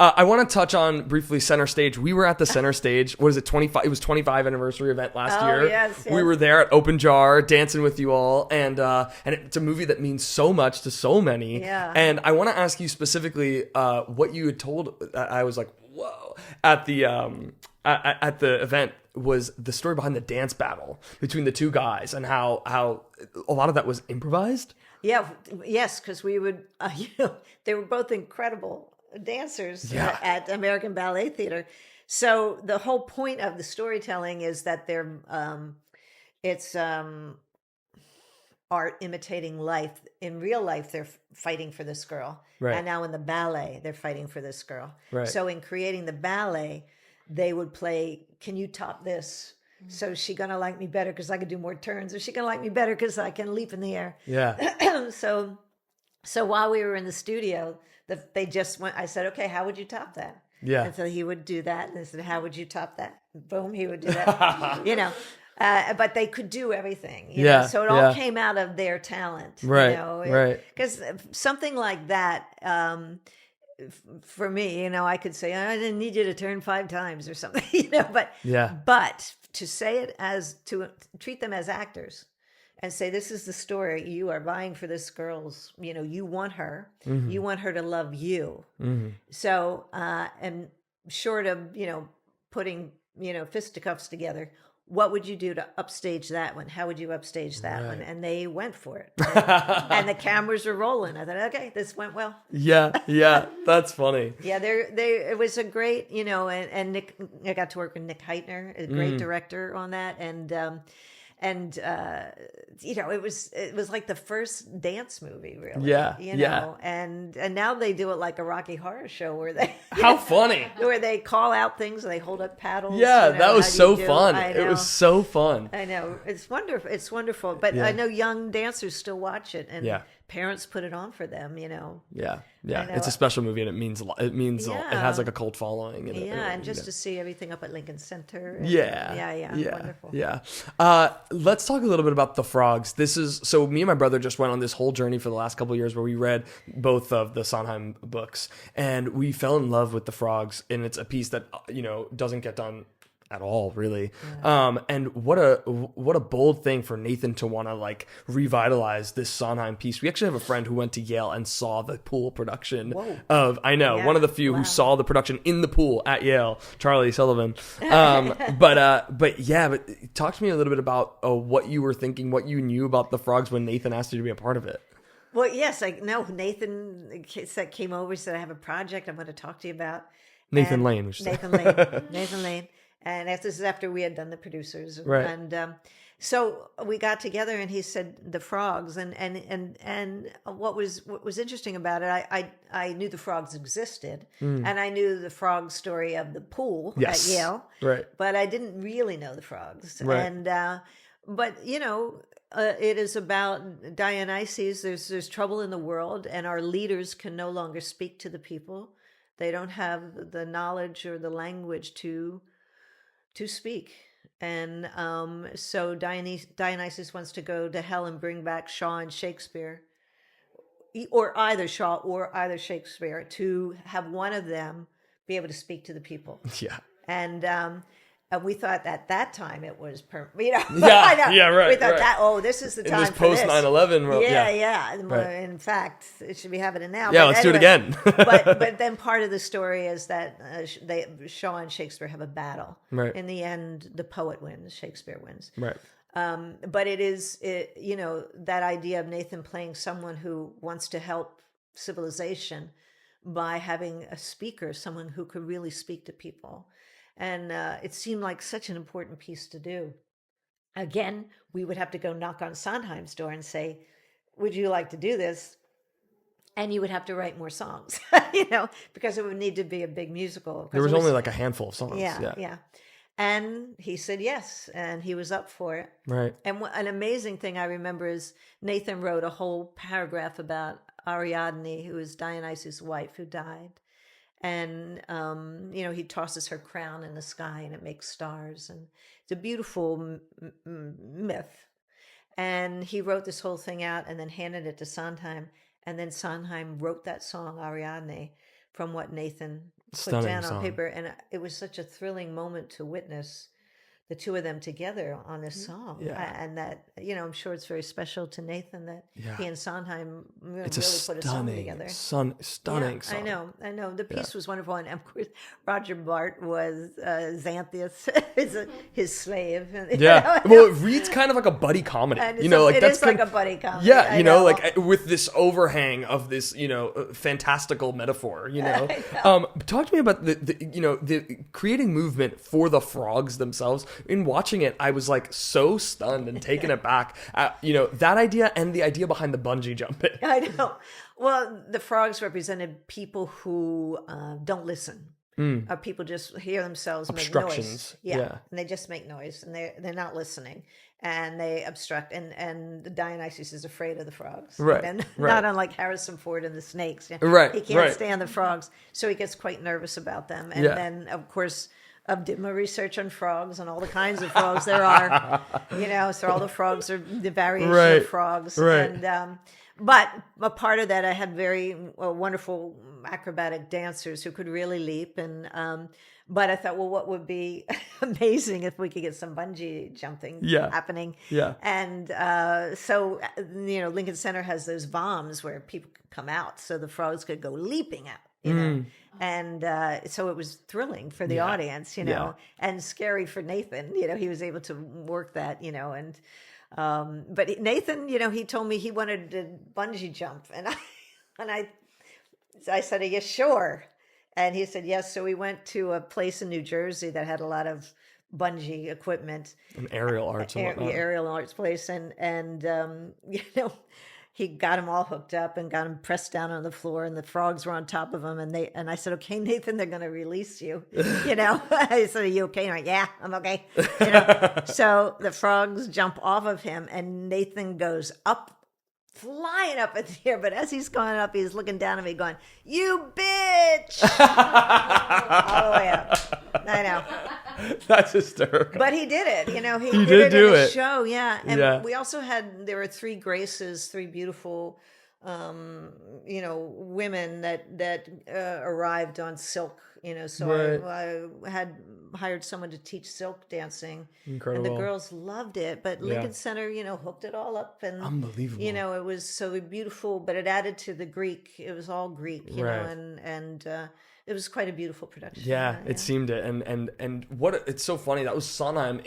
I want to touch on briefly Center Stage. We were at the Center Stage. What is it? 25. It was 25 anniversary event last year. Yes. We were there at Open Jar dancing with you all, and it's a movie that means so much to so many. Yeah. And I want to ask you specifically what you had told. I was like, whoa, at the event was the story behind the dance battle between the two guys and how a lot of that was improvised. Yeah. Yes, because we would. They were both incredible dancers at American Ballet Theater. So the whole point of the storytelling is that it's art imitating life. In real life, they're fighting for this girl. Right. And now in the ballet, they're fighting for this girl. Right. So in creating the ballet, they would play, can you top this? So is she going to like me better because I can do more turns? Or is she going to like me better because I can leap in the air? Yeah. So while we were in the studio, they just went, I said, okay, how would you top that? Yeah. And so he would do that. And I said, how would you top that? Boom, he would do that. But they could do everything. You know? So it all came out of their talent. Right. Right. Because something like that, for me, I could say, I didn't need you to turn 5 times or something, but to say it to treat them as actors and say, this is the story. You are vying for this girl's, you want her. Mm-hmm. You want her to love you. Mm-hmm. So, and short of, putting, fisticuffs together, what would you do to upstage that one? How would you upstage that one? And they went for it. And the cameras were rolling. I thought, okay, this went well. Yeah, that's funny. Yeah, it was a great, and Nick, I got to work with Nick Heitner, a great director on that. And it was like the first dance movie, really. Yeah. And now they do it like a Rocky Horror Show where they How funny. where they call out things and they hold up paddles. Yeah, that was so fun. I know. It was so fun. I know. It's wonderful. It's wonderful. But I know young dancers still watch it, and parents put it on for them, Yeah. It's a special movie, and it means a lot. It means it has like a cult following. And just to see everything up at Lincoln Center. And, wonderful. Yeah. Let's talk a little bit about The Frogs. So me and my brother just went on this whole journey for the last couple of years where we read both of the Sondheim books, and we fell in love with The Frogs, and it's a piece that, doesn't get done at all, really. And what a bold thing for Nathan to want to like revitalize this Sondheim piece. We actually have a friend who went to Yale and saw the pool production of, one of the few who saw the production in the pool at Yale, Charlie Sullivan. But talk to me a little bit about what you were thinking, what you knew about The Frogs when Nathan asked you to be a part of it. Well, yes, Nathan came over, said, I have a project I'm going to talk to you about. Nathan Lane. Nathan Lane. And this is after we had done the producers. Right. And so we got together and he said The Frogs. And what was interesting about it, I knew The Frogs existed. And I knew the frog story of the pool at Yale. Right. But I didn't really know the frogs. Right. And but it is about Dionysus. There's trouble in the world, and our leaders can no longer speak to the people. They don't have the knowledge or the language to speak. And so Dionysus wants to go to hell and bring back Shaw and Shakespeare, or either Shaw or either Shakespeare, to have one of them be able to speak to the people. Yeah. And we thought at that time it was, right. We thought this is the time in this for post 9/11 world. Yeah. Right. In fact, it should be happening now. Yeah, let's do it again. but then part of the story is that Shaw and Shakespeare have a battle. Right. In the end, the poet wins, Shakespeare wins. Right. But that idea of Nathan playing someone who wants to help civilization by having a speaker, someone who could really speak to people. And it seemed like such an important piece to do. Again, we would have to go knock on Sondheim's door and say, would you like to do this? And you would have to write more songs, because it would need to be a big musical. There was only like a handful of songs. Yeah. And he said yes, and he was up for it. Right. And an amazing thing I remember is Nathan wrote a whole paragraph about Ariadne, who was Dionysus' wife, who died. And, he tosses her crown in the sky and it makes stars. And it's a beautiful myth. And he wrote this whole thing out and then handed it to Sondheim. And then Sondheim wrote that song, Ariadne, from what Nathan put down on paper. And it was such a thrilling moment to witness the two of them together on this song. And that, I'm sure it's very special to Nathan that he and Sondheim really put a song together. Stunning song. I know. The piece was wonderful. And of course, Roger Bart was Xanthias, his slave. Well, it reads kind of like a buddy comedy. It is like a buddy comedy. Yeah, like with this overhang of this, fantastical metaphor, Talk to me about the creating movement for the frogs themselves. In watching it, I was like so stunned and taken aback at, that idea and the idea behind the bungee jumping. I know. Well, the frogs represented people who don't listen. Or people just hear themselves make noise. Yeah. And they just make noise and they're not listening. And they obstruct. And Dionysus is afraid of the frogs. Right. And not unlike Harrison Ford and the snakes. Right. He can't stand the frogs. So he gets quite nervous about them. And then, of course, I did my research on frogs and all the kinds of frogs there are, so all the frogs are the variation of frogs. Right. And, but a part of that, I had very wonderful acrobatic dancers who could really leap. And, but I thought, well, what would be amazing if we could get some bungee jumping happening. Yeah. And so, Lincoln Center has those bombs where people could come out so the frogs could go leaping out. you know. And so it was thrilling for the audience, you know, and scary for Nathan. You know, he was able to work that, you know, and but Nathan, you know, he told me he wanted to bungee jump, and I said, "Yes, sure." And he said, "Yes." So we went to a place in New Jersey that had a lot of bungee equipment, An aerial arts and whatnot. aerial arts place, and you know, he got them all hooked up and got them pressed down on the floor, and the frogs were on top of them. And I said, "Okay, Nathan, they're going to release you." You know, I said, "Are you okay?" And I'm like, "Yeah, I'm okay." You know? So the frogs jump off of him, and Nathan goes up, flying up in the air. But as he's going up, he's looking down at me, going, "You bitch!" All the way up. I know. That's hysterical. But he did it, you know. He did it do in a it. show, yeah. And Yeah. we also there were three graces, three beautiful, you know, women that arrived on silk, you know. So I had hired someone to teach silk dancing. Incredible. And the girls loved it. But Lincoln Center, you know, hooked it all up. And, Unbelievable. you know, it was so beautiful, but it added to the Greek. It was all Greek, you know, and it was quite a beautiful production. Yeah, it seemed it, and what it's so funny. That was Sondheim.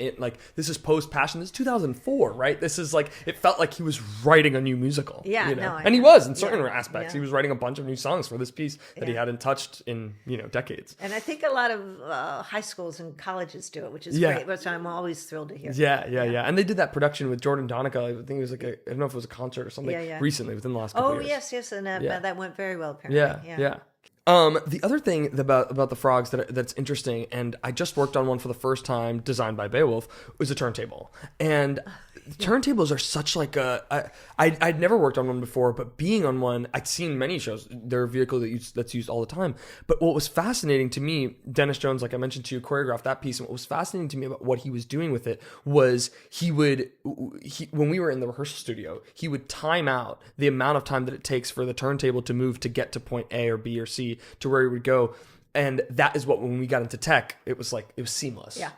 This is post Passion. This is 2004, right? This is like it felt like he was writing a new musical. Yeah, you know? no, and he was in certain yeah, aspects. yeah. He was writing a bunch of new songs for this piece that he hadn't touched in decades. And I think a lot of high schools and colleges do it, which is Yeah. great, which I'm always thrilled to hear. Yeah. And they did that production with Jordan Donica. I think it was like I don't know if it was a concert or something recently within the last couple Oh, years. yes, and that went very well, apparently. Yeah. The other thing about the frogs that's interesting, and I just worked on one for the first time, designed by Beowulf, was a turntable. And turntables are such like I'd never worked on one before, but being on one, I'd seen many shows. They're a vehicle that's used all the time. But what was fascinating to me, Dennis Jones, like I mentioned to you, choreographed that piece, and what was fascinating to me about what he was doing with it was when we were in the rehearsal studio, he would time out the amount of time that it takes for the turntable to move to get to point A or B or C to where he would go. And that is what, when we got into tech, it was seamless. Yeah.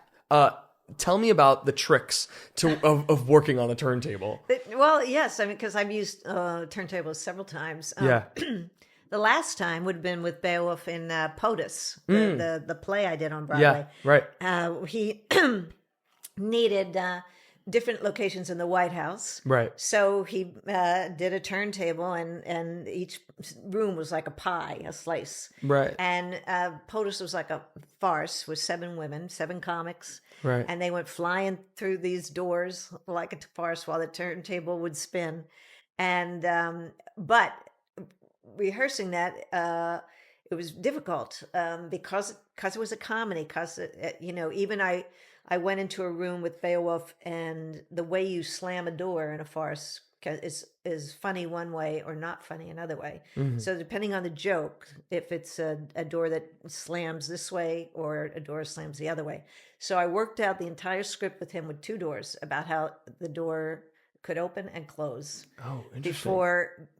Tell me about the tricks of working on a turntable. Well, yes, I mean, because I've used turntables several times. The last time would have been with Beowulf in POTUS, the play I did on Broadway. Yeah, right. He needed different locations in the White House. Right. So he did a turntable, and each room was like a pie, a slice. Right. And POTUS was like a farce with 7 women, 7 comics. Right. And they went flying through these doors like a farce while the turntable would spin. And but rehearsing that, it was difficult because it was a comedy. Because even I went into a room with Beowulf, and the way you slam a door in a farce is funny one way or not funny another way. Mm-hmm. So depending on the joke, if it's a door that slams this way or a door slams the other way. So I worked out the entire script with him with 2 doors about how the door could open and close. Oh, interesting.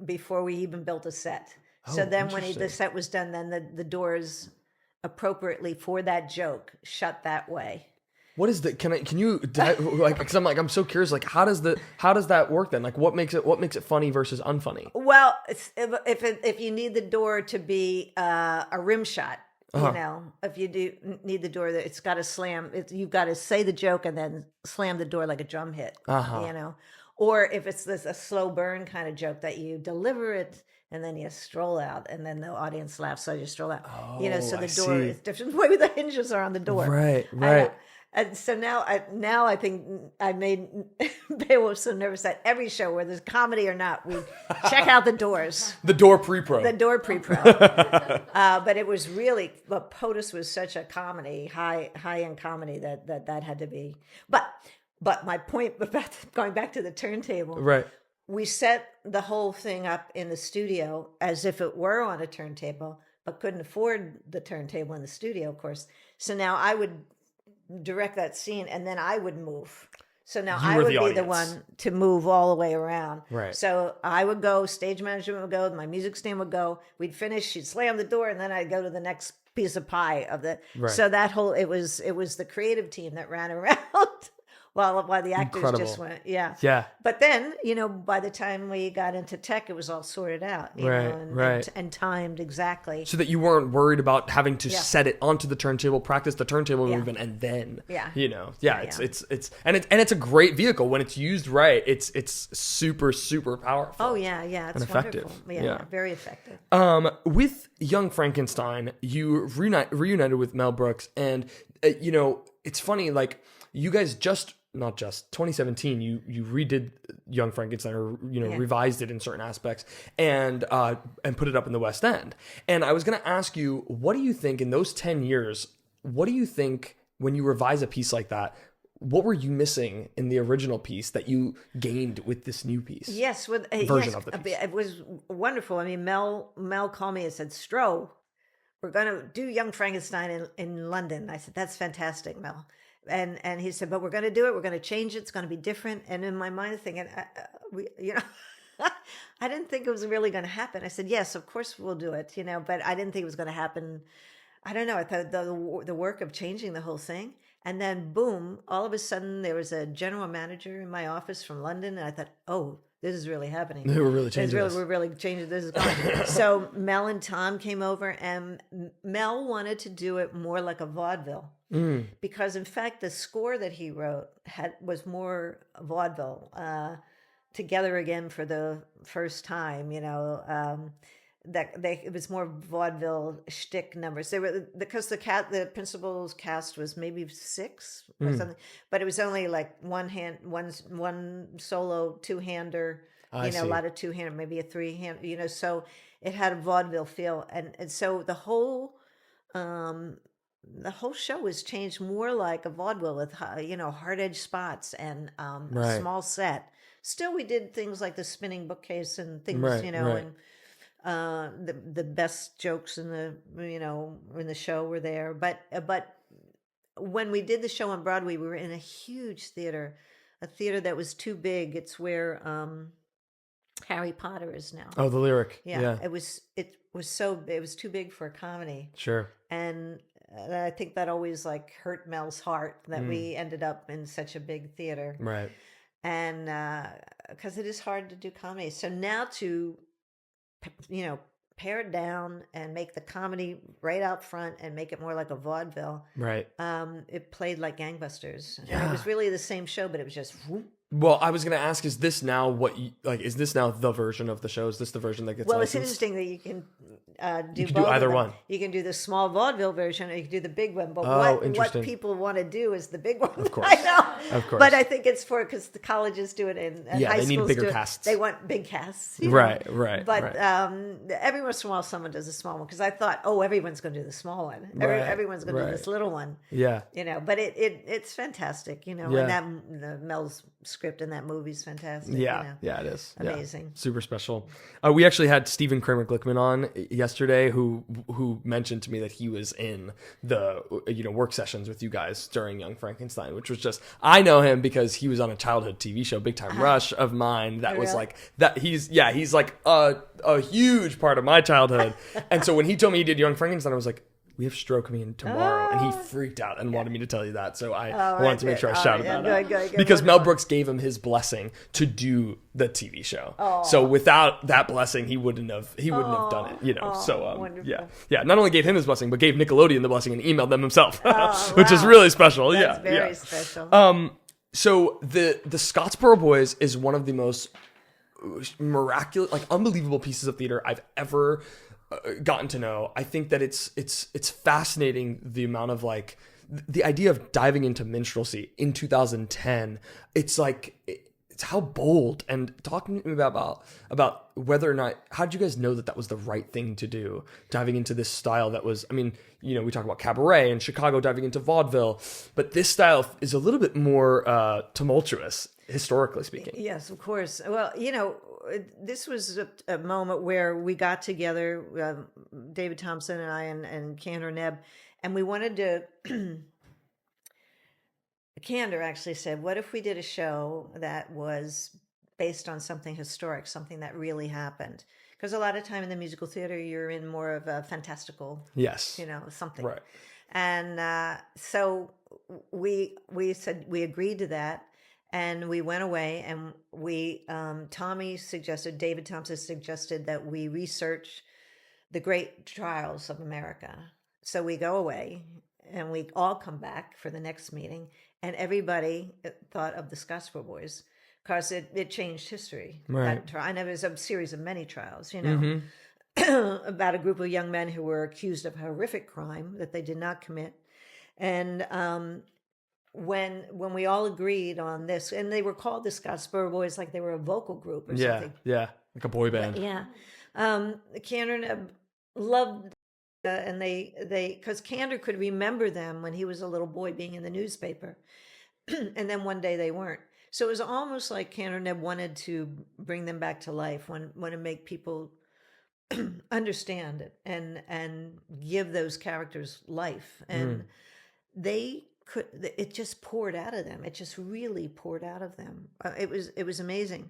Before we even built a set. So then when the set was done, then the doors appropriately for that joke shut that way. What is the? Can you like? Because I'm so curious. Like, how does that work then? Like, what makes it funny versus unfunny? Well, if you need the door to be a rim shot, if you do need the door that it's got to slam, you've got to say the joke and then slam the door like a drum hit. Or if it's a slow burn kind of joke that you deliver it and then you stroll out, and then the audience laughs, so you stroll out. So the door is different. The way the hinges are on the door. Right. And so now I think I made Beowulf so nervous that every show, whether it's comedy or not, we check out the doors. The door pre-pro. But it was really, POTUS was such a comedy, high-end comedy that had to be. But my point about going back to the turntable, right? We set the whole thing up in the studio as if it were on a turntable, but couldn't afford the turntable in the studio, of course. So now I would direct that scene, and then I would move. So now I would be the one to move all the way around. Right. So I would go, stage management would go, my music stand would go, we'd finish, she'd slam the door, and then I'd go to the next piece of pie of the. Right. So that whole it was the creative team that ran around while the actors Incredible. just went, yeah. Yeah. But then, by the time we got into tech, it was all sorted out, and timed exactly. So that you weren't worried about having to Yeah. set it onto the turntable, practice the turntable Yeah. movement, and then, Yeah. It's a great vehicle when it's used right. It's super, super powerful. Oh yeah, yeah, it's And effective. wonderful. Yeah, Yeah. very effective. With Young Frankenstein, you reunited with Mel Brooks, and it's funny, like you guys not just 2017, you redid Young Frankenstein, or revised it in certain aspects, and put it up in the West End. And I was going to ask you, what do you think in those 10 years? What do you think when you revise a piece like that? What were you missing in the original piece that you gained with this new piece? Yes, with version of the piece. It was wonderful. I mean, Mel called me and said, "Stro, we're going to do Young Frankenstein in London." I said, "That's fantastic, Mel." And he said, "But we're going to do it. We're going to change it. It's going to be different." And in my mind, I'm thinking, I didn't think it was really going to happen. I said, "Yes, of course we'll do it," but I didn't think it was going to happen. I don't know. I thought the work of changing the whole thing. And then boom, all of a sudden there was a general manager in my office from London. And I thought, oh, this is really happening. We're really changing this. We're really changing this. So Mel and Tom came over, and Mel wanted to do it more like a vaudeville. Because in fact, the score that he wrote was more vaudeville, together again for the first time, it was more vaudeville shtick numbers. They were, because the principal's cast was maybe 6 or something, but it was only like one solo two-hander, a lot of two-hander, maybe a three-hand, so it had a vaudeville feel, and so the whole show was changed more like a vaudeville with hard-edged spots and a small set. Still, we did things like the spinning bookcase and things, and the best jokes in the show were there. But when we did the show on Broadway, we were in a huge theater, a theater that was too big. It's where Harry Potter is now. Oh, the Lyric. Yeah. It was too big for a comedy. Sure. And I think that always hurt Mel's heart that we ended up in such a big theater. Right. And because it is hard to do comedy. So now to pare it down and make the comedy right out front and make it more like a vaudeville. Right. It played like gangbusters. Yeah. And it was really the same show, but it was just whoop. Well, I was going to ask, is this now is this now the version of the show? Is this the version that gets licensed? It's interesting that you can do can both do either of them. one. You can do the small vaudeville version, or you can do the big one. But what interesting. people want to do is the big one. Of course. I know. Of course. But I think it's because the colleges do it and high they need schools bigger do it. casts. They want big casts. Right. But every once in a while, someone does a small one, because I thought, everyone's going to do the small one. Everyone's going to do this little one. Yeah. But it's fantastic. And the Mel's script in that movie is fantastic. Yeah, it is Amazing. Yeah. Super special. We actually had Stephen Kramer Glickman on yesterday, who mentioned to me that he was in the work sessions with you guys during Young Frankenstein, which was just, I know him because he was on a childhood TV show, Big Time Rush of mine, that was like that. He's like a huge part of my childhood. And so when he told me he did Young Frankenstein, I was like, we have Stro coming in tomorrow, and he freaked out and wanted me to tell you that. So I wanted to make sure I shouted that out. Good, because Mel Brooks gave him his blessing to do the TV show. So without that blessing, he wouldn't have done it. Wonderful. Yeah. Not only gave him his blessing, but gave Nickelodeon the blessing and emailed them himself, which is really special. That's very special. So the Scottsboro Boys is one of the most miraculous, unbelievable pieces of theater I've ever gotten to know. I think that it's fascinating, the amount of the idea of diving into minstrelsy in 2010. It's how bold, and talking to me about whether or not, how did you guys know that was the right thing to do, diving into this style that was, we talk about cabaret and Chicago diving into vaudeville, but this style is a little bit more tumultuous, historically speaking. Yes, of course. Well, this was a moment where we got together, David Thompson and I and Candor Nebb, and we wanted to. Candor actually said, "What if we did a show that was based on something historic, something that really happened?" Because a lot of time in the musical theater, you're in more of a fantastical, yes, something. Right. And so we said we agreed to that, and we went away, and we David Thompson suggested that we research the great trials of America. So we go away, and we all come back for the next meeting, and everybody thought of the Scottsboro Boys because it changed history. Right. And it was a series of many trials, you know, about a group of young men who were accused of horrific crime that they did not commit. And when we all agreed on this, and they were called the Scottsboro Boys, like they were a vocal group or something. Yeah, like a boy band. Yeah. Candor loved, and they because Candor could remember them when he was a little boy being in the newspaper, and then one day they weren't. So it was almost like Candor Neb wanted to bring them back to life, want to make people understand it and give those characters life, and they could. It just poured out of them. It just really poured out of them. It was amazing.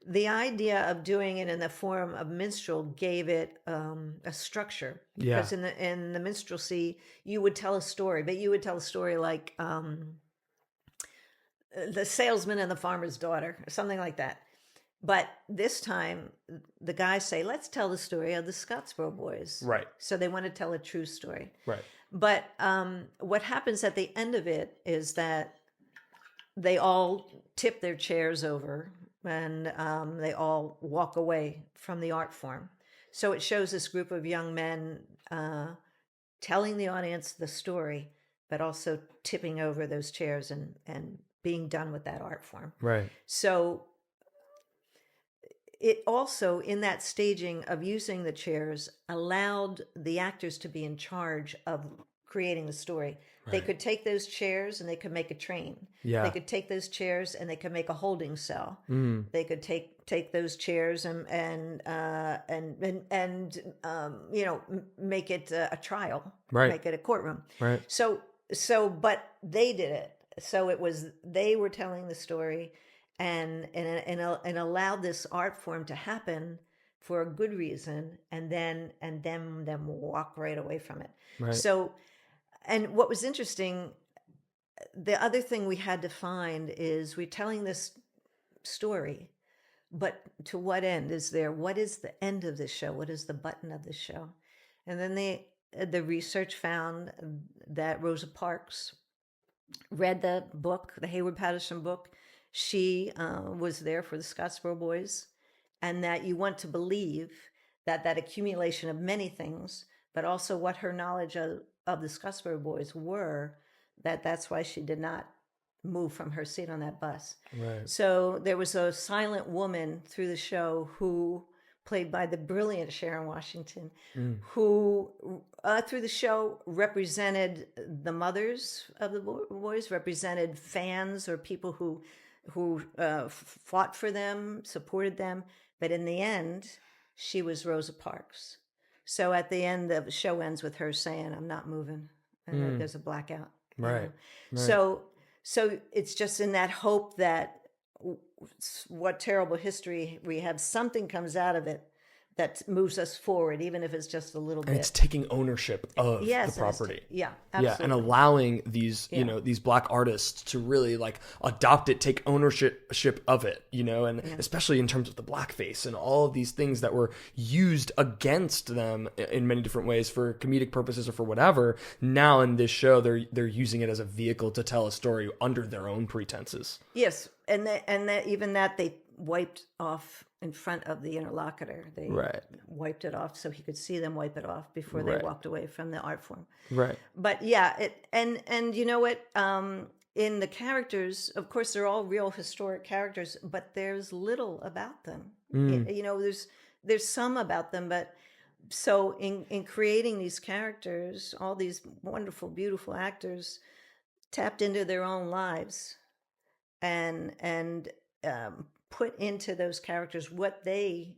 The idea of doing it in the form of minstrel gave it a structure. Yeah. Because in the minstrelsy, you would tell a story, but you would tell a story like the salesman and the farmer's daughter, or something like that. But this time, the guys say, let's tell the story of the Scottsboro Boys. Right. So they want to tell a true story. Right. But what happens at the end of it is that they all tip their chairs over, and they all walk away from the art form. So it shows this group of young men telling the audience the story, but also tipping over those chairs and being done with that art form. Right. So it also, in that staging of using the chairs, allowed the actors to be in charge of creating the story. Right. They could take those chairs and they could make a train. Yeah. They could take those chairs and they could make a holding cell. They could take those chairs and you know, make it a trial. Right. Make it a courtroom. Right. So but they did it. So it was, they were telling the story and allowed this art form to happen for a good reason, and then them walk right away from it. Right. So, and what was interesting, the other thing we had to find is we're telling this story, but to what end is there? What is the end of this show? What is the button of the show? And then the research found that Rosa Parks read the book, the Hayward Patterson book. She was there for the Scottsboro Boys, and that you want to believe that accumulation of many things, but also what her knowledge of the Scottsboro Boys were, that's why she did not move from her seat on that bus. Right. So there was a silent woman through the show who, played by the brilliant Sharon Washington, who through the show represented the mothers of the boys, represented fans or people who fought for them, supported them. But in the end, she was Rosa Parks. So at the end, the show ends with her saying, "I'm not moving." And there's a blackout. Right. Right. So it's just in that hope that what terrible history we have, something comes out of it that moves us forward, even if it's just a little bit. And it's taking ownership of the property. Yeah, absolutely. Yeah, and allowing these, you know, these black artists to really like adopt it, take ownership of it, you know, and especially in terms of the blackface and all of these things that were used against them in many different ways for comedic purposes or for whatever. Now in this show, they're using it as a vehicle to tell a story under their own pretenses. Yes, and even that they wiped off in front of the interlocutor. They wiped it off so he could see them wipe it off before they walked away from the art form. Right. But yeah, and you know what? In the characters, of course, they're all real historic characters, but there's little about them. You know, there's some about them, but so in creating these characters, all these wonderful, beautiful actors tapped into their own lives and put into those characters what they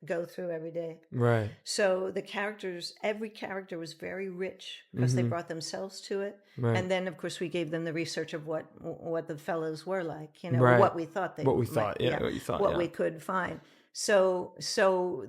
go through every day. Right. So the characters, every character was very rich because they brought themselves to it. Right. And then, of course, we gave them the research of what the fellows were like, you know, what we thought they what we thought, what you thought, what we could find. so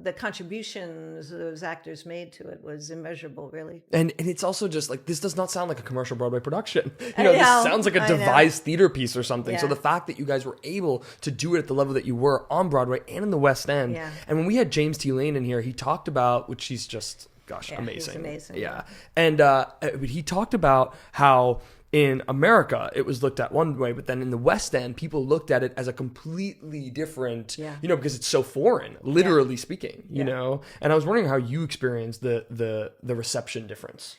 the contributions those actors made to it was immeasurable, really. And it's also just like, this does not sound like a commercial Broadway production. This sounds like a I know. devised theater piece or something. So Yeah. the fact that you guys were able to do it at the level that you were on Broadway and in the West End. Yeah. And when we had James T. Lane in here, he talked about, which he's just, gosh, Yeah, he's amazing. amazing, Yeah. And he talked about how in America it was looked at one way, but then in the West End, people looked at it as a completely different, Yeah. because it's so foreign, literally speaking, you Yeah. know? And I was wondering how you experienced the reception difference.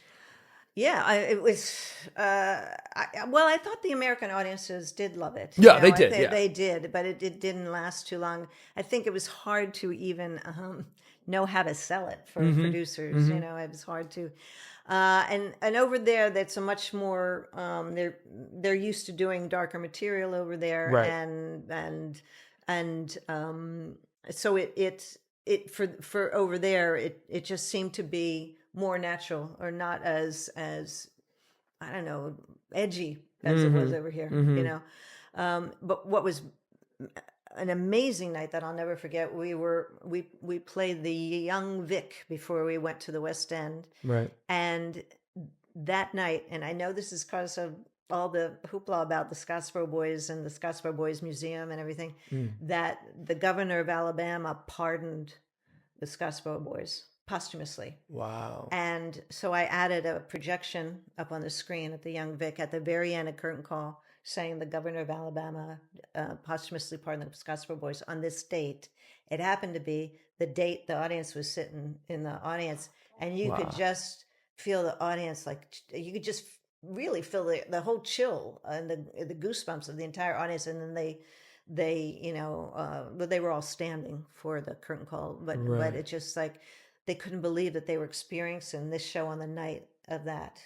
Yeah, it was. I thought the American audiences did love it. Yeah, they did, yeah. They did, but it didn't last too long. I think it was hard to even know how to sell it for producers. You know, it was hard to. And over there, that's a much more. They're used to doing darker material over there, Right. and so it for over there, it just seemed to be more natural, or not as I don't know, edgy as it was over here, you know. But what was an amazing night that I'll never forget, we played the Young Vic before we went to the West End, Right. and that night, and I know this is because of all the hoopla about the Scottsboro Boys and the Scottsboro Boys Museum and everything, that the governor of Alabama pardoned the Scottsboro Boys posthumously. Wow. And so I added a projection up on the screen at the Young Vic at the very end of curtain call, saying the governor of Alabama posthumously pardoned the Scottsboro Boys on this date. It happened to be the date the audience was sitting in the audience, and you could just feel the audience, like you could just really feel the whole chill and the goosebumps of the entire audience. And then they but they were all standing for the curtain call, but it's just like they couldn't believe that they were experiencing this show on the night of that,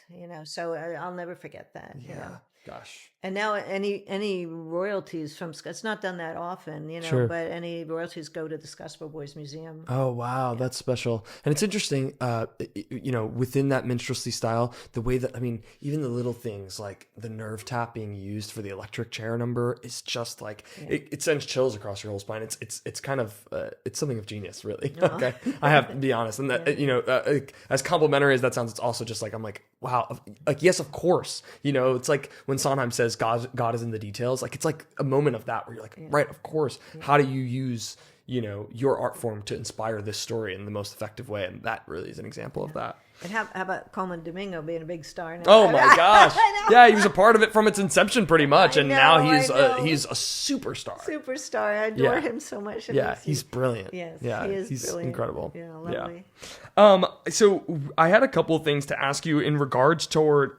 so I'll never forget that. Yeah. Gosh. And now any royalties from it's not done that often, Sure. but any royalties go to the Scottsboro Boys Museum. Oh, wow. That's special. And it's interesting, within that minstrelsy style, the way that, even the little things like the nerve tap being used for the electric chair number is just like, it sends chills across your whole spine. It's kind of, it's something of genius, really. Okay. I have to be honest. And that, as complimentary as that sounds, it's also just like, I'm like, wow. Like, yes, of course. It's like when Sondheim says God is in the details. Like, it's like a moment of that where you're like, right, of course. How do you use, your art form to inspire this story in the most effective way? And that really is an example of that. And how about Coleman Domingo being a big star now? Oh my gosh. I know. Yeah, he was a part of it from its inception pretty much. And now I he's know. he's a superstar. Superstar. I adore Yeah. him so much. Yeah, he's brilliant. Yes, yeah, he is he's brilliant. incredible. Yeah, lovely. So I had a couple of things to ask you in regards to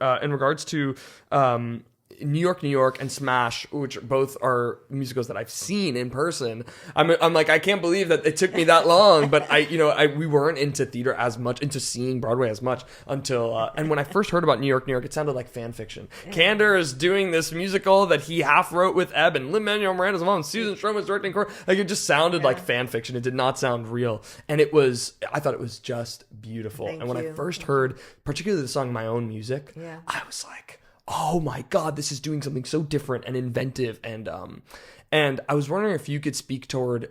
New York, and Smash, which both are musicals that I've seen in person. I'm like, I can't believe that it took me that long, but we weren't into theater as much, into seeing Broadway as much until, and when I first heard about New York, it sounded like fan fiction. Kander is doing this musical that he half wrote with Ebb, and Lin-Manuel Miranda's mom, Susan Stroman's directing. Like, it just sounded like fan fiction. It did not sound real. And I thought it was just beautiful. Thank and when I you. first heard, particularly the song My Own Music, Yeah. I was like, oh my God, this is doing something so different and inventive. And I was wondering if you could speak toward,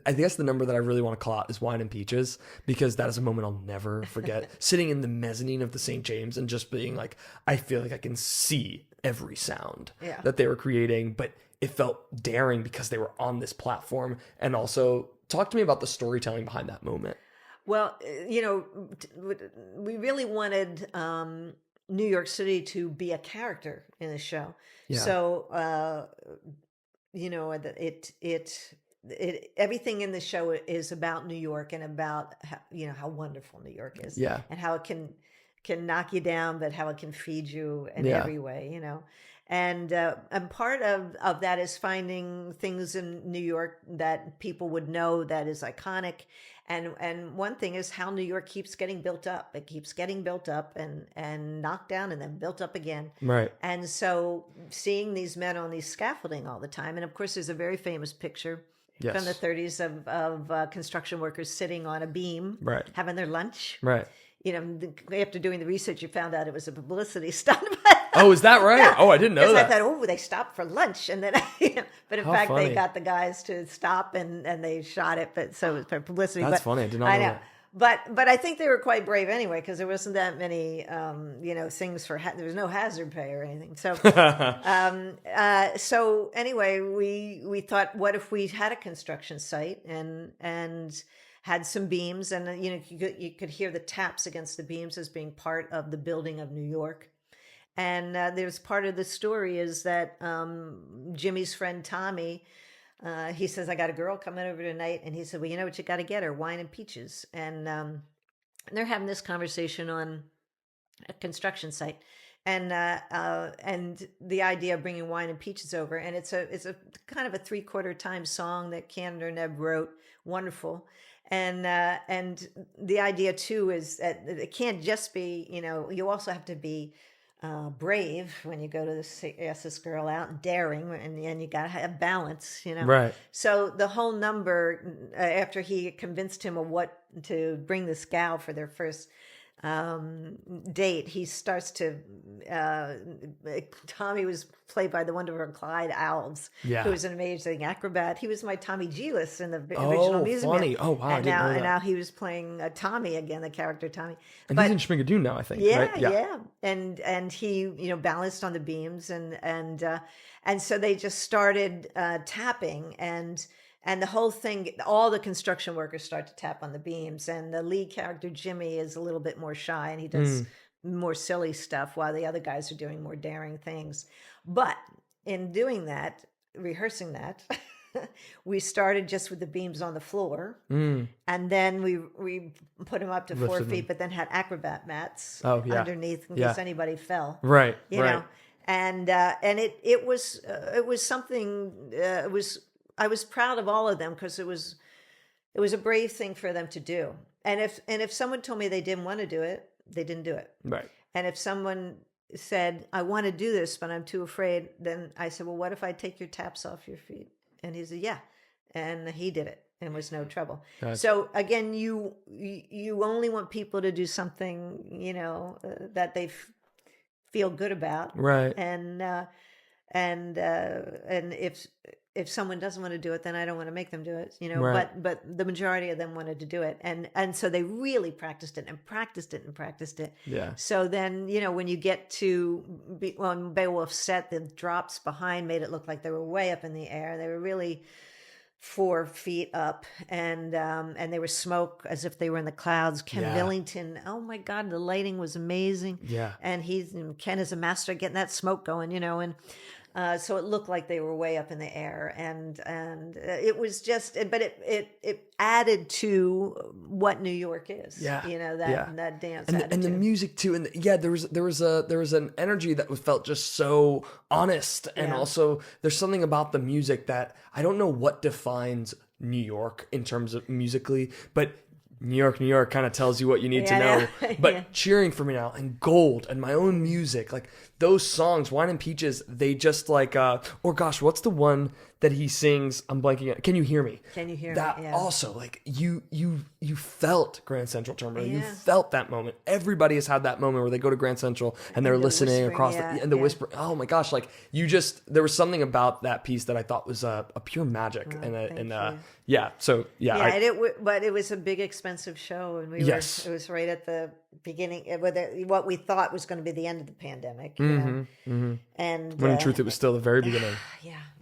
I guess the number that I really want to call out is Wine and Peaches, because that is a moment I'll never forget. Sitting in the mezzanine of the St. James and just being like, I feel like I can see every sound that they were creating, but it felt daring because they were on this platform. And also, talk to me about the storytelling behind that moment. Well, we really wanted New York City to be a character in the show. Yeah. So, everything in the show is about New York and about how wonderful New York is. Yeah. And how it can knock you down, but how it can feed you in Yeah. every way. And part of that is finding things in New York that people would know that is iconic. And one thing is how New York keeps getting built up. It keeps getting built up and knocked down and then built up again. Right. And so seeing these men on these scaffolding all the time. And of course, there's a very famous picture from the 30s of construction workers sitting on a beam, Right. having their lunch. Right. After doing the research, you found out it was a publicity stunt. Oh, is that right? Oh, I didn't know Because I that. thought, oh, they stopped for lunch, and then, but in How fact, funny. they got the guys to stop, and they shot it. But so it was for publicity. That's but, funny. I did not know that. But I think they were quite brave anyway, because there wasn't that many, things for. There was no hazard pay or anything. So, so anyway, we thought, what if we had a construction site and had some beams, and you could hear the taps against the beams as being part of the building of New York. And there's part of the story is that Jimmy's friend Tommy, he says, I got a girl coming over tonight. And he said, well, you know what you got to get her? Wine and peaches. And they're having this conversation on a construction site. And the idea of bringing wine and peaches over. And it's a kind of a 3/4 time song that Cantor Neb wrote. Wonderful. And the idea, too, is that it can't just be, you also have to be brave when you go to ask this girl out, and daring, and you got to have balance, Right. So the whole number, after he convinced him of what to bring this gal for their first date, he starts to Tommy was played by the wonderful Clyde Alves, Yeah. who was an amazing acrobat. He was my Tommy Gillis in the original music. Funny. Oh, wow, I And didn't know that. and now he was playing Tommy again, the character Tommy. And he's in Schmigadoon now, I think. Yeah, right? yeah, and he balanced on the beams, and so they just started tapping, and the whole thing, all the construction workers start to tap on the beams, and the lead character Jimmy is a little bit more shy, and he does more silly stuff while the other guys are doing more daring things. But in doing that, rehearsing that, we started just with the beams on the floor, and then we put them up to 4 Lifted feet, them. but then had acrobat mats Oh, yeah. underneath in Yeah. case anybody fell. Right. You right. know, and it was something. I was proud of all of them, because it was a brave thing for them to do. And if someone told me they didn't want to do it, they didn't do it. Right. And if someone said, I want to do this, but I'm too afraid, then I said, well, what if I take your taps off your feet? And he said, yeah. And he did it, and was no trouble. Gotcha. So again, you only want people to do something, that they feel good about. Right. And if someone doesn't want to do it, then I don't want to make them do it, Right. but the majority of them wanted to do it. And so they really practiced it and practiced it and practiced it. Yeah. So then, when you get to on Beowulf's set, the drops behind made it look like they were way up in the air. They were really 4 feet up, and they were smoke as if they were in the clouds. Ken Yeah. Billington, oh my God, the lighting was amazing. Yeah. And Ken is a master at getting that smoke going, and so it looked like they were way up in the air, and it was just, but it added to what New York is. Yeah. That dance And the music too, and there was an energy that felt just so honest, and Yeah. also there's something about the music that I don't know what defines New York in terms of musically, but New York kind of tells you what you need to know. But Yeah. Cheering for Me Now and Gold and my own music, like those songs, Wine and Peaches, they just like, or gosh, what's the one that he sings? I'm blanking out. Can You Hear Me? Can You Hear Me? That Yeah. also, like you felt Grand Central Terminal. You Yeah. felt that moment. Everybody has had that moment where they go to Grand Central and they're the listening whispering, across yeah, and the yeah. whisper. Oh my gosh, like there was something about that piece that I thought was a pure magic. thank you. Yeah. So yeah. Yeah, but it was a big, expensive show, and Yes. it was right at the beginning, what we thought was going to be the end of the pandemic, and when in truth, it was still the very beginning.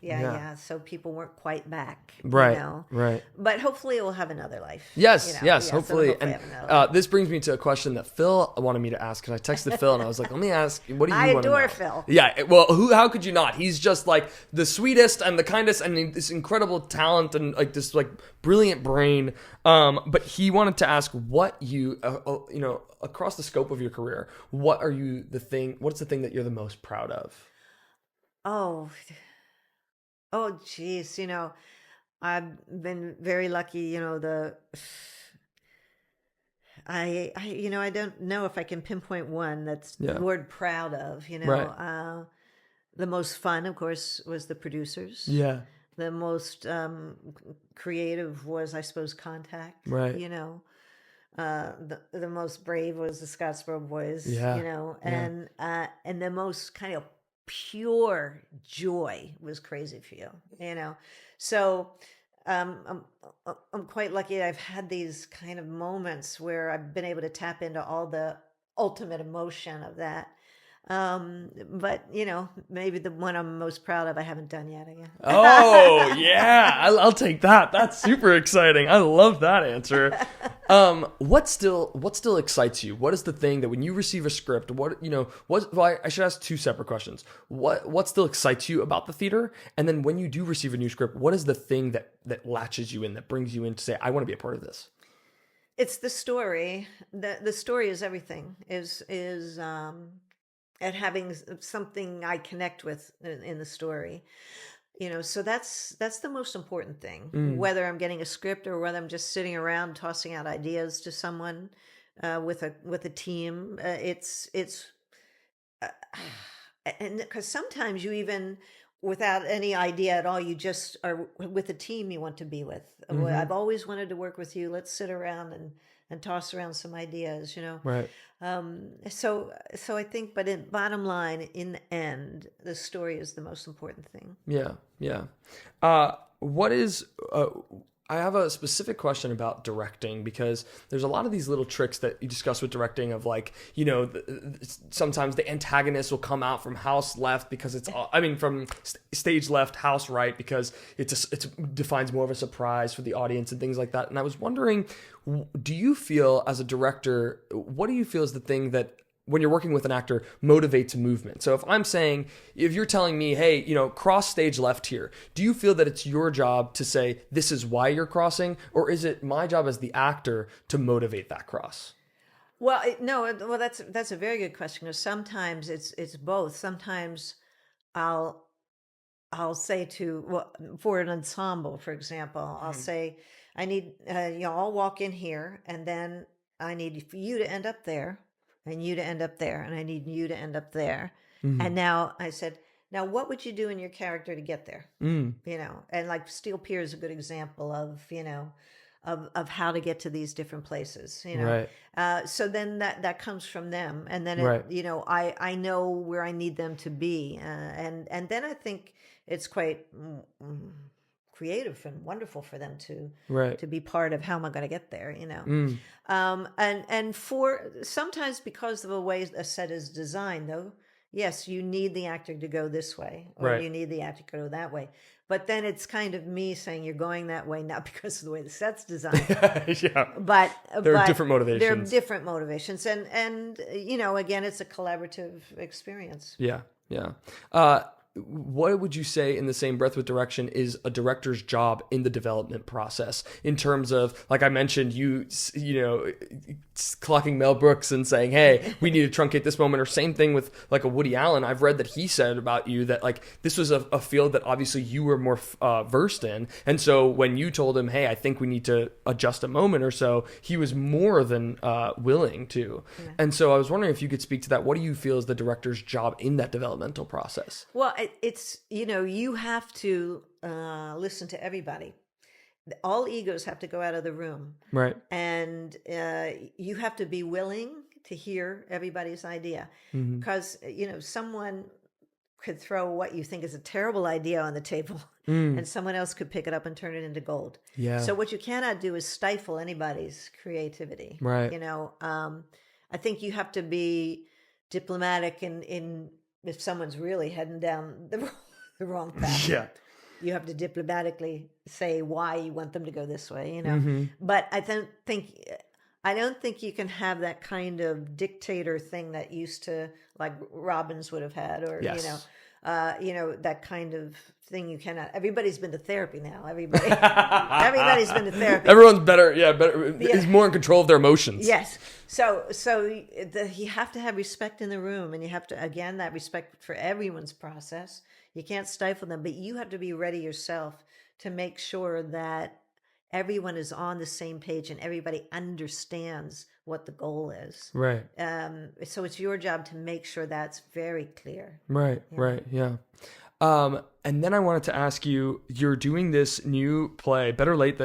yeah. So people weren't quite back, Right. Right. But hopefully, it will have another life. Yes, Yeah, yes, so hopefully. have And another life. this brings me to a question that Phil wanted me to ask, because I texted Phil and I was like, let me ask, what do you I want to adore know? Phil. Yeah, well, how could you not? He's just like the sweetest and the kindest and this incredible talent and like this like brilliant brain. But he wanted to ask what you, across the scope of your career, what's the thing that you're the most proud of? Oh, geez. I've been very lucky. I don't know if I can pinpoint one that's Yeah. the word proud of. Right. The most fun, of course, was the producers. Yeah. The most creative was, I suppose, Contact. Right. The most brave was the Scottsboro Boys, Yeah. you know, and the most kind of pure joy was Crazy for You, you know. So I'm quite lucky. I've had these kind of moments where I've been able to tap into all the ultimate emotion of that. But you know, maybe the one I'm most proud of, I haven't done yet again. Oh yeah, I'll take that. That's super exciting. I love that answer. What still excites you? What is the thing that when you receive a script, I should ask two separate questions. What still excites you about the theater? And then when you do receive a new script, what is the thing that latches you in, that brings you in to say, I want to be a part of this? It's the story. The story is everything. And having something I connect with in the story, you know. So that's the most important thing. Whether I'm getting a script or whether I'm just sitting around tossing out ideas to someone with a team, and because sometimes you even without any idea at all, you just are with a team you want to be with. I've always wanted to work with you. Let's sit around and toss around some ideas, you know. Right. So I think, but bottom line, in the end, the story is the most important thing. Yeah. Yeah. I have a specific question about directing, because there's a lot of these little tricks that you discuss with directing of, like, you know, sometimes the antagonist will come out from house left because from stage left, house right, because it defines more of a surprise for the audience and things like that. And I was wondering, do you feel as a director, what do you feel is the thing that, when you're working with an actor, motivates movement? So if you're telling me, hey, you know, cross stage left here, do you feel that it's your job to say, this is why you're crossing? Or is it my job as the actor to motivate that cross? Well, well, that's a very good question. Because sometimes it's both. Sometimes I'll say for an ensemble, for example, I'll say, I need, I'll walk in here, and then I need for you to end up there, and you to end up there, and I need you to end up there. And now I said, now what would you do in your character to get there? You know, and like Steel Pier is a good example of, you know, of how to get to these different places, you know. Right. So then that comes from them, and then Right. you know, I know where I need them to be, and then I think it's quite creative and wonderful for them to be part of how am I going to get there, you know. And for sometimes, because of the way a set is designed, though, yes, you need the actor to go this way, or you need the actor to go that way. But then it's kind of me saying, you're going that way not because of the way the set's designed, Yeah. but There are different motivations. There are different motivations, and you know, again, it's a collaborative experience. Yeah. Yeah. What would you say, in the same breath with direction, is a director's job in the development process, in terms of, like I mentioned, you know, clocking Mel Brooks and saying, hey, we need to truncate this moment, or same thing with like a Woody Allen. I've read that he said about you that, like, this was a field that obviously you were more versed in. And so when you told him, hey, I think we need to adjust a moment or so, he was more than willing to. Yeah. And so I was wondering if you could speak to that. What do you feel is the director's job in that developmental process? Well, it's, you know, you have to listen to everybody. All egos have to go out of the room. Right. And you have to be willing to hear everybody's idea. Because, you know, someone could throw what you think is a terrible idea on the table, and someone else could pick it up and turn it into gold. Yeah. So what you cannot do is stifle anybody's creativity. Right. You know, I think you have to be diplomatic in if someone's really heading down the wrong path. Yeah. You have to diplomatically say why you want them to go this way, you know. But I don't think you can have that kind of dictator thing that used to, like, Robbins would have had, or Yes. you know, that kind of thing. You cannot. Everybody's been to therapy now. Everybody's been to therapy. Everyone's better. Is more in control of their emotions. Yes. So you have to have respect in the room, and you have to, again, that respect for everyone's process. You can't stifle them, but you have to be ready yourself to make sure that everyone is on the same page and everybody understands what the goal is. Right. So it's your job to make sure that's very clear. Right. Yeah. Right. Yeah. And then I wanted to ask you, you're doing this new play, Better Late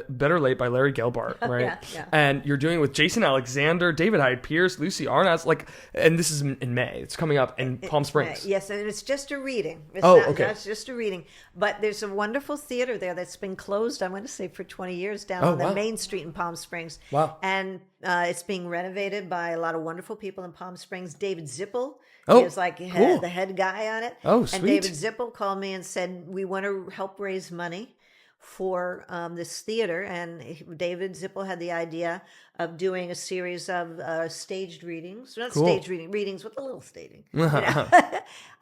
by Larry Gelbart, right? Yeah. And you're doing it with Jason Alexander, David Hyde Pierce, Lucy Arnaz, and this is in May. It's coming up in Palm Springs. Yes, and it's just a reading. Okay. It's just a reading. But there's a wonderful theater there that's been closed, I want to say, for 20 years down on the main street in Palm Springs. Wow. And it's being renovated by a lot of wonderful people in Palm Springs. David Zippel. Oh, he was like cool. the head guy on it. Oh, And sweet. David Zippel called me and said, we want to help raise money for this theater. And David Zippel had the idea of doing a series of staged readings. Not Cool. staged readings with a little staging.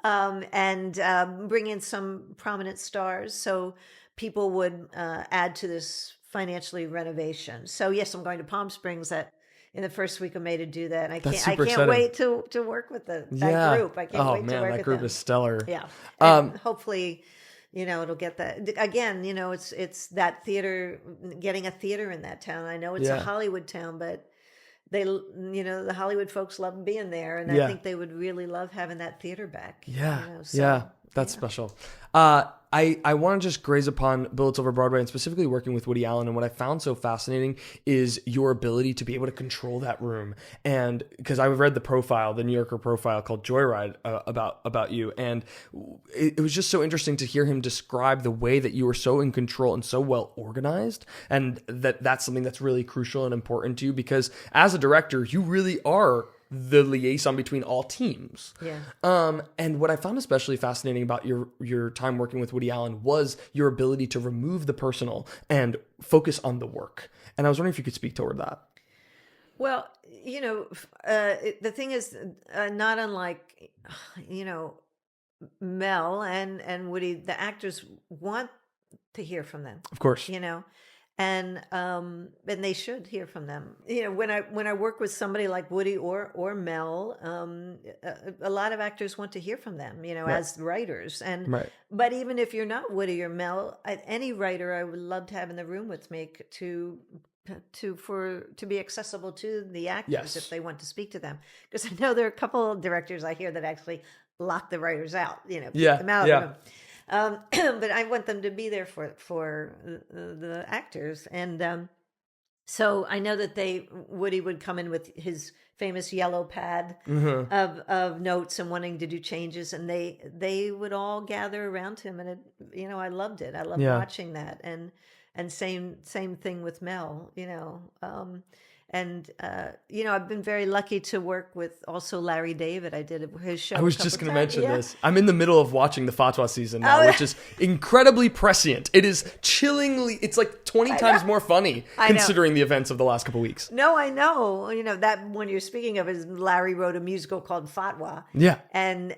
And bring in some prominent stars so people would add to this financially renovation. So yes, I'm going to Palm Springs in the first week of May to do that. And I That's can't super exciting. wait to work with that group. I can't wait to work that with group them. is stellar. Yeah. And hopefully, it'll get that again, it's that theater, getting a theater in that town. I know it's a Hollywood town, but they, the Hollywood folks love being there. And I think they would really love having that theater back. Yeah. That's special. I want to just graze upon Billets Over Broadway and specifically working with Woody Allen. And what I found so fascinating is your ability to be able to control that room. And because I've read the New Yorker profile called Joyride about you. And it was just so interesting to hear him describe the way that you were so in control and so well organized. And that's something that's really crucial and important to you because as a director, you really are the liaison between all teams. Yeah. And what I found especially fascinating about your time working with Woody Allen was your ability to remove the personal and focus on the work. And I was wondering if you could speak toward that. Well, the thing is, not unlike, Mel and Woody, the actors want to hear from them. Of course. And they should hear from them. When I work with somebody like Woody or Mel, a lot of actors want to hear from them, as writers. But even if you're not Woody or Mel, any writer I would love to have in the room with me to be accessible to the actors if they want to speak to them. Because I know there are a couple of directors I hear that actually lock the writers out, keep them out of the room. But I want them to be there for the actors. And so I know that Woody would come in with his famous yellow pad of notes and wanting to do changes. And they would all gather around him. And, I loved it. I loved watching that. And same thing with Mel, I've been very lucky to work with also Larry David. I did his show. I was just going to mention this. I'm in the middle of watching the Fatwa season now, which is incredibly prescient. It is chillingly, it's like 20 times more funny considering the events of the last couple weeks. No, I know. That when you're speaking of is Larry wrote a musical called Fatwa. Yeah. And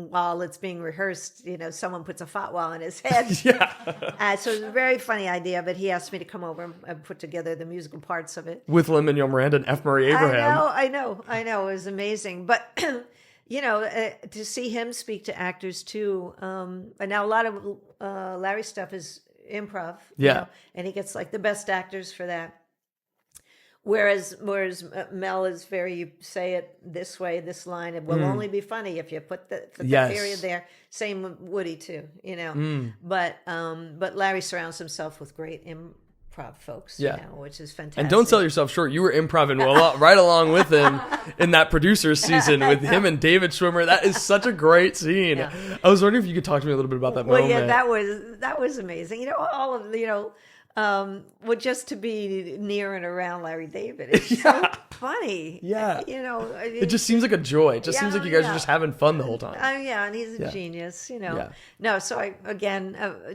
while it's being rehearsed, someone puts a fatwa on his head. So it's a very funny idea, but he asked me to come over and put together the musical parts of it with Lin-Manuel Miranda and F. Murray Abraham. I know. It was amazing. But to see him speak to actors too. And now a lot of Larry's stuff is improv. And he gets like the best actors for that. Whereas Mel is you say it this way, this line, it will only be funny if you put the period there. Same with Woody too, But Larry surrounds himself with great improv folks, which is fantastic. And don't sell yourself short. You were improvising right along with him in that producer's season with him and David Schwimmer. That is such a great scene. I was wondering if you could talk to me a little bit about that moment. Well, that was amazing. All of just to be near and around Larry David. It's so funny. It just seems like a joy. It just seems like you guys are just having fun the whole time. And he's a genius, No, so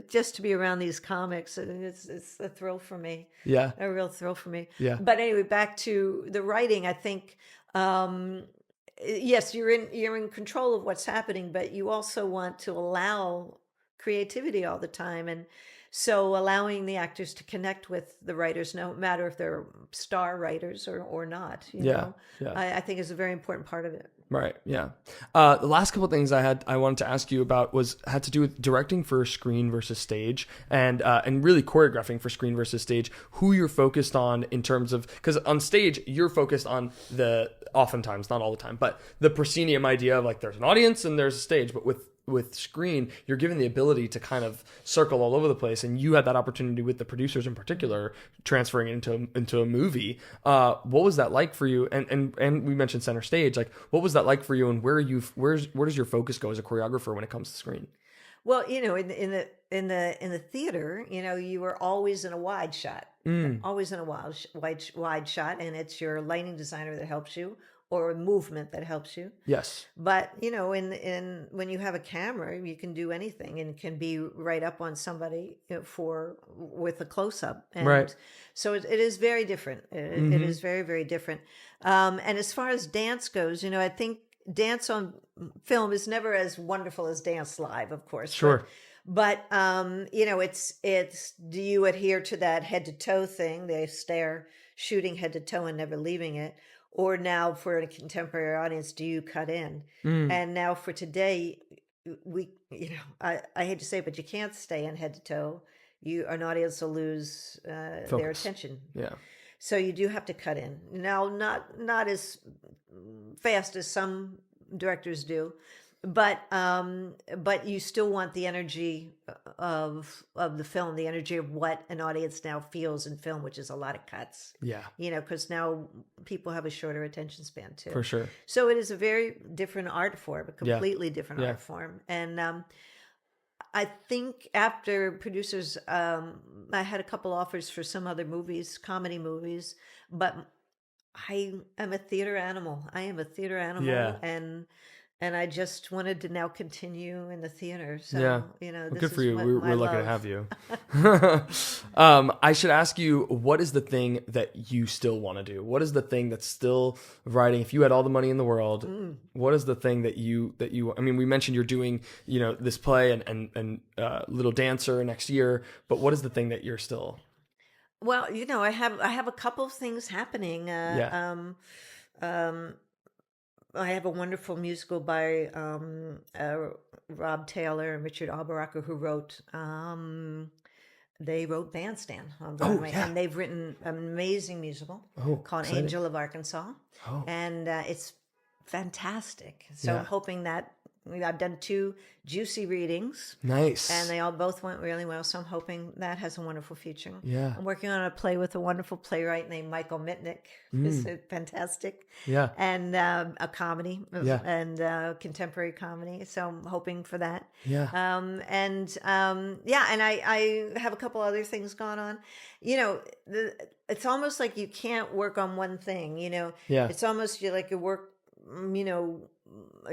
just to be around these comics, it's a thrill for me. Yeah. A real thrill for me. Yeah. But anyway, back to the writing, I think, yes, you're in control of what's happening, but you also want to allow creativity all the time. And so allowing the actors to connect with the writers, no matter if they're star writers or not, I think is a very important part of it. Right. Yeah. The last couple of things I wanted to ask you about had to do with directing for screen versus stage and really choreographing for screen versus stage, who you're focused on in terms of, because on stage you're focused on oftentimes, not all the time, but the proscenium idea of like there's an audience and there's a stage, but with with screen, you're given the ability to kind of circle all over the place, and you had that opportunity with the producers in particular, transferring it into a movie. What was that like for you? And we mentioned center stage. Like, what was that like for you? And where does your focus go as a choreographer when it comes to screen? Well, in the theater, you were always in a wide shot, always in a wide shot, and it's your lighting designer that helps you, or a movement that helps you. Yes. But in when you have a camera, you can do anything, and it can be right up on somebody with a close up. And right. So it is very different. It is very, very different. And as far as dance goes, I think dance on film is never as wonderful as dance live, of course. Sure. But it's do you adhere to that head to toe thing? They stare shooting head to toe and never leaving it. Or now for a contemporary audience, do you cut in? And now for today, I hate to say it, but you can't stay in head to toe. An audience will lose their attention. Yeah. So you do have to cut in. Now, not as fast as some directors do, but you still want the energy of the film, the energy of what an audience now feels in film, which is a lot of cuts. Yeah. Because now people have a shorter attention span too. For sure. So it is a very different art form, a completely different art form. And I think after producers, I had a couple offers for some other movies, comedy movies, but I am a theater animal. Yeah. And I just wanted to now continue in the theater. So, Well, this good for is you. We're lucky to love. have you. I should ask you, what is the thing that you still want to do? What is the thing that's still writing? If you had all the money in the world, what is the thing that you, I mean, we mentioned you're doing, this play and Little Dancer next year, but what is the thing that you're still? Well, I have a couple of things happening. I have a wonderful musical by Rob Taylor and Richard Alberacher, who wrote. They wrote Bandstand on Broadway, and they've written an amazing musical called exciting. Angel of Arkansas, and it's fantastic. So I'm hoping that I've done 2 juicy readings. Nice. And they both went really well. So I'm hoping that has a wonderful future. Yeah. I'm working on a play with a wonderful playwright named Michael Mitnick. It's fantastic. Yeah. And a comedy. Yeah. And contemporary comedy. So I'm hoping for that. Yeah. And I have a couple other things going on. It's almost like you can't work on one thing, Yeah. It's almost you work,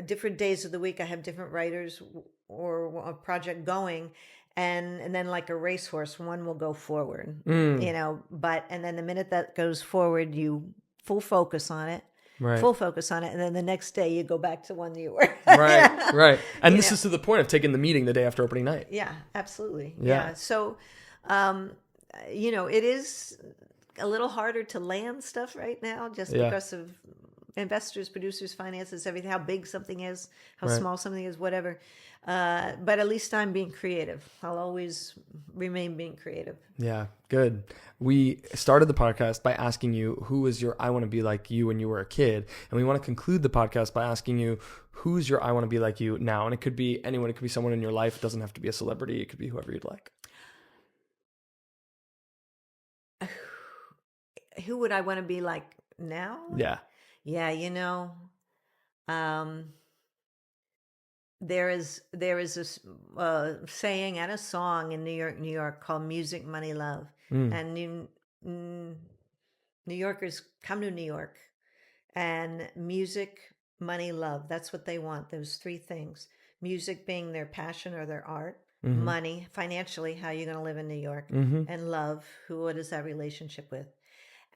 different days of the week. I have different writers or a project going, and then like a racehorse, one will go forward, and then the minute that goes forward, you full focus on it, and then the next day you go back to one you were. Right. And this is to the point of taking the meeting the day after opening night. Yeah, absolutely. Yeah. So, it is a little harder to land stuff right now just because of investors, producers, finances, everything, how big something is, how small something is, whatever. But at least I'm being creative. I'll always remain being creative. Yeah, good. We started the podcast by asking you, who is your I want to be like you when you were a kid? And we want to conclude the podcast by asking you, who's your I want to be like you now? And it could be anyone. It could be someone in your life. It doesn't have to be a celebrity. It could be whoever you'd like. Who would I want to be like now? Yeah. Yeah, there is a saying and a song in New York called "Music, Money, Love," and New Yorkers come to New York, and music, money, love. That's what they want. Those 3 things: music being their passion or their art, money, financially, how you're going to live in New York, and love. What is that relationship with?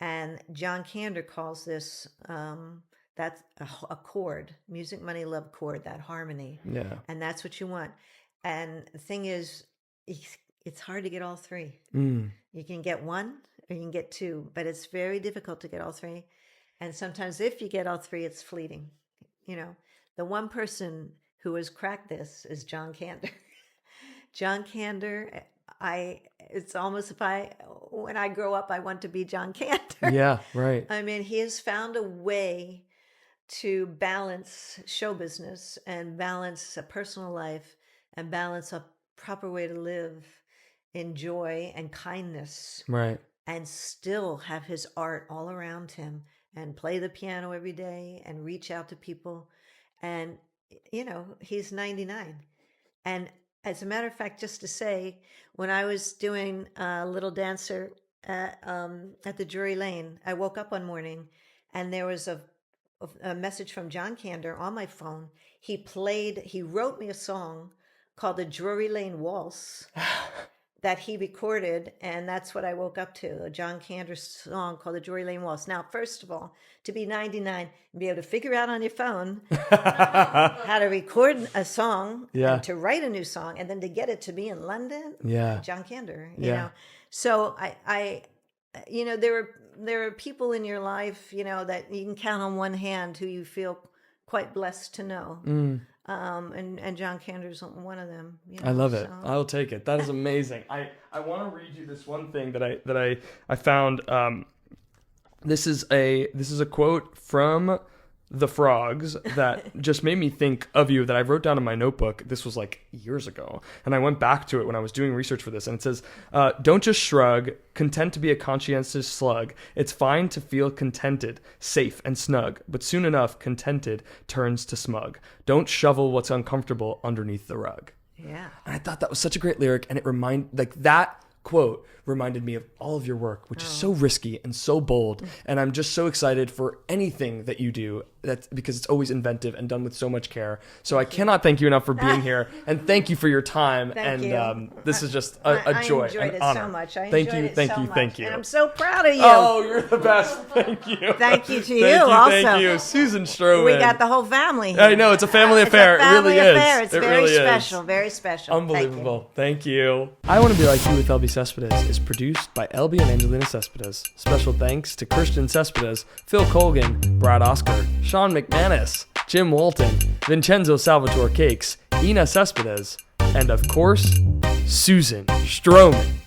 And John Kander calls this, that's a chord, music, money, love chord, that harmony. Yeah. And that's what you want. And the thing is, it's hard to get all 3. You can get 1 or you can get 2, but it's very difficult to get all 3. And sometimes if you get all 3, it's fleeting. The one person who has cracked this is John Kander. John Kander, it's almost when I grow up, I want to be John Kander. Yeah, right. I mean, he has found a way to balance show business and balance a personal life and balance a proper way to live in joy and kindness, Right. and still have his art all around him and play the piano every day and reach out to people. And, he's 99. And as a matter of fact, just to say, when I was doing a Little Dancer at the Drury Lane, I woke up one morning and there was a message from John Kander on my phone. He wrote me a song called the Drury Lane Waltz that he recorded, and that's what I woke up to, a John Kander song called the Drury Lane Waltz. Now, first of all, to be 99 and be able to figure out on your phone how to record a song, and to write a new song, and then to get it to me in London, John Kander, you know. So I there are people in your life, that you can count on one hand who you feel quite blessed to know. And John Kander's one of them. I love it. I'll take it. That is amazing. I want to read you this one thing that I found. This is a quote from the Frogs that just made me think of you, that I wrote down in my notebook. This was like years ago, and I went back to it when I was doing research for this, and it says, don't just shrug, content to be a conscientious slug. It's fine to feel contented, safe and snug, but soon enough, contented turns to smug. Don't shovel what's uncomfortable underneath the rug. Yeah. And I thought that was such a great lyric, and that quote reminded me of all of your work, which is so risky and so bold. And I'm just so excited for anything that you do, because it's always inventive and done with so much care. So I cannot thank you enough for being here, and thank you for your time. Thank you. This is just a joy, I enjoyed it honor. so much. Thank you. And I'm so proud of you. Oh, you're the best. Thank you. Thank you to you also. Thank you. Susan Stroman. We got the whole family here. I know, it's a family affair. It's a family it really affair. is. It's very special. Very special. Unbelievable. Thank you. I Want to Be Like You with Elbi Cespedes is produced by Elbi and Angelina Cespedes. Special thanks to Christian Cespedes, Phil Colgan, Brad Oscar, Sean McManus, Jim Walton, Vincenzo Salvatore Cakes, Ina Cespedes, and of course, Susan Stroman.